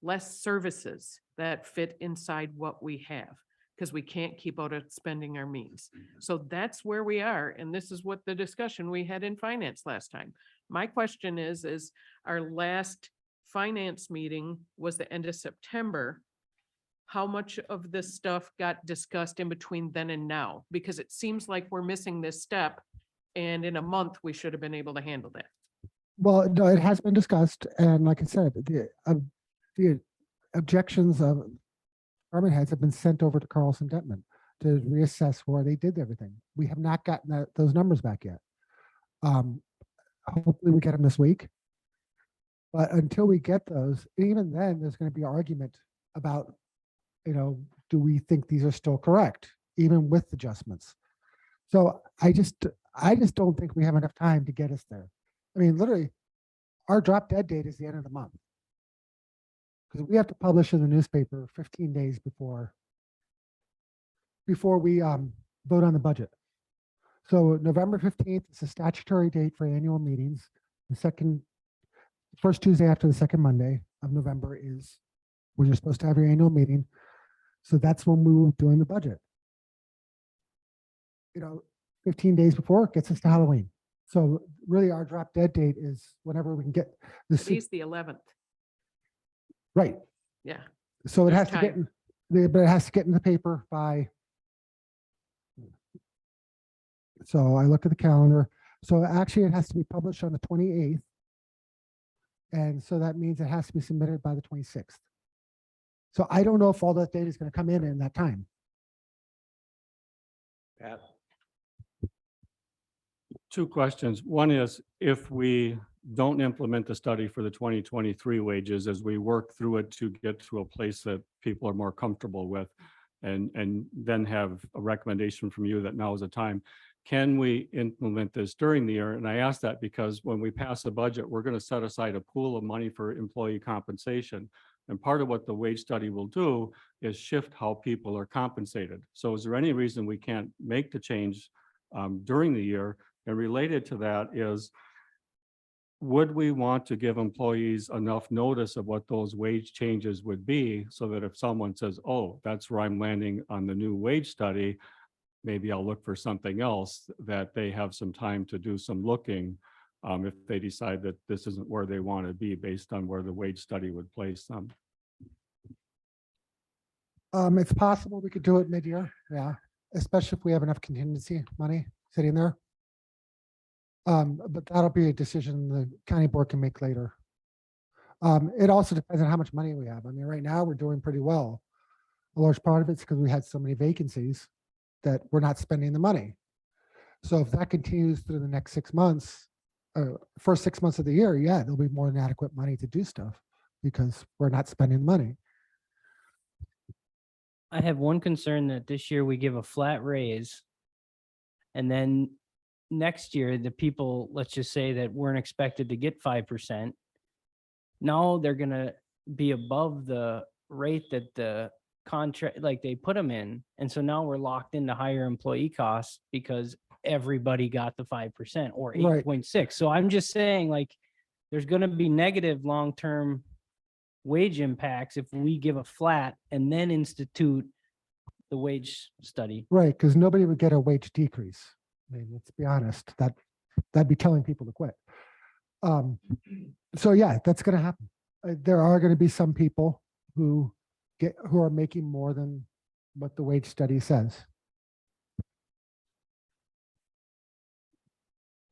less services that fit inside what we have, because we can't keep out of spending our means. So that's where we are. And this is what the discussion we had in finance last time. My question is our last finance meeting was the end of September. How much of this stuff got discussed in between then and now? Because it seems like we're missing this step, and in a month, we should have been able to handle that. Well, no, it has been discussed. And like I said, the objections of department heads have been sent over to Carlson Detman to reassess where they did everything. We have not gotten those numbers back yet. Hopefully we get them this week. But until we get those, even then, there's going to be an argument about, do we think these are still correct, even with adjustments? So I just don't think we have enough time to get us there. Literally, our drop dead date is the end of the month, because we have to publish in the newspaper 15 days before we vote on the budget. So November 15th is the statutory date for annual meetings. The first Tuesday after the second Monday of November is when you're supposed to have your annual meeting. So that's when we will be doing the budget. 15 days before gets us to Halloween. So really our drop dead date is whenever we can get the Today's the 11th. Right. Yeah. So it There's has to get but it has to get in the paper by. So I look at the calendar. So actually it has to be published on the 28th. And so that means it has to be submitted by the 26th. So I don't know if all that data is going to come in that time. Pat. Two questions. One is, if we don't implement the study for the 2023 wages, as we work through it to get to a place that people are more comfortable with, and then have a recommendation from you that now is the time. Can we implement this during the year? And I ask that because when we pass the budget, we're going to set aside a pool of money for employee compensation. And part of what the wage study will do is shift how people are compensated. So is there any reason we can't make the change during the year? And related to that is, would we want to give employees enough notice of what those wage changes would be so that if someone says, oh, that's where I'm landing on the new wage study, maybe I'll look for something else, that they have some time to do some looking if they decide that this isn't where they want to be based on where the wage study would place them. It's possible we could do it mid-year, yeah, especially if we have enough contingency money sitting there. But that'll be a decision the county board can make later. It also depends on how much money we have. I mean, right now we're doing pretty well. A large part of it's because we had so many vacancies that we're not spending the money. So if that continues through the next 6 months, first 6 months of the year, yeah, there'll be more than adequate money to do stuff because we're not spending the money. I have one concern that this year we give a flat raise. And then next year, the people, let's just say that weren't expected to get 5%. Now they're gonna be above the rate that the contract, like they put them in. And so now we're locked into higher employee costs because everybody got the 5% or Right. 8.6. So I'm just saying, like, there's gonna be negative long-term wage impacts if we give a flat and then institute the wage study. Right, because nobody would get a wage decrease. I mean, let's be honest, that'd be telling people to quit. So yeah, that's gonna happen. There are gonna be some people who are making more than what the wage study says.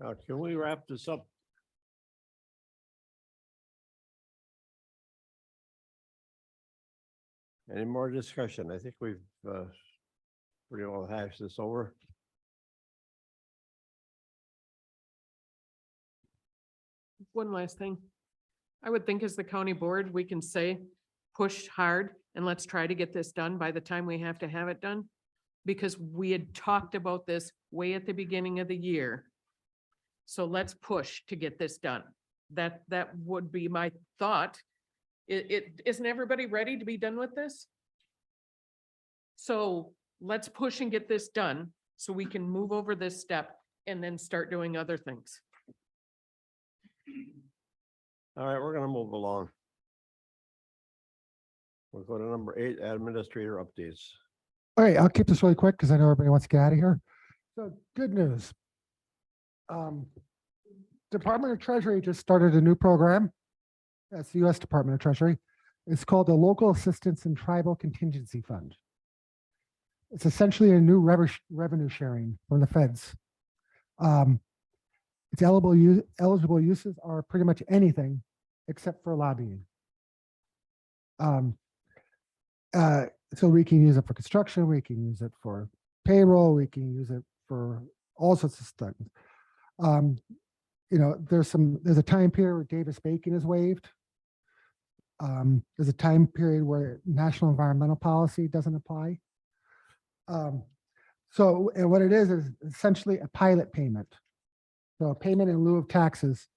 Now, can we wrap this up? Any more discussion? I think we've pretty well hashed this over. One last thing. I would think as the county board, we can say, push hard and let's try to get this done by the time we have to have it done. Because we had talked about this way at the beginning of the year. So let's push to get this done. That would be my thought. Isn't everybody ready to be done with this? So let's push and get this done so we can move over this step and then start doing other things. All right, we're gonna move along. We'll go to number 8, administrator updates. All right, I'll keep this really quick because I know everybody wants to get out of here. So good news. Department of Treasury just started a new program. That's the U.S. Department of Treasury. It's called the Local Assistance and Tribal Contingency Fund. It's essentially a new revenue sharing from the feds. Its eligible uses are pretty much anything except for lobbying. So we can use it for construction, we can use it for payroll, we can use it for all sorts of stuff. You know, there's a time period where Davis-Bacon is waived. There's a time period where national environmental policy doesn't apply. And what it is essentially a pilot payment. So a payment in lieu of taxes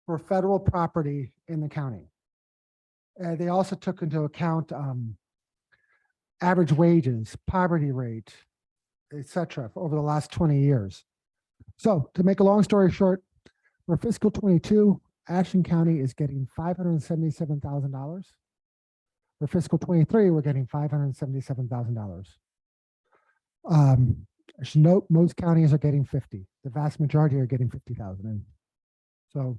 for federal property in the county. They also took into account average wages, poverty rate, et cetera, for over the last 20 years. So to make a long story short, for fiscal 22, Ashland County is getting $577,000. For fiscal 23, we're getting $577,000. I should note most counties are getting 50. The vast majority are getting 50,000. So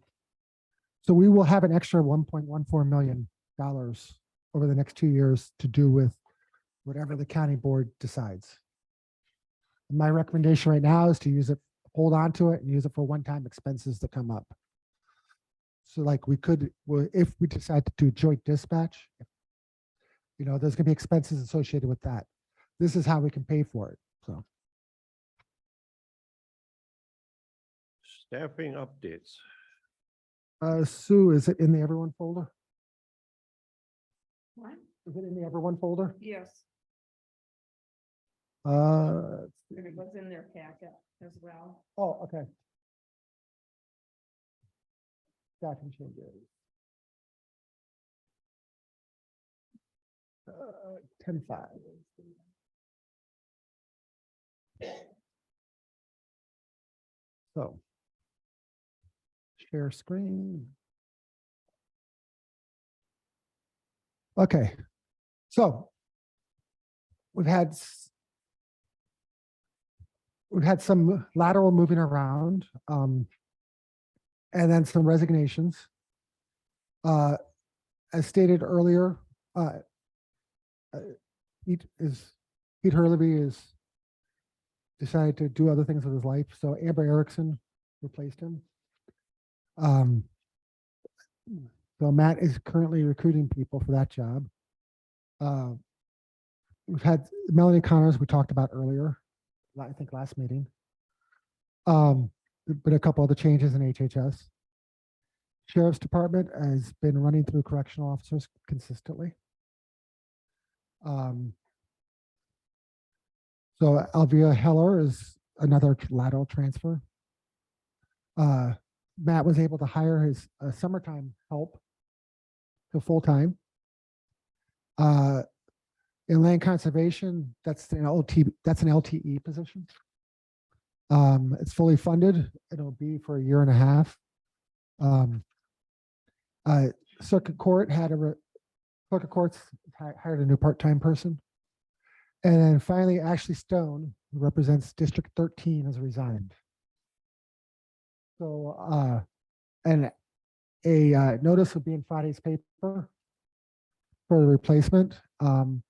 we will have an extra $1.14 million over the next 2 years to do with whatever the county board decides. My recommendation right now is to use it, hold on to it and use it for one-time expenses that come up. So like if we decide to do joint dispatch, you know, there's gonna be expenses associated with that. This is how we can pay for it, so. Staffing updates. Sue, is it in the everyone folder? What? Is it in the everyone folder? Yes. And it was in their packet as well. Oh, okay. Staffing changes. 10-5. So. Share screen. Okay, so. We've had some lateral moving around, and then some resignations. As stated earlier, Pete Hurley is decided to do other things with his life, so Amber Erickson replaced him. So Matt is currently recruiting people for that job. We've had Melanie Connors, we talked about earlier, I think last meeting. But a couple other changes in HHS. Sheriff's Department has been running through correctional officers consistently. So Alvia Heller is another lateral transfer. Matt was able to hire his summertime help to full-time. In land conservation, that's an LTE position. It's fully funded. It'll be for a year and a half. Circuit Court Circuit Court's hired a new part-time person. And then finally, Ashley Stone, who represents District 13, has resigned. So, and a notice will be in Friday's paper for the replacement. And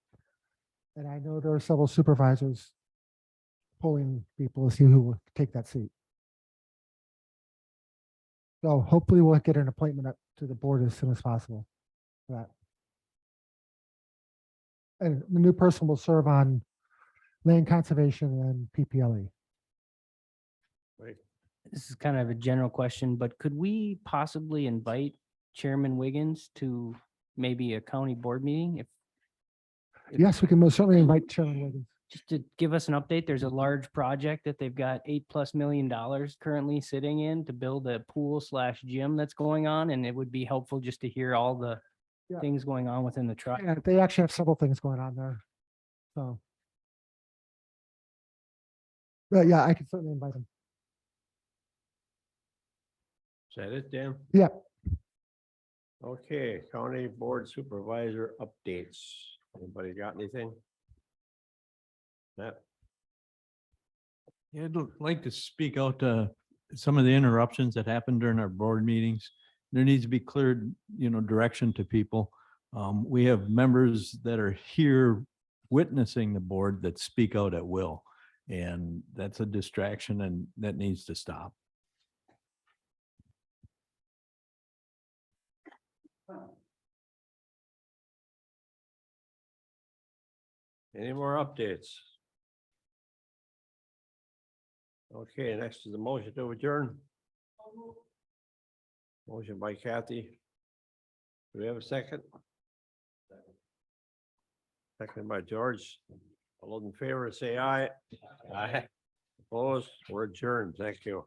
I know there are several supervisors polling people to see who will take that seat. So hopefully we'll get an appointment up to the board as soon as possible for that. And the new person will serve on land conservation and PPLE. This is kind of a general question, but could we possibly invite Chairman Wiggins to maybe a county board meeting? If Yes, we can most certainly invite Chairman Wiggins. just to give us an update, there's a large project that they've got $8+ million currently sitting in to build a pool/gym that's going on, and it would be helpful just to hear all the Yeah. things going on within the tribe. Yeah, they actually have several things going on there. So. But yeah, I can certainly invite them. Is that it, Dan? Yeah. Okay, County Board Supervisor updates. Anybody got anything? Matt? Yeah, I'd like to speak out to some of the interruptions that happened during our board meetings. There needs to be clear, direction to people. We have members that are here witnessing the board that speak out at will. And that's a distraction and that needs to stop. Any more updates? Okay, next is the motion to adjourn. Motion by Kathy. Do we have a second? Second by George. All those in favor, say aye. Aye. Opposed, we're adjourned. Thank you.